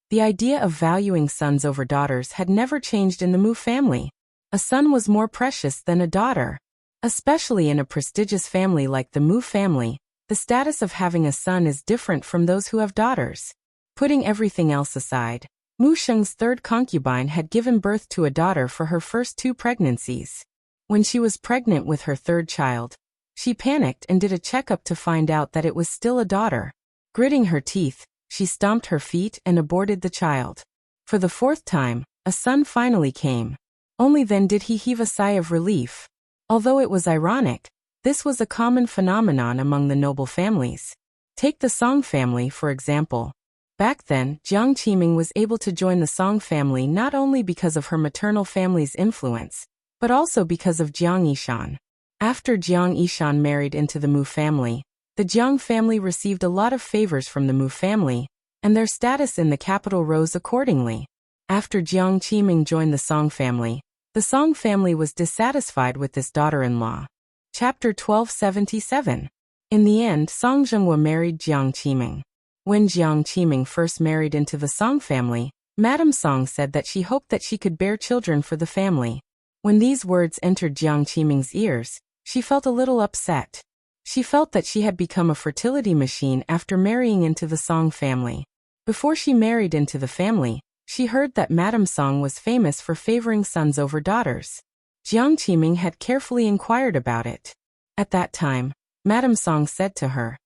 the idea of valuing sons over daughters had never changed in the Mu family. A son was more precious than a daughter. Especially in a prestigious family like the Mu family, the status of having a son is different from those who have daughters. Putting everything else aside, Mu Sheng's third concubine had given birth to a daughter for her first 2 pregnancies. When she was pregnant with her third child, she panicked and did a checkup to find out that it was still a daughter. Gritting her teeth, she stomped her feet and aborted the child. For the 4th time, a son finally came. Only then did he heave a sigh of relief. Although it was ironic, this was a common phenomenon among the noble families. Take the Song family, for example. Back then, Jiang Qiming was able to join the Song family not only because of her maternal family's influence, but also because of Jiang Yishan. After Jiang Yishan married into the Mu family, the Jiang family received a lot of favors from the Mu family, and their status in the capital rose accordingly. After Jiang Qiming joined the Song family, the Song family was dissatisfied with this daughter-in-law. Chapter 1277. In the end, Song Zhenghua married Jiang Qiming. When Jiang Qiming first married into the Song family, Madame Song said that she hoped that she could bear children for the family. When these words entered Jiang Qiming's ears, she felt a little upset. She felt that she had become a fertility machine after marrying into the Song family. Before she married into the family, she heard that Madame Song was famous for favoring sons over daughters. Jiang Qiming had carefully inquired about it. At that time, Madame Song said to her,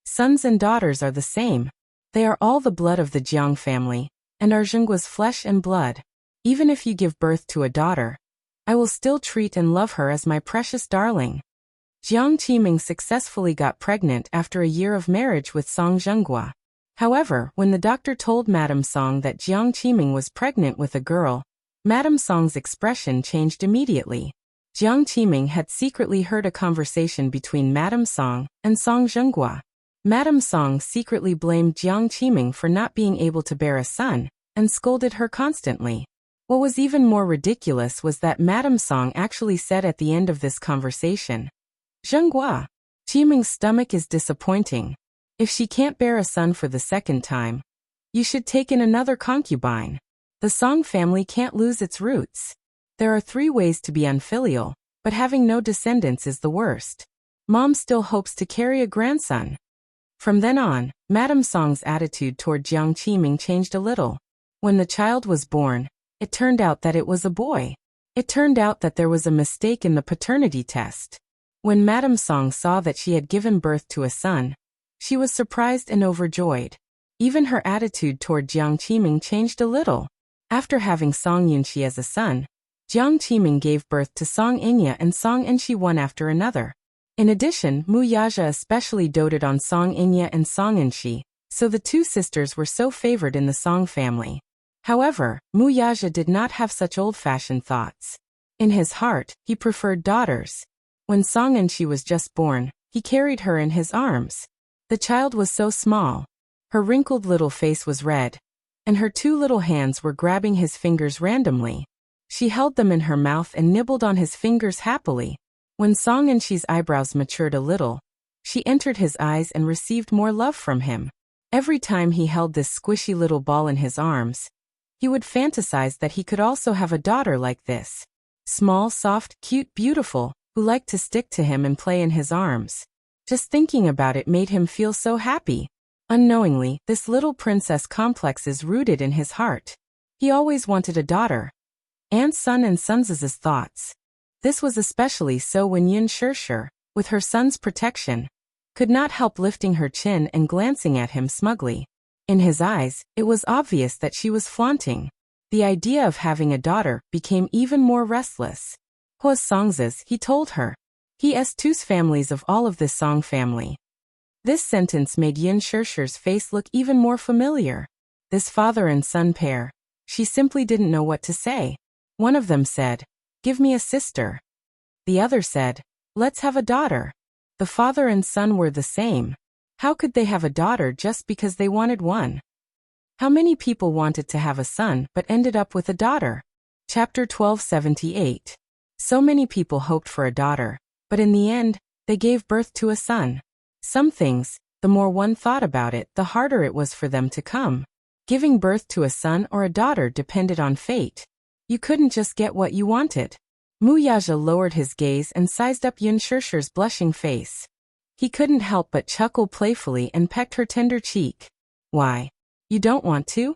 "Sons and daughters are the same. They are all the blood of the Jiang family. and are Zhenggua's flesh and blood. Even if you give birth to a daughter, I will still treat and love her as my precious darling. Jiang Qiming successfully got pregnant after a year of marriage with Song Zhenghua. However, when the doctor told Madame Song that Jiang Qiming was pregnant with a girl, Madame Song's expression changed immediately. Jiang Qiming had secretly heard a conversation between Madame Song and Song Zhenghua. Madame Song secretly blamed Jiang Qiming for not being able to bear a son, and scolded her constantly. What was even more ridiculous was that Madame Song actually said at the end of this conversation, "Zhenghua, Qiming's stomach is disappointing. If she can't bear a son for the second time, you should take in another concubine. The Song family can't lose its roots. There are 3 ways to be unfilial, but having no descendants is the worst. Mom still hopes to carry a grandson." From then on, Madame Song's attitude toward Jiang Qiming changed a little. When the child was born, it turned out that it was a boy. It turned out that there was a mistake in the paternity test. When Madame Song saw that she had given birth to a son, she was surprised and overjoyed. Even her attitude toward Jiang Qiming changed a little. After having Song Yunxi as a son, Jiang Qiming gave birth to Song Inya and Song Enshi one after another. In addition, Mu Yaja especially doted on Song Inya and Song Enshi, so the 2 sisters were so favored in the Song family. However, Mu Yaja did not have such old-fashioned thoughts. In his heart, he preferred daughters. When Song Enshi was just born, he carried her in his arms. The child was so small. Her wrinkled little face was red, and her 2 little hands were grabbing his fingers randomly. She held them in her mouth and nibbled on his fingers happily. When Song Enshi's eyebrows matured a little, she entered his eyes and received more love from him. Every time he held this squishy little ball in his arms, he would fantasize that he could also have a daughter like this. Small, soft, cute, beautiful, who liked to stick to him and play in his arms. Just thinking about it made him feel so happy. Unknowingly, this little princess complex is rooted in his heart. He always wanted a daughter. Aunt Sun and Sun's thoughts. This was especially so when Yun Shirshir, with her son's protection, could not help lifting her chin and glancing at him smugly. In his eyes, it was obvious that she was flaunting. The idea of having a daughter became even more restless. Hua's Song's, he told her. He has 2 families of all of this Song family. This sentence made Yun Shirshir's face look even more familiar. This father and son pair. She simply didn't know what to say. One of them said, "Give me a sister." The other said, "Let's have a daughter." The father and son were the same. How could they have a daughter just because they wanted one? How many people wanted to have a son but ended up with a daughter? Chapter 1278. So many people hoped for a daughter, but in the end, they gave birth to a son. Some things, the more one thought about it, the harder it was for them to come. Giving birth to a son or a daughter depended on fate. You couldn't just get what you wanted. Mu Yaja lowered his gaze and sized up Yun Shirshir's blushing face. He couldn't help but chuckle playfully and pecked her tender cheek. "Why? You don't want to?"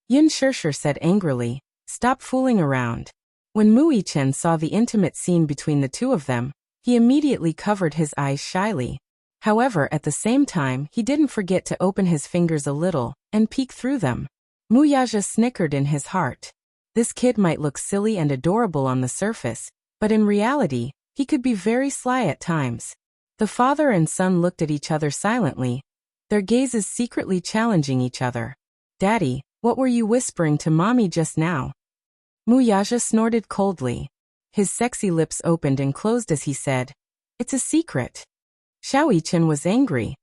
Yun Shirshir said angrily. "Stop fooling around." When Mu Yichen saw the intimate scene between the 2 of them, he immediately covered his eyes shyly. However, at the same time, he didn't forget to open his fingers a little and peek through them. Mu Yaja snickered in his heart. This kid might look silly and adorable on the surface, but in reality, he could be very sly at times. The father and son looked at each other silently, their gazes secretly challenging each other. "Daddy, what were you whispering to Mommy just now?" Mu Yaja snorted coldly. His sexy lips opened and closed as he said, "It's a secret." Xiao Yichen was angry.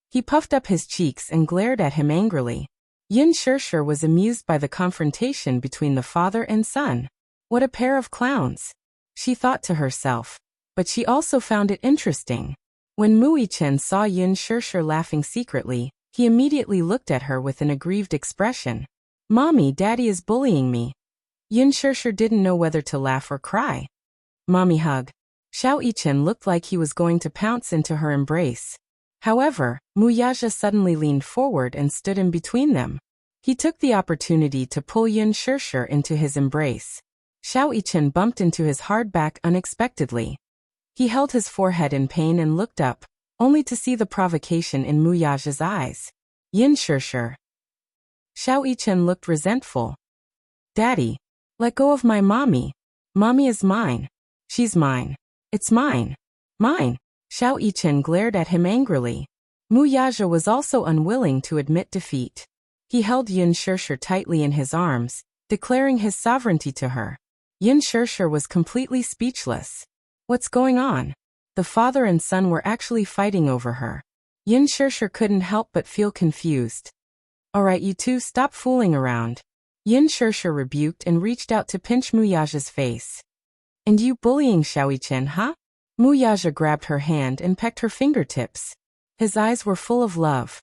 He puffed up his cheeks and glared at him angrily. Yun Shirshir was amused by the confrontation between the father and son. What a pair of clowns, she thought to herself. But she also found it interesting. When Mu Yichen saw Yun Shirshir laughing secretly, he immediately looked at her with an aggrieved expression. "Mommy, Daddy is bullying me." Yun Shirshir didn't know whether to laugh or cry. "Mommy hug." Xiao Yichen looked like he was going to pounce into her embrace. However, Mu Yaja suddenly leaned forward and stood in between them. He took the opportunity to pull Yun Shirshir into his embrace. Xiao Yichen bumped into his hard back unexpectedly. He held his forehead in pain and looked up, only to see the provocation in Mu Yaja's eyes. "Yun Shirshir." Xiao Yichen looked resentful. Daddy, let go of my mommy. Mommy is mine. She's mine. It's mine. Mine. Xiao Yichen glared at him angrily. Mu Yaja was also unwilling to admit defeat. He held Yin Shirshir tightly in his arms, declaring his sovereignty to her. Yin Shirshir was completely speechless. What's going on? The father and son were actually fighting over her. Yin Shirshir couldn't help but feel confused. Alright, you two, stop fooling around. Yin Shirshir rebuked and reached out to pinch Mu Yaja's face. And you bullying Xiao Yichen, huh? Mu Yaja grabbed her hand and pecked her fingertips. His eyes were full of love.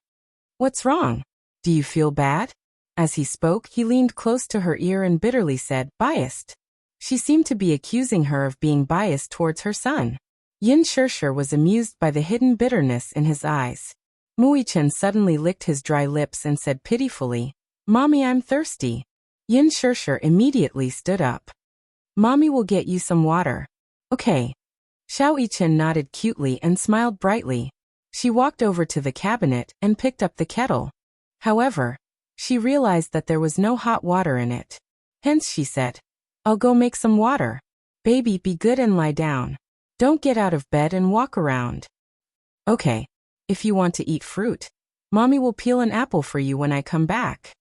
What's wrong? Do you feel bad? As he spoke, he leaned close to her ear and bitterly said, biased. She seemed to be accusing her of being biased towards her son. Yin Shirshir was amused by the hidden bitterness in his eyes. Mu Yichen suddenly licked his dry lips and said pitifully, Mommy, I'm thirsty. Yin Shirshir immediately stood up. Mommy will get you some water. Okay. Xiao Yichen nodded cutely and smiled brightly. She walked over to the cabinet and picked up the kettle. However, she realized that there was no hot water in it. Hence she said, I'll go make some water. Baby, be good and lie down. Don't get out of bed and walk around. Okay. If you want to eat fruit, Mommy will peel an apple for you when I come back.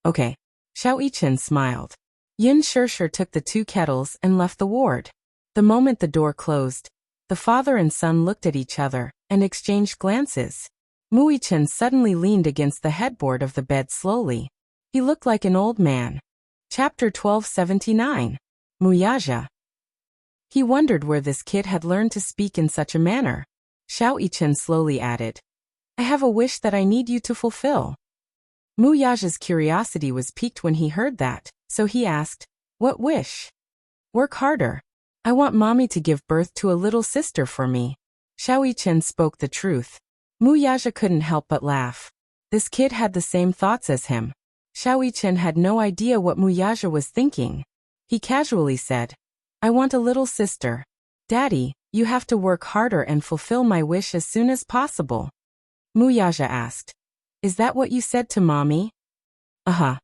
Okay. Xiao Yichen smiled. Yin Shirshir took the two kettles and left the ward. The moment the door closed, the father and son looked at each other and exchanged glances. Mu Yichen suddenly leaned against the headboard of the bed slowly. He looked like an old man. Chapter 1279. Mu Yaja. He wondered where this kid had learned to speak in such a manner. Xiao Yichen slowly added, I have a wish that I need you to fulfill. Mu Yaja's curiosity was piqued when he heard that, so he asked, What wish? Work harder. I want Mommy to give birth to a little sister for me. Xiao Yichen spoke the truth. Mu Yaja couldn't help but laugh. This kid had the same thoughts as him. Xiao Yichen had no idea what Mu Yaja was thinking. He casually said, I want a little sister. Daddy, you have to work harder and fulfill my wish as soon as possible. Mu Yaja asked, Is that what you said to Mommy? Uh-huh.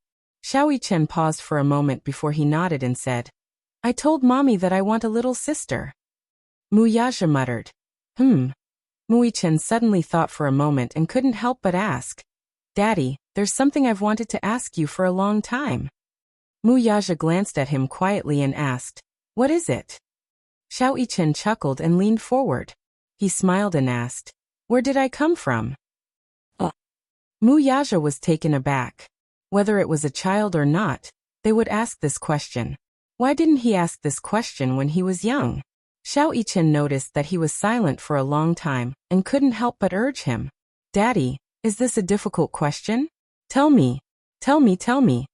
Xiao Yichen paused for a moment before he nodded and said, I told Mommy that I want a little sister. Mu Yaja muttered, Mu Yichen suddenly thought for a moment and couldn't help but ask, Daddy, there's something I've wanted to ask you for a long time. Mu Yaja glanced at him quietly and asked, What is it? Xiao Yichen chuckled and leaned forward. He smiled and asked, Where did I come from? Mu Yaja was taken aback. Whether it was a child or not, they would ask this question. Why didn't he ask this question when he was young? Xiao Yichen noticed that he was silent for a long time and couldn't help but urge him. Daddy, is this a difficult question? Tell me. Tell me, tell me.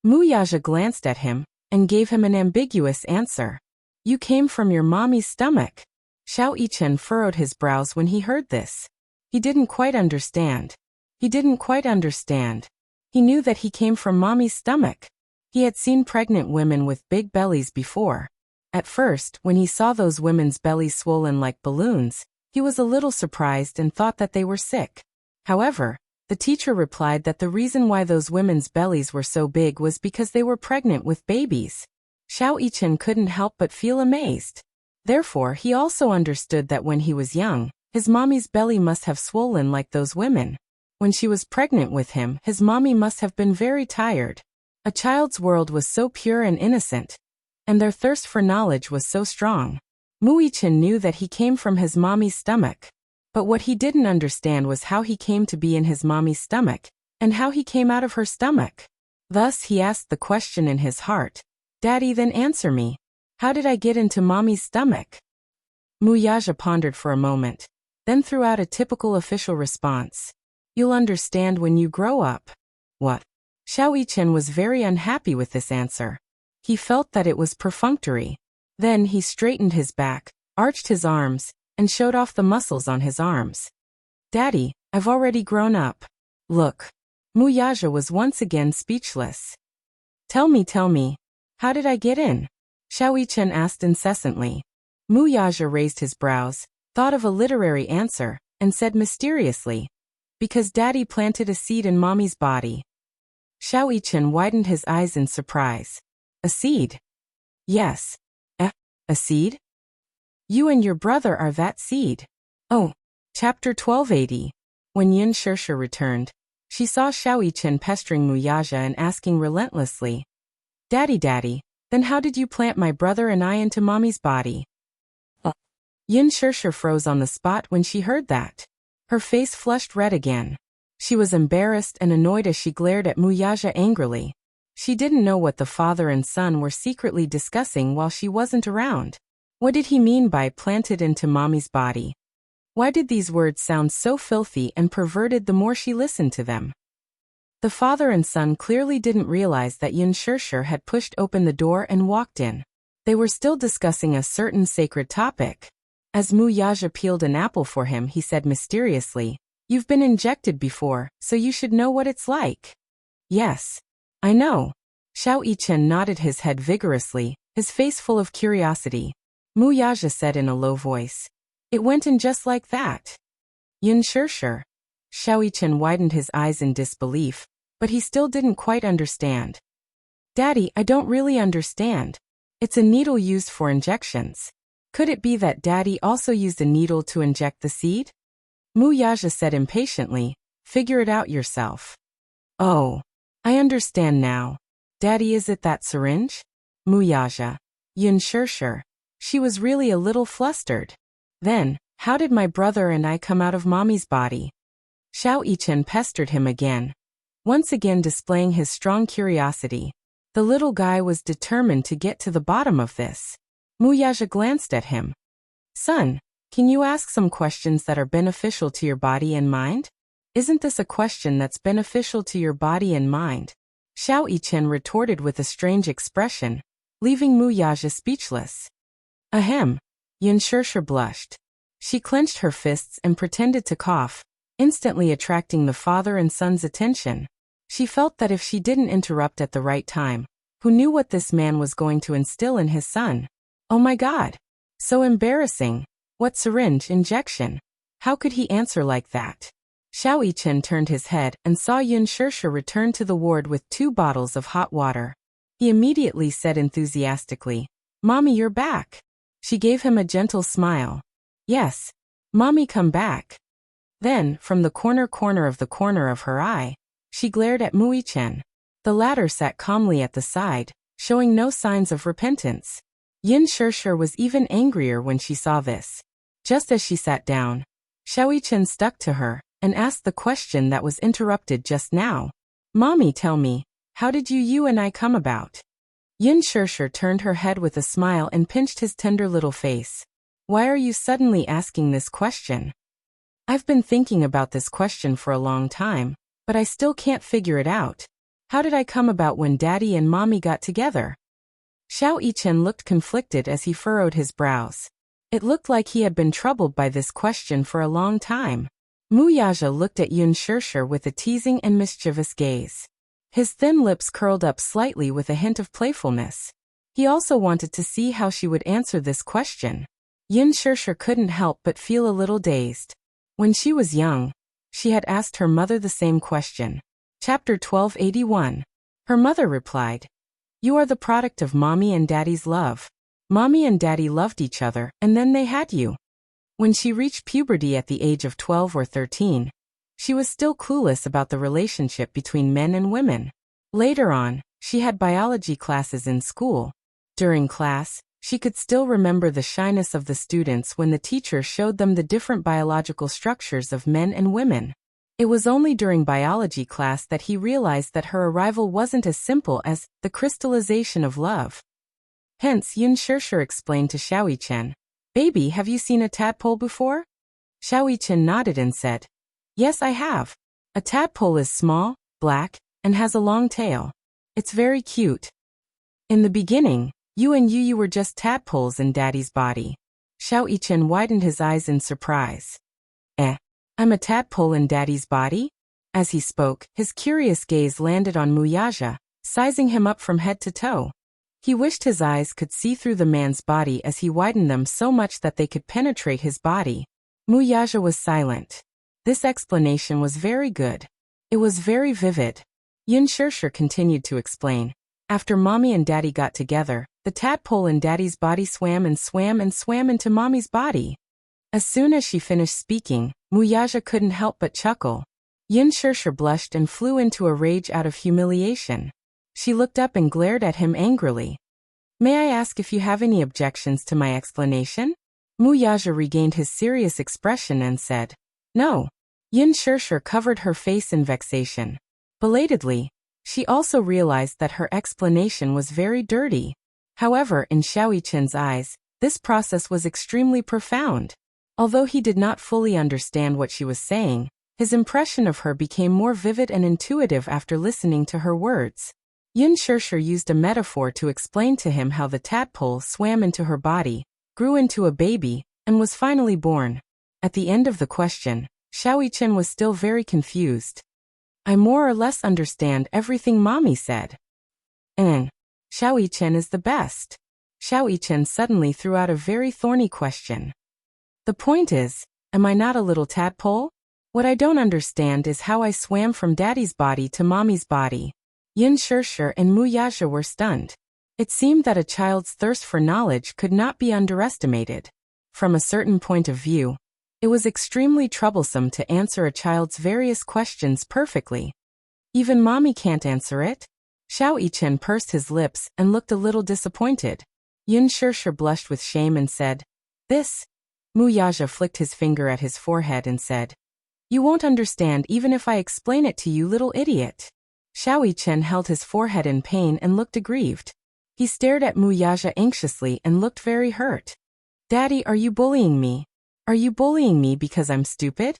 Mu Yaja glanced at him and gave him an ambiguous answer. You came from your mommy's stomach. Xiao Yichen furrowed his brows when he heard this. He didn't quite understand. He didn't quite understand. He knew that he came from mommy's stomach. He had seen pregnant women with big bellies before. At first, when he saw those women's bellies swollen like balloons, he was a little surprised and thought that they were sick. However, the teacher replied that the reason why those women's bellies were so big was because they were pregnant with babies. Xiao Yichen couldn't help but feel amazed. Therefore, he also understood that when he was young, his mommy's belly must have swollen like those women. When she was pregnant with him, his mommy must have been very tired. A child's world was so pure and innocent, and their thirst for knowledge was so strong. Mu Yichen knew that he came from his mommy's stomach. But what he didn't understand was how he came to be in his mommy's stomach, and how he came out of her stomach. Thus he asked the question in his heart, Daddy, then answer me. How did I get into mommy's stomach? Mu Yaja pondered for a moment, then threw out a typical official response. You'll understand when you grow up. What? Xiao Yichen was very unhappy with this answer. He felt that it was perfunctory. Then he straightened his back, arched his arms, and showed off the muscles on his arms. Daddy, I've already grown up. Look. Mu Yaja was once again speechless. Tell me, how did I get in? Xiao Yichen asked incessantly. Mu Yaja raised his brows, thought of a literary answer, and said mysteriously, Because Daddy planted a seed in Mommy's body. Xiao Yichen widened his eyes in surprise. A seed? Yes. A seed? You and your brother are that seed. Oh. Chapter 1280. When Yin Shirsha returned, she saw Xiao Yichen pestering Muyaja and asking relentlessly, Daddy, then how did you plant my brother and I into mommy's body? Yin Shirsha froze on the spot when she heard that. Her face flushed red again. She was embarrassed and annoyed as she glared at Muyaja angrily. She didn't know what the father and son were secretly discussing while she wasn't around. What did he mean by planted into mommy's body? Why did these words sound so filthy and perverted the more she listened to them? The father and son clearly didn't realize that Yin Shirsha had pushed open the door and walked in. They were still discussing a certain sacred topic. As Muyaja peeled an apple for him, he said mysteriously, You've been injected before, so you should know what it's like. Yes. I know. Xiao Yichen nodded his head vigorously, his face full of curiosity. Muyaja said in a low voice, It went in just like that. Yin Shirsha. Xiao Yichen widened his eyes in disbelief, but he still didn't quite understand. Daddy, I don't really understand. It's a needle used for injections. Could it be that Daddy also used a needle to inject the seed? Muyaja said impatiently, Figure it out yourself. Oh. I understand now. Daddy, is it that syringe? Muyaja. Yin Shirsha. She was really a little flustered. Then, how did my brother and I come out of mommy's body? Xiao Yichen pestered him again, once again displaying his strong curiosity. The little guy was determined to get to the bottom of this. Muyaja glanced at him. Son, can you ask some questions that are beneficial to your body and mind? Isn't this a question that's beneficial to your body and mind? Xiao Yichen retorted with a strange expression, leaving Muyaja speechless. Ahem. Yin Shirsha blushed. She clenched her fists and pretended to cough, instantly attracting the father and son's attention. She felt that if she didn't interrupt at the right time, who knew what this man was going to instill in his son? Oh my God! So embarrassing. What syringe injection? How could he answer like that? Xiao Yichen turned his head and saw Yin Shirsha return to the ward with 2 bottles of hot water. He immediately said enthusiastically, Mommy, you're back. She gave him a gentle smile. Yes. Mommy, come back. Then, from the corner of her eye, she glared at Muyichen. The latter sat calmly at the side, showing no signs of repentance. Yin Shirsha was even angrier when she saw this. Just as she sat down, Xiao Yichen stuck to her and asked the question that was interrupted just now. Mommy, tell me, how did you and I come about? Yin Shirsha turned her head with a smile and pinched his tender little face. Why are you suddenly asking this question? I've been thinking about this question for a long time, but I still can't figure it out. How did I come about when Daddy and Mommy got together? Xiao Yichen looked conflicted as he furrowed his brows. It looked like he had been troubled by this question for a long time. Muyaja looked at Yin Shirsha with a teasing and mischievous gaze. His thin lips curled up slightly with a hint of playfulness. He also wanted to see how she would answer this question. Yin Shirsha couldn't help but feel a little dazed. When she was young, she had asked her mother the same question. Chapter 1281. Her mother replied, You are the product of Mommy and Daddy's love. Mommy and Daddy loved each other, and then they had you. When she reached puberty at the age of 12 or 13, she was still clueless about the relationship between men and women. Later on, she had biology classes in school. During class, she could still remember the shyness of the students when the teacher showed them the different biological structures of men and women. It was only during biology class that he realized that her arrival wasn't as simple as the crystallization of love. Hence, Yin Shirsha explained to Xiao Yichen, Baby, have you seen a tadpole before? Xiao Yichen nodded and said, Yes, I have. A tadpole is small, black, and has a long tail. It's very cute. In the beginning, you were just tadpoles in Daddy's body. Xiao Yichen widened his eyes in surprise. I'm a tadpole in Daddy's body? As he spoke, his curious gaze landed on Muyaja, sizing him up from head to toe. He wished his eyes could see through the man's body as he widened them so much that they could penetrate his body. Muyaja was silent. This explanation was very good. It was very vivid. Yin Shirshir continued to explain. After Mommy and Daddy got together, the tadpole in Daddy's body swam and swam and swam into Mommy's body. As soon as she finished speaking, Muyaja couldn't help but chuckle. Yin Shirshir blushed and flew into a rage out of humiliation. She looked up and glared at him angrily. May I ask if you have any objections to my explanation? Muyaja regained his serious expression and said, No. Yin Shirshir covered her face in vexation. Belatedly, she also realized that her explanation was very dirty. However, in Xiao Yichen's eyes, this process was extremely profound. Although he did not fully understand what she was saying, his impression of her became more vivid and intuitive after listening to her words. Yin Shirshir used a metaphor to explain to him how the tadpole swam into her body, grew into a baby, and was finally born. At the end of the question, Xiao Yichen was still very confused. I more or less understand everything Mommy said. Xiao Yichen is the best. Xiao Yichen suddenly threw out a very thorny question. The point is, am I not a little tadpole? What I don't understand is how I swam from Daddy's body to Mommy's body. Yin Shirshir and Muyaja were stunned. It seemed that a child's thirst for knowledge could not be underestimated. From a certain point of view, it was extremely troublesome to answer a child's various questions perfectly. Even Mommy can't answer it? Xiao Yichen pursed his lips and looked a little disappointed. Yin Shirshir blushed with shame and said, This? Muyaja flicked his finger at his forehead and said, You won't understand even if I explain it to you, little idiot. Xiao Yichen held his forehead in pain and looked aggrieved. He stared at Muyaja anxiously and looked very hurt. Daddy, are you bullying me? Are you bullying me because I'm stupid?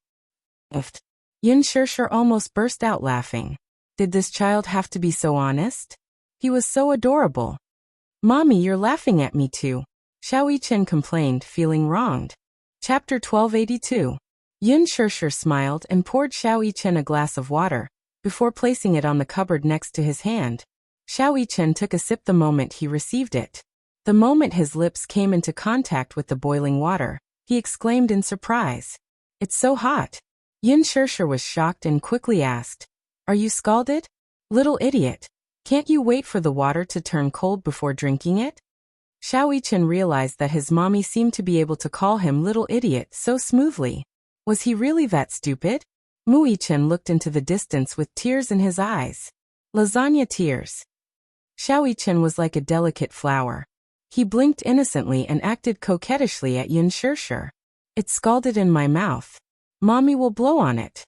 Yin Shirshir almost burst out laughing. Did this child have to be so honest? He was so adorable. Mommy, you're laughing at me too. Xiao Yichen complained, feeling wronged. Chapter 1282. Yin Shirshir smiled and poured Xiao Yichen a glass of water, before placing it on the cupboard next to his hand. Xiao Yichen took a sip the moment he received it. The moment his lips came into contact with the boiling water, he exclaimed in surprise. It's so hot. Yin Shirshir was shocked and quickly asked, Are you scalded? Little idiot. Can't you wait for the water to turn cold before drinking it? Xiao Yichen realized that his mommy seemed to be able to call him little idiot so smoothly. Was he really that stupid? Mu Yichen looked into the distance with tears in his eyes. Lasagna tears. Xiao Yichen was like a delicate flower. He blinked innocently and acted coquettishly at Yin Shirshir. It's scalded in my mouth. Mommy will blow on it.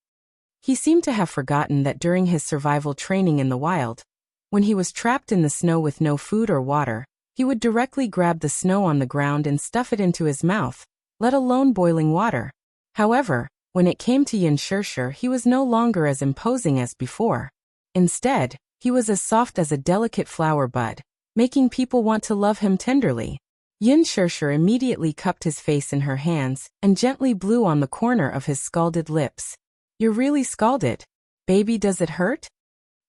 He seemed to have forgotten that during his survival training in the wild, when he was trapped in the snow with no food or water, he would directly grab the snow on the ground and stuff it into his mouth, let alone boiling water. However, when it came to Yin Shirshir, he was no longer as imposing as before. Instead, he was as soft as a delicate flower bud, making people want to love him tenderly. Yin Shirshir immediately cupped his face in her hands and gently blew on the corner of his scalded lips. You're really scalded. Baby, does it hurt?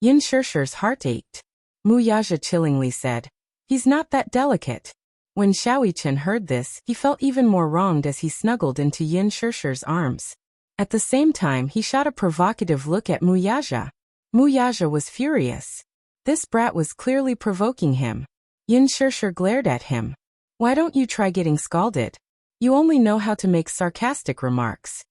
Yin Shirshir's heart ached. Muyaja chillingly said, He's not that delicate. When Xiao Yichen heard this, he felt even more wronged as he snuggled into Yin Shirshir's arms. At the same time, he shot a provocative look at Muyaja. Muyaja was furious. This brat was clearly provoking him. Yin Shirshir glared at him. Why don't you try getting scalded? You only know how to make sarcastic remarks.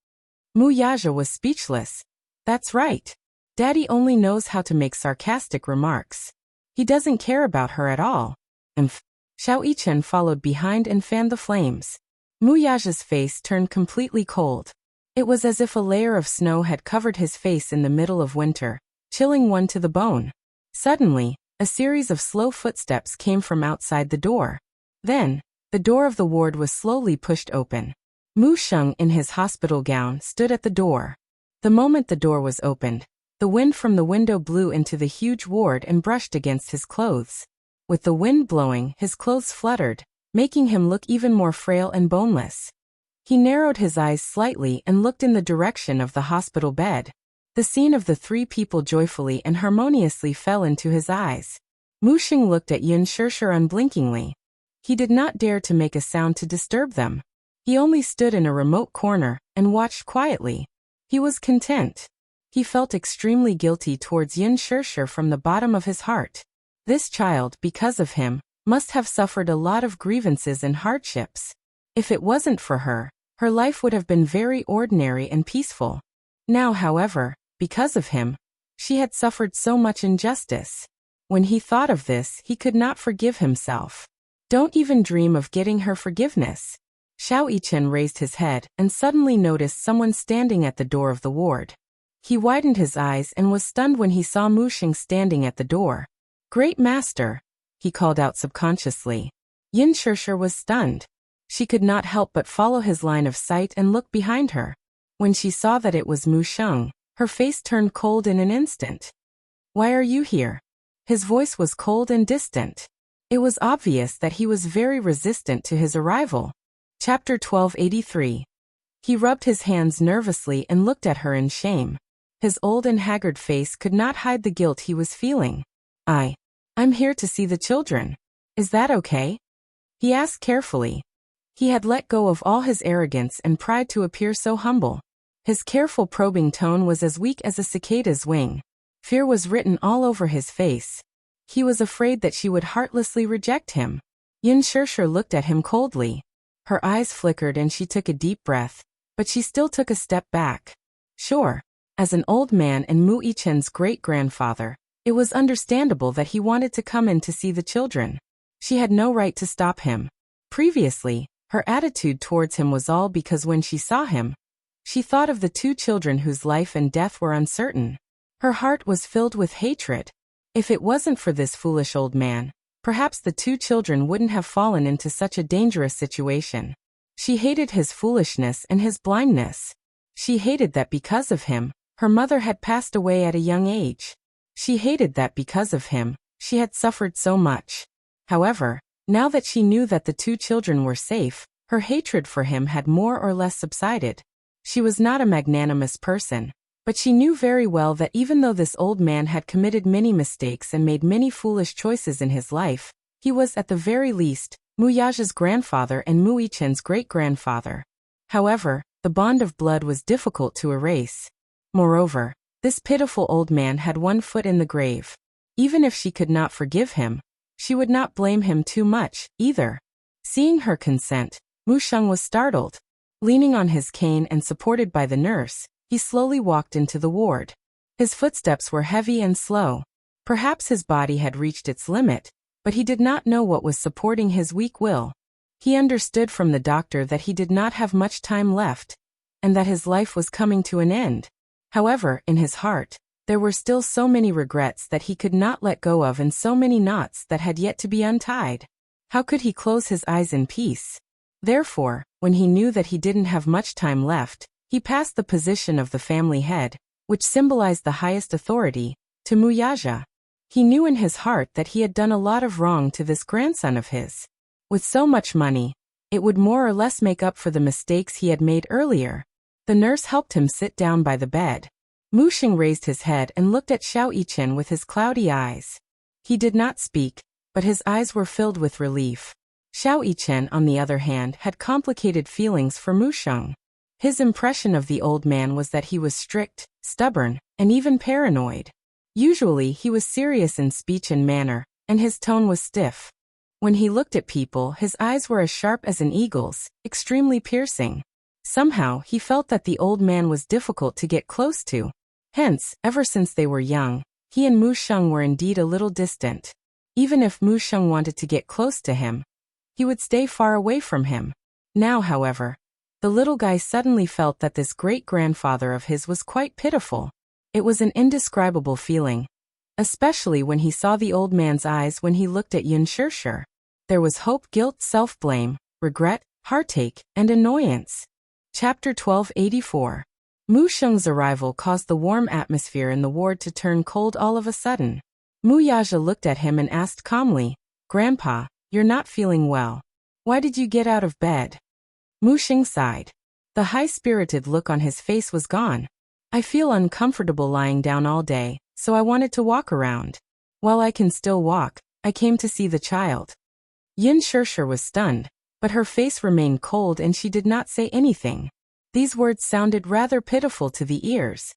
Muyaja was speechless. That's right. Daddy only knows how to make sarcastic remarks. He doesn't care about her at all. Xiao Yichen followed behind and fanned the flames. Muyaja's face turned completely cold. It was as if a layer of snow had covered his face in the middle of winter, chilling one to the bone. Suddenly, a series of slow footsteps came from outside the door. Then, the door of the ward was slowly pushed open. Mu Sheng in his hospital gown stood at the door. The moment the door was opened, the wind from the window blew into the huge ward and brushed against his clothes. With the wind blowing, his clothes fluttered, making him look even more frail and boneless. He narrowed his eyes slightly and looked in the direction of the hospital bed. The scene of the three people joyfully and harmoniously fell into his eyes. Mu Sheng looked at Yin Shirshir unblinkingly. He did not dare to make a sound to disturb them. He only stood in a remote corner and watched quietly. He was content. He felt extremely guilty towards Yin Shirshir from the bottom of his heart. This child, because of him, must have suffered a lot of grievances and hardships. If it wasn't for her, her life would have been very ordinary and peaceful. Now, however, because of him, she had suffered so much injustice. When he thought of this, he could not forgive himself. Don't even dream of getting her forgiveness. Xiao Yichen raised his head and suddenly noticed someone standing at the door of the ward. He widened his eyes and was stunned when he saw Mu Xing standing at the door. "Great master," he called out subconsciously. Yin Shirshir was stunned. She could not help but follow his line of sight and look behind her. When she saw that it was Mu Xing, her face turned cold in an instant. "Why are you here?" His voice was cold and distant. It was obvious that he was very resistant to his arrival. Chapter 1283. He rubbed his hands nervously and looked at her in shame. His old and haggard face could not hide the guilt he was feeling. I'm here to see the children. Is that okay?" he asked carefully. He had let go of all his arrogance and pride to appear so humble. His careful probing tone was as weak as a cicada's wing. Fear was written all over his face. He was afraid that she would heartlessly reject him. Yin Shirshir looked at him coldly. Her eyes flickered and she took a deep breath, but she still took a step back. Sure, as an old man and Mu Yichen's great-grandfather, it was understandable that he wanted to come in to see the children. She had no right to stop him. Previously, her attitude towards him was all because when she saw him, she thought of the two children whose life and death were uncertain. Her heart was filled with hatred. If it wasn't for this foolish old man, perhaps the two children wouldn't have fallen into such a dangerous situation. She hated his foolishness and his blindness. She hated that because of him, her mother had passed away at a young age. She hated that because of him, she had suffered so much. However, now that she knew that the two children were safe, her hatred for him had more or less subsided. She was not a magnanimous person, but she knew very well that even though this old man had committed many mistakes and made many foolish choices in his life, he was at the very least Mu Yaja's grandfather and Mu Yichen's great-grandfather. However, the bond of blood was difficult to erase. Moreover, this pitiful old man had one foot in the grave. Even if she could not forgive him, she would not blame him too much, either. Seeing her consent, Mu Xing was startled. Leaning on his cane and supported by the nurse, he slowly walked into the ward. His footsteps were heavy and slow. Perhaps his body had reached its limit, but he did not know what was supporting his weak will. He understood from the doctor that he did not have much time left, and that his life was coming to an end. However, in his heart, there were still so many regrets that he could not let go of and so many knots that had yet to be untied. How could he close his eyes in peace? Therefore, when he knew that he didn't have much time left, he passed the position of the family head, which symbolized the highest authority, to Mu Yaja. He knew in his heart that he had done a lot of wrong to this grandson of his. With so much money, it would more or less make up for the mistakes he had made earlier. The nurse helped him sit down by the bed. Mu Xing raised his head and looked at Xiao Yichen with his cloudy eyes. He did not speak, but his eyes were filled with relief. Xiao Yichen, on the other hand, had complicated feelings for Mu Xing. His impression of the old man was that he was strict, stubborn, and even paranoid. Usually he was serious in speech and manner, and his tone was stiff. When he looked at people, his eyes were as sharp as an eagle's, extremely piercing. Somehow, he felt that the old man was difficult to get close to. Hence, ever since they were young, he and Mu Xing were indeed a little distant. Even if Mu Xing wanted to get close to him, he would stay far away from him. Now, however, the little guy suddenly felt that this great-grandfather of his was quite pitiful. It was an indescribable feeling, especially when he saw the old man's eyes when he looked at Yin Shirshir. There was hope, guilt, self-blame, regret, heartache, and annoyance. Chapter 1284. Mu Xing's arrival caused the warm atmosphere in the ward to turn cold all of a sudden. Mu Yaja looked at him and asked calmly, "Grandpa, you're not feeling well. Why did you get out of bed?" Mu Xing sighed. The high-spirited look on his face was gone. "I feel uncomfortable lying down all day, so I wanted to walk around. While I can still walk, I came to see the child." Yin Shirshir was stunned, but her face remained cold and she did not say anything. These words sounded rather pitiful to the ears.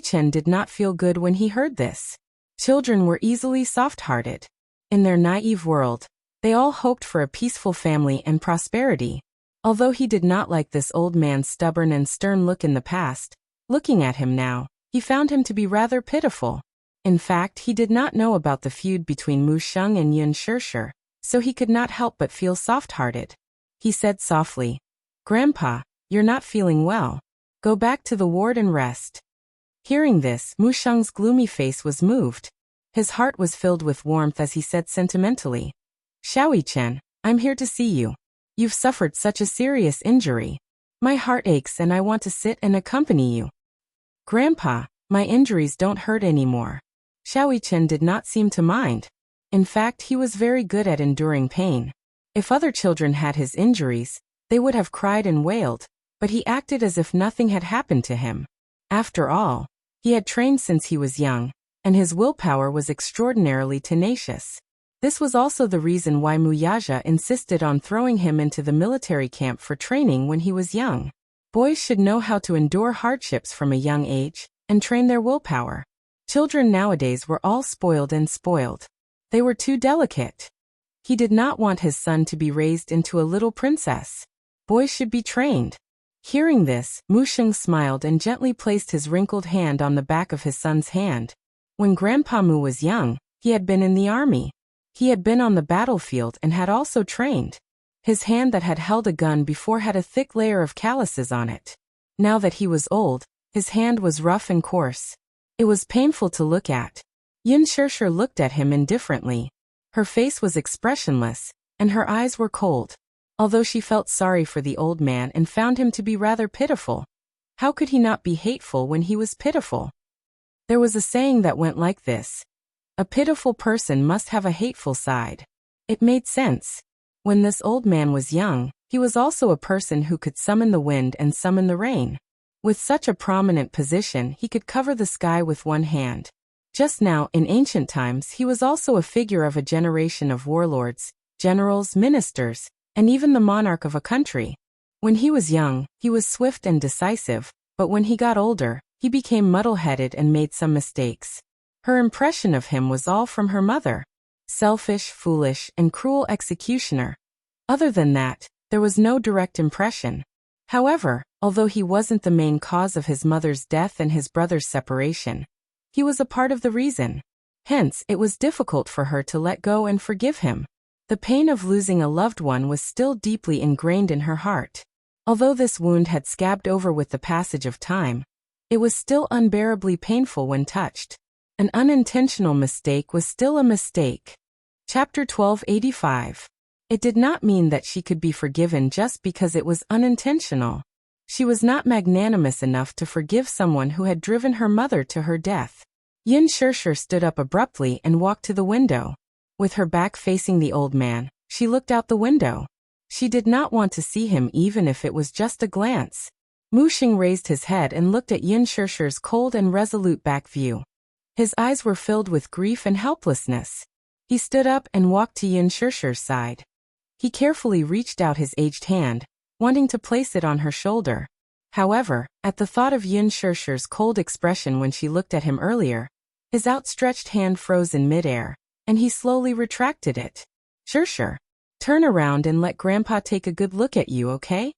Chen did not feel good when he heard this. Children were easily soft-hearted. In their naive world, they all hoped for a peaceful family and prosperity. Although he did not like this old man's stubborn and stern look in the past, looking at him now, he found him to be rather pitiful. In fact, he did not know about the feud between Mu Sheng and Yun Shirshir, so he could not help but feel soft-hearted. He said softly, "Grandpa, you're not feeling well. Go back to the ward and rest." Hearing this, Mu Sheng's gloomy face was moved. His heart was filled with warmth as he said sentimentally, "Chen, I'm here to see you. You've suffered such a serious injury. My heart aches and I want to sit and accompany you." "Grandpa, my injuries don't hurt anymore." Chen did not seem to mind. In fact, he was very good at enduring pain. If other children had his injuries, they would have cried and wailed, but he acted as if nothing had happened to him. After all, he had trained since he was young, and his willpower was extraordinarily tenacious. This was also the reason why Muyaja insisted on throwing him into the military camp for training when he was young. Boys should know how to endure hardships from a young age, and train their willpower. Children nowadays were all spoiled and spoiled. They were too delicate. He did not want his son to be raised into a little princess. Boys should be trained. Hearing this, Mu Sheng smiled and gently placed his wrinkled hand on the back of his son's hand. When Grandpa Mu was young, he had been in the army. He had been on the battlefield and had also trained. His hand that had held a gun before had a thick layer of calluses on it. Now that he was old, his hand was rough and coarse. It was painful to look at. Yun Shirshir looked at him indifferently. Her face was expressionless, and her eyes were cold. Although she felt sorry for the old man and found him to be rather pitiful. How could he not be hateful when he was pitiful? There was a saying that went like this: a pitiful person must have a hateful side. It made sense. When this old man was young, he was also a person who could summon the wind and summon the rain. With such a prominent position, he could cover the sky with one hand. Just now, in ancient times, he was also a figure of a generation of warlords, generals, ministers, and even the monarch of a country. When he was young, he was swift and decisive, but when he got older, he became muddle-headed and made some mistakes. Her impression of him was all from her mother. Selfish, foolish, and cruel executioner. Other than that, there was no direct impression. However, although he wasn't the main cause of his mother's death and his brother's separation, he was a part of the reason. Hence, it was difficult for her to let go and forgive him. The pain of losing a loved one was still deeply ingrained in her heart. Although this wound had scabbed over with the passage of time, it was still unbearably painful when touched. An unintentional mistake was still a mistake. Chapter 1285. It did not mean that she could be forgiven just because it was unintentional. She was not magnanimous enough to forgive someone who had driven her mother to her death. Yun Shirshir stood up abruptly and walked to the window. With her back facing the old man, she looked out the window. She did not want to see him even if it was just a glance. Mu Sheng raised his head and looked at Yun Shirshir's cold and resolute back view. His eyes were filled with grief and helplessness. He stood up and walked to Yun Shirshir's side. He carefully reached out his aged hand, wanting to place it on her shoulder. However, at the thought of Yun Shirshir's cold expression when she looked at him earlier, his outstretched hand froze in midair, and he slowly retracted it. "Shirshir, turn around and let Grandpa take a good look at you, okay?"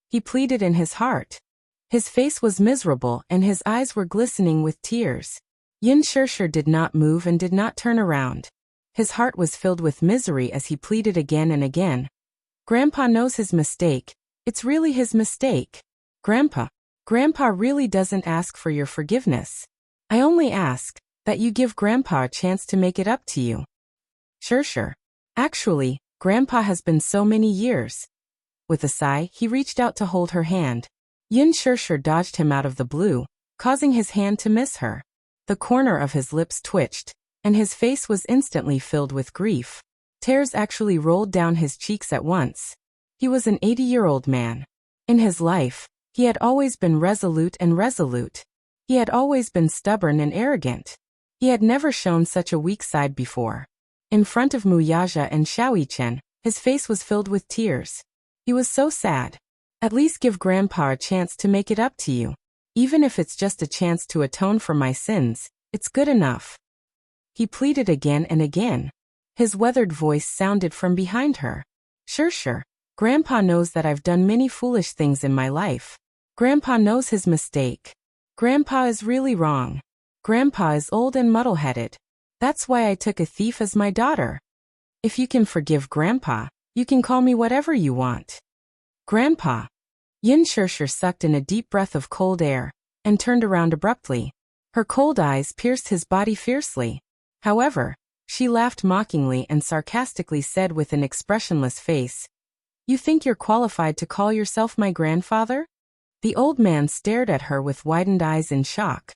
He pleaded in his heart. His face was miserable and his eyes were glistening with tears. Yun Shirshir did not move and did not turn around. His heart was filled with misery as he pleaded again and again. "Grandpa knows his mistake. It's really his mistake. Grandpa really doesn't ask for your forgiveness. I only ask that you give Grandpa a chance to make it up to you. Shirshir. Actually, Grandpa has been so many years." With a sigh, he reached out to hold her hand. Yun Shirshir dodged him out of the blue, causing his hand to miss her. The corner of his lips twitched, and his face was instantly filled with grief. Tears actually rolled down his cheeks at once. He was an 80-year-old man. In his life, he had always been resolute. He had always been stubborn and arrogant. He had never shown such a weak side before. In front of Muyaja and Chen, his face was filled with tears. He was so sad. "At least give Grandpa a chance to make it up to you. Even if it's just a chance to atone for my sins, it's good enough. He pleaded again and again. His weathered voice sounded from behind her. Sure. Grandpa knows that I've done many foolish things in my life. Grandpa knows his mistake. Grandpa is really wrong. Grandpa is old and muddle-headed. That's why I took a thief as my daughter. If you can forgive Grandpa, you can call me whatever you want. Grandpa. Yin Shirshir sucked in a deep breath of cold air and turned around abruptly. Her cold eyes pierced his body fiercely. However, she laughed mockingly and sarcastically said with an expressionless face, "You think you're qualified to call yourself my grandfather?" The old man stared at her with widened eyes in shock.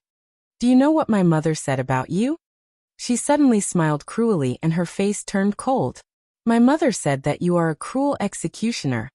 "Do you know what my mother said about you?" She suddenly smiled cruelly and her face turned cold. "My mother said that you are a cruel executioner,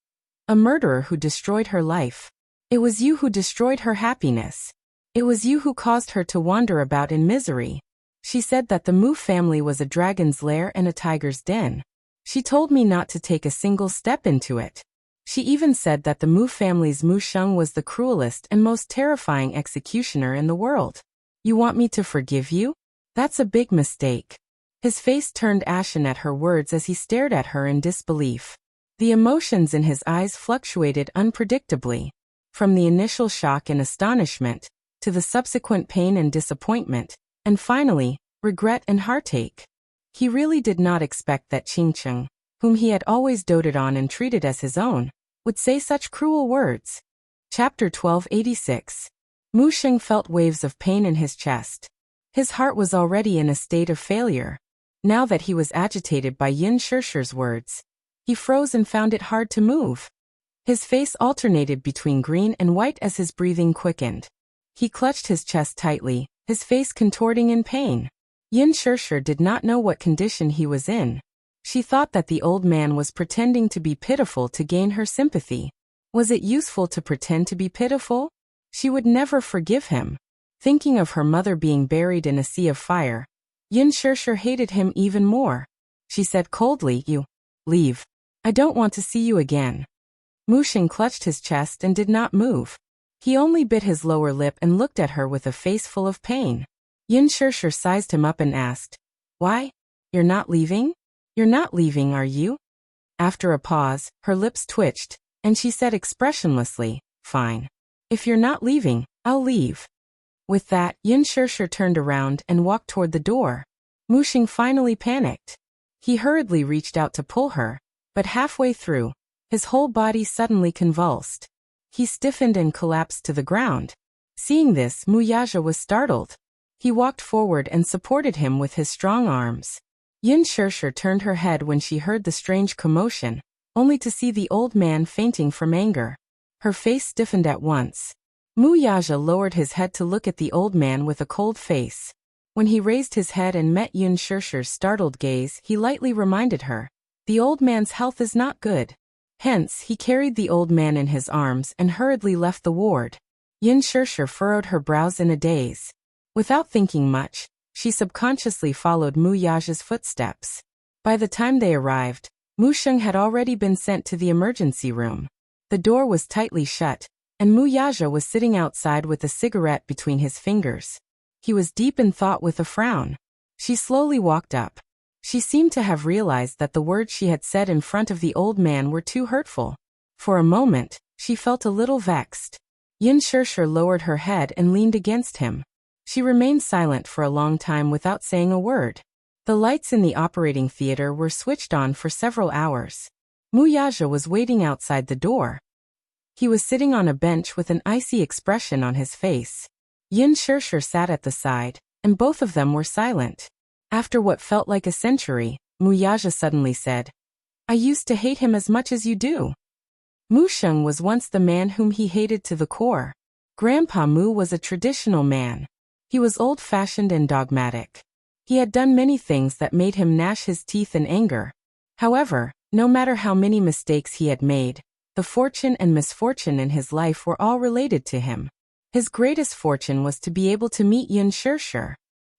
a murderer who destroyed her life. It was you who destroyed her happiness. It was you who caused her to wander about in misery. She said that the Mu family was a dragon's lair and a tiger's den. She told me not to take a single step into it. She even said that the Mu family's Mu Sheng was the cruelest and most terrifying executioner in the world. You want me to forgive you? That's a big mistake." His face turned ashen at her words as he stared at her in disbelief. The emotions in his eyes fluctuated unpredictably, from the initial shock and astonishment, to the subsequent pain and disappointment, and finally, regret and heartache. He really did not expect that Qingcheng, whom he had always doted on and treated as his own, would say such cruel words. Chapter 1286. Mu Sheng felt waves of pain in his chest. His heart was already in a state of failure. Now that he was agitated by Yin Shirshir's words, he froze and found it hard to move. His face alternated between green and white as his breathing quickened. He clutched his chest tightly, his face contorting in pain. Yin Shirshir did not know what condition he was in. She thought that the old man was pretending to be pitiful to gain her sympathy. Was it useful to pretend to be pitiful? She would never forgive him. Thinking of her mother being buried in a sea of fire, Yin Shirshir hated him even more. She said coldly, "You leave. I don't want to see you again." Mu Sheng clutched his chest and did not move. He only bit his lower lip and looked at her with a face full of pain. Yin Shirshir sized him up and asked, "Why? You're not leaving? You're not leaving, are you?" After a pause, her lips twitched, and she said expressionlessly, "Fine. If you're not leaving, I'll leave." With that, Yin Shirshir turned around and walked toward the door. Mu Sheng finally panicked. He hurriedly reached out to pull her, but halfway through, his whole body suddenly convulsed. He stiffened and collapsed to the ground. Seeing this, Mu Yaja was startled. He walked forward and supported him with his strong arms. Yin Shirshir turned her head when she heard the strange commotion, only to see the old man fainting from anger. Her face stiffened at once. Mu Yaja lowered his head to look at the old man with a cold face. When he raised his head and met Yin Shirshir's startled gaze, he lightly reminded her, "The old man's health is not good." Hence, he carried the old man in his arms and hurriedly left the ward. Yin Shirshir furrowed her brows in a daze. Without thinking much, she subconsciously followed Mu Yaja's footsteps. By the time they arrived, Mu Sheng had already been sent to the emergency room. The door was tightly shut, and Mu Yaja was sitting outside with a cigarette between his fingers. He was deep in thought with a frown. She slowly walked up. She seemed to have realized that the words she had said in front of the old man were too hurtful. For a moment, she felt a little vexed. Yin Shirshir lowered her head and leaned against him. She remained silent for a long time without saying a word. The lights in the operating theater were switched on for several hours. Mu Yaja was waiting outside the door. He was sitting on a bench with an icy expression on his face. Yin Shirshir sat at the side, and both of them were silent. After what felt like a century, Mu Yaja suddenly said, "I used to hate him as much as you do." Mu Sheng was once the man whom he hated to the core. Grandpa Mu was a traditional man. He was old-fashioned and dogmatic. He had done many things that made him gnash his teeth in anger. However, no matter how many mistakes he had made, the fortune and misfortune in his life were all related to him. His greatest fortune was to be able to meet Yin Shirshir.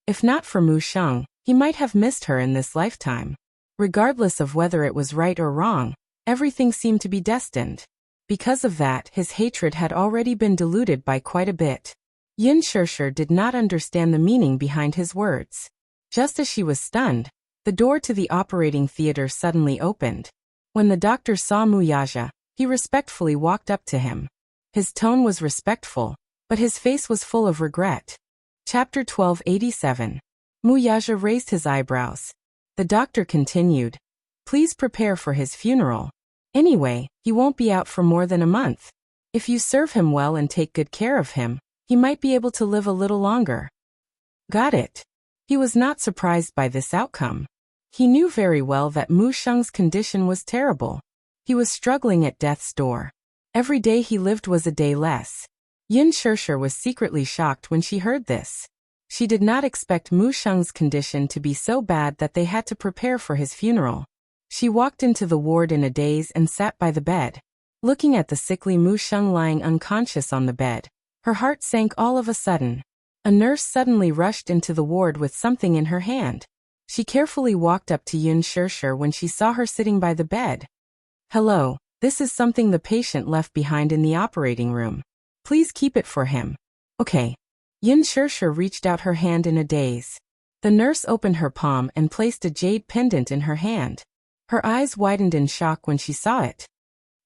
If not for Mu Sheng, he might have missed her in this lifetime. Regardless of whether it was right or wrong, everything seemed to be destined. Because of that, his hatred had already been diluted by quite a bit. Yin Shirshir did not understand the meaning behind his words. Just as she was stunned, the door to the operating theater suddenly opened. When the doctor saw Muyaja, he respectfully walked up to him. His tone was respectful, but his face was full of regret. Chapter 1287. Muyaja raised his eyebrows. The doctor continued, "Please prepare for his funeral. Anyway, he won't be out for more than a month. If you serve him well and take good care of him, he might be able to live a little longer." Got it. He was not surprised by this outcome. He knew very well that Mu Sheng's condition was terrible. He was struggling at death's door. Every day he lived was a day less. Yin Shirshir was secretly shocked when she heard this. She did not expect Mu Sheng's condition to be so bad that they had to prepare for his funeral. She walked into the ward in a daze and sat by the bed. Looking at the sickly Mu Sheng lying unconscious on the bed, her heart sank all of a sudden. A nurse suddenly rushed into the ward with something in her hand. She carefully walked up to Yin Shirshir when she saw her sitting by the bed. "Hello, this is something the patient left behind in the operating room. Please keep it for him." "Okay." Yin Shirshir reached out her hand in a daze. The nurse opened her palm and placed a jade pendant in her hand. Her eyes widened in shock when she saw it.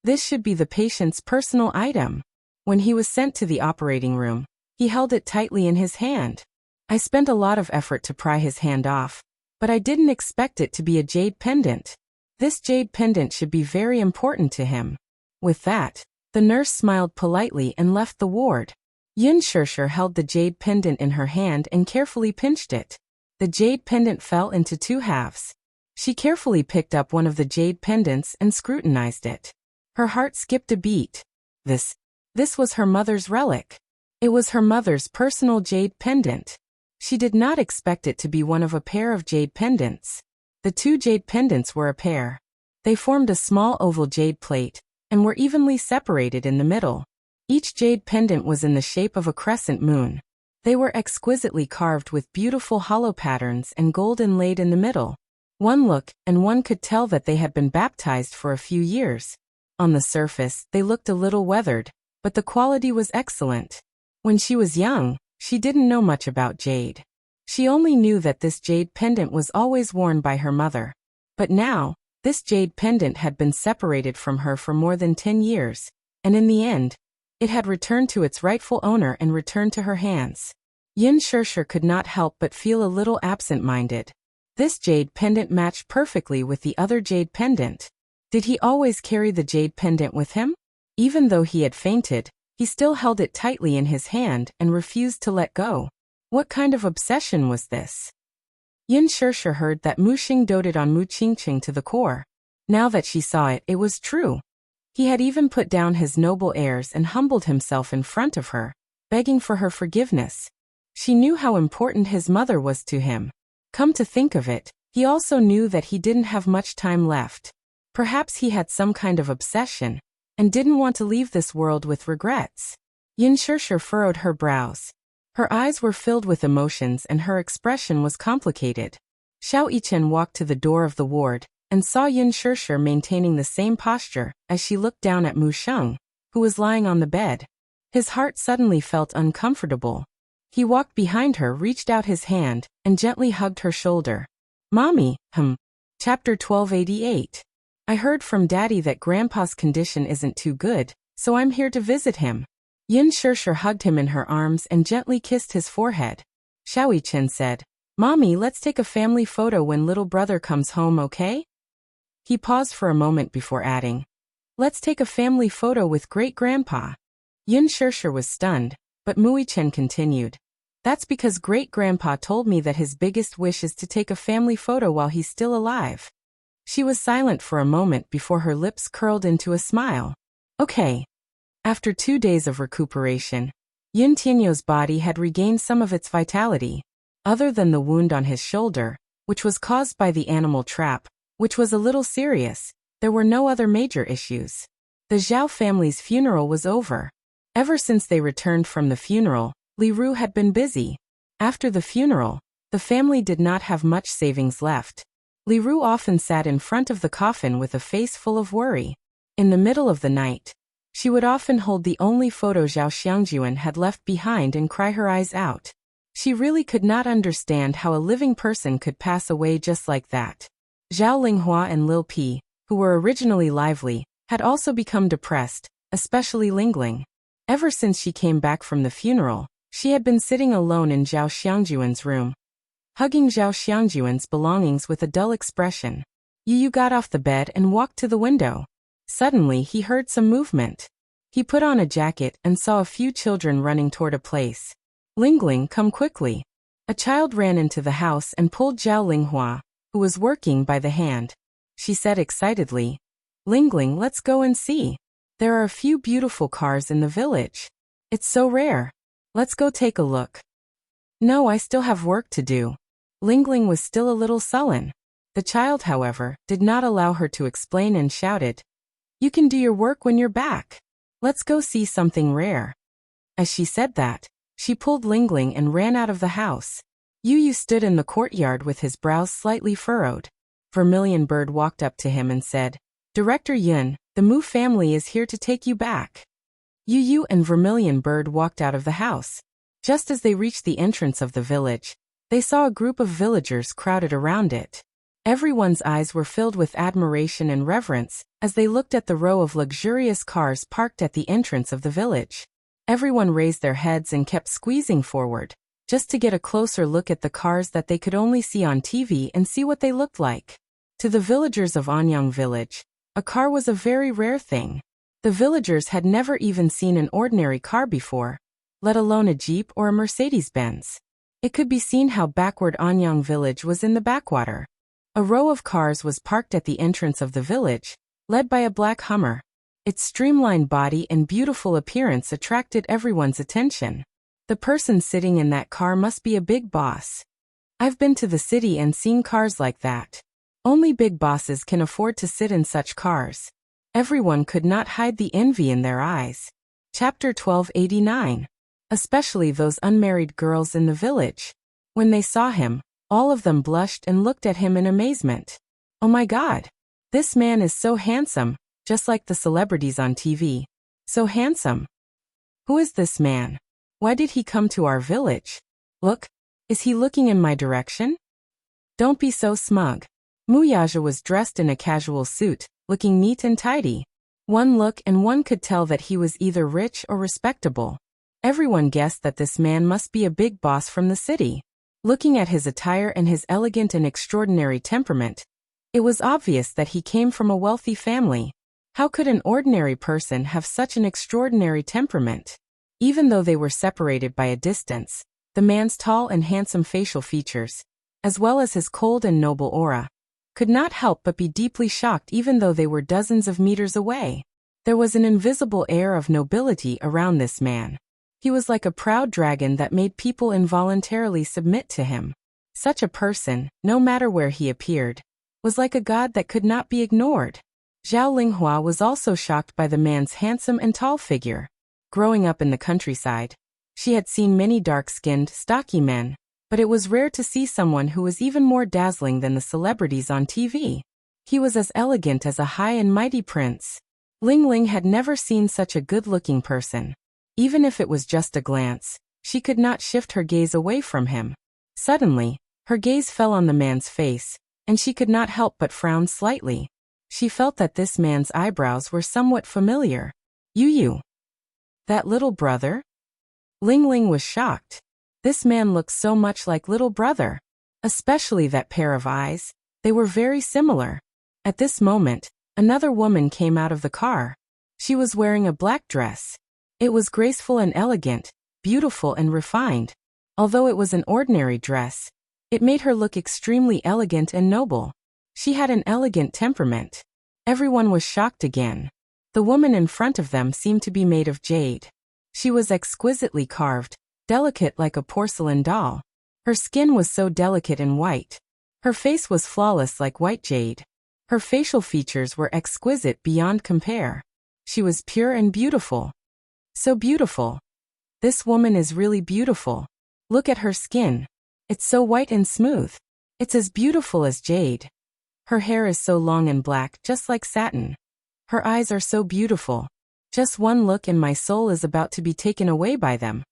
This should be the patient's personal item. When he was sent to the operating room, he held it tightly in his hand. I spent a lot of effort to pry his hand off, but I didn't expect it to be a jade pendant. This jade pendant should be very important to him. With that, the nurse smiled politely and left the ward. Yin Shirshir held the jade pendant in her hand and carefully pinched it. The jade pendant fell into two halves. She carefully picked up one of the jade pendants and scrutinized it. Her heart skipped a beat. This was her mother's relic. It was her mother's personal jade pendant. She did not expect it to be one of a pair of jade pendants. The two jade pendants were a pair. They formed a small oval jade plate, and were evenly separated in the middle. Each jade pendant was in the shape of a crescent moon. They were exquisitely carved with beautiful hollow patterns and gold inlaid in the middle. One look, and one could tell that they had been baptized for a few years. On the surface, they looked a little weathered, but the quality was excellent. When she was young, she didn't know much about jade. She only knew that this jade pendant was always worn by her mother. But now, this jade pendant had been separated from her for more than 10 years, and in the end, it had returned to its rightful owner and returned to her hands. Yin Shirshir could not help but feel a little absent-minded. This jade pendant matched perfectly with the other jade pendant. Did he always carry the jade pendant with him? Even though he had fainted, he still held it tightly in his hand and refused to let go. What kind of obsession was this? Yin Shirshir heard that Mu Xing doted on Mu Qingqing to the core. Now that she saw it, it was true. He had even put down his noble airs and humbled himself in front of her, begging for her forgiveness. She knew how important his mother was to him. Come to think of it, he also knew that he didn't have much time left. Perhaps he had some kind of obsession, and didn't want to leave this world with regrets. Yin Shirshir furrowed her brows. Her eyes were filled with emotions and her expression was complicated. Xiao Yichen walked to the door of the ward, and saw Yin Shirshir maintaining the same posture as she looked down at Mu Sheng, who was lying on the bed. His heart suddenly felt uncomfortable. He walked behind her, reached out his hand, and gently hugged her shoulder. "Mommy, Chapter 1288. I heard from Daddy that Grandpa's condition isn't too good, so I'm here to visit him." Yin Shirshir hugged him in her arms and gently kissed his forehead. Xiao Yichen said, "Mommy, let's take a family photo when little brother comes home, okay?" He paused for a moment before adding, "Let's take a family photo with great-grandpa." Yin Shirshir was stunned, but Mu Yichen continued, "That's because great-grandpa told me that his biggest wish is to take a family photo while he's still alive." She was silent for a moment before her lips curled into a smile. "Okay." After 2 days of recuperation, Yin Tianyou's body had regained some of its vitality. Other than the wound on his shoulder, which was caused by the animal trap, which was a little serious, there were no other major issues. The Zhao family's funeral was over. Ever since they returned from the funeral, Li Ru had been busy. After the funeral, the family did not have much savings left. Li Ru often sat in front of the coffin with a face full of worry. In the middle of the night, She would often hold the only photo Zhao Xiangjuan had left behind and cry her eyes out. She really could not understand how a living person could pass away just like that. Zhao Linghua and Lil Pi, who were originally lively, had also become depressed, especially Lingling. Ever since she came back from the funeral, she had been sitting alone in Zhao Xiangjuan's room, hugging Zhao Xiangjuan's belongings with a dull expression. Yu got off the bed and walked to the window. Suddenly he heard some movement. He put on a jacket and saw a few children running toward a place. Lingling, come quickly. A child ran into the house and pulled Zhao Linghua, who was working, by the hand. She said excitedly, Lingling, let's go and see. There are a few beautiful cars in the village. It's so rare. Let's go take a look. No, I still have work to do. Lingling was still a little sullen. The child, however, did not allow her to explain and shouted, You can do your work when you're back. Let's go see something rare. As she said that, she pulled Lingling and ran out of the house. Yu stood in the courtyard with his brows slightly furrowed. Vermilion Bird walked up to him and said, Director Yun, the Mu family is here to take you back. Yu and Vermilion Bird walked out of the house. Just as they reached the entrance of the village, they saw a group of villagers crowded around it. Everyone's eyes were filled with admiration and reverence as they looked at the row of luxurious cars parked at the entrance of the village. Everyone raised their heads and kept squeezing forward, just to get a closer look at the cars that they could only see on TV and see what they looked like. To the villagers of Anyang village, a car was a very rare thing. The villagers had never even seen an ordinary car before, let alone a Jeep or a Mercedes-Benz. It could be seen how backward Anyang village was in the backwater. A row of cars was parked at the entrance of the village, led by a black Hummer. Its streamlined body and beautiful appearance attracted everyone's attention. The person sitting in that car must be a big boss. I've been to the city and seen cars like that. Only big bosses can afford to sit in such cars. Everyone could not hide the envy in their eyes. Chapter 1289. Especially those unmarried girls in the village. When they saw him, all of them blushed and looked at him in amazement. Oh my God! This man is so handsome, just like the celebrities on TV. So handsome. Who is this man? Why did he come to our village? Look, is he looking in my direction? Don't be so smug. Muyaja was dressed in a casual suit, looking neat and tidy. One look and one could tell that he was either rich or respectable. Everyone guessed that this man must be a big boss from the city. Looking at his attire and his elegant and extraordinary temperament, it was obvious that he came from a wealthy family. How could an ordinary person have such an extraordinary temperament? Even though they were separated by a distance, the man's tall and handsome facial features, as well as his cold and noble aura, could not help but be deeply shocked even though they were dozens of meters away. There was an invisible air of nobility around this man. He was like a proud dragon that made people involuntarily submit to him. Such a person, no matter where he appeared, was like a god that could not be ignored. Zhao Linghua was also shocked by the man's handsome and tall figure. Growing up in the countryside, she had seen many dark-skinned, stocky men, but it was rare to see someone who was even more dazzling than the celebrities on TV. He was as elegant as a high and mighty prince. Ling had never seen such a good-looking person. Even if it was just a glance, she could not shift her gaze away from him. Suddenly, her gaze fell on the man's face, and she could not help but frown slightly. She felt that this man's eyebrows were somewhat familiar. Yu. That little brother? Ling was shocked. This man looked so much like little brother. Especially that pair of eyes. They were very similar. At this moment, another woman came out of the car. She was wearing a black dress. It was graceful and elegant, beautiful and refined. Although it was an ordinary dress, it made her look extremely elegant and noble. She had an elegant temperament. Everyone was shocked again. The woman in front of them seemed to be made of jade. She was exquisitely carved, delicate like a porcelain doll. Her skin was so delicate and white. Her face was flawless like white jade. Her facial features were exquisite beyond compare. She was pure and beautiful. So beautiful. This woman is really beautiful. Look at her skin. It's so white and smooth. It's as beautiful as jade. Her hair is so long and black, just like satin. Her eyes are so beautiful. Just one look and my soul is about to be taken away by them.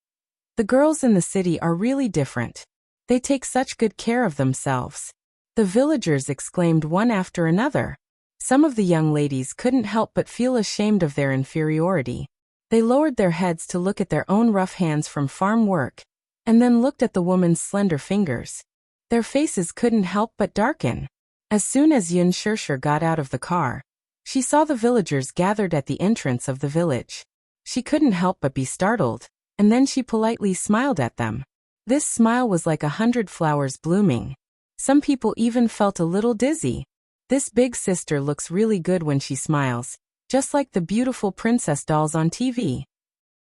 The girls in the city are really different. They take such good care of themselves. The villagers exclaimed one after another. Some of the young ladies couldn't help but feel ashamed of their inferiority. They lowered their heads to look at their own rough hands from farm work, and then looked at the woman's slender fingers. Their faces couldn't help but darken. As soon as Yun Shirshir got out of the car, she saw the villagers gathered at the entrance of the village. She couldn't help but be startled, and then she politely smiled at them. This smile was like 100 flowers blooming. Some people even felt a little dizzy. This big sister looks really good when she smiles, just like the beautiful princess dolls on TV.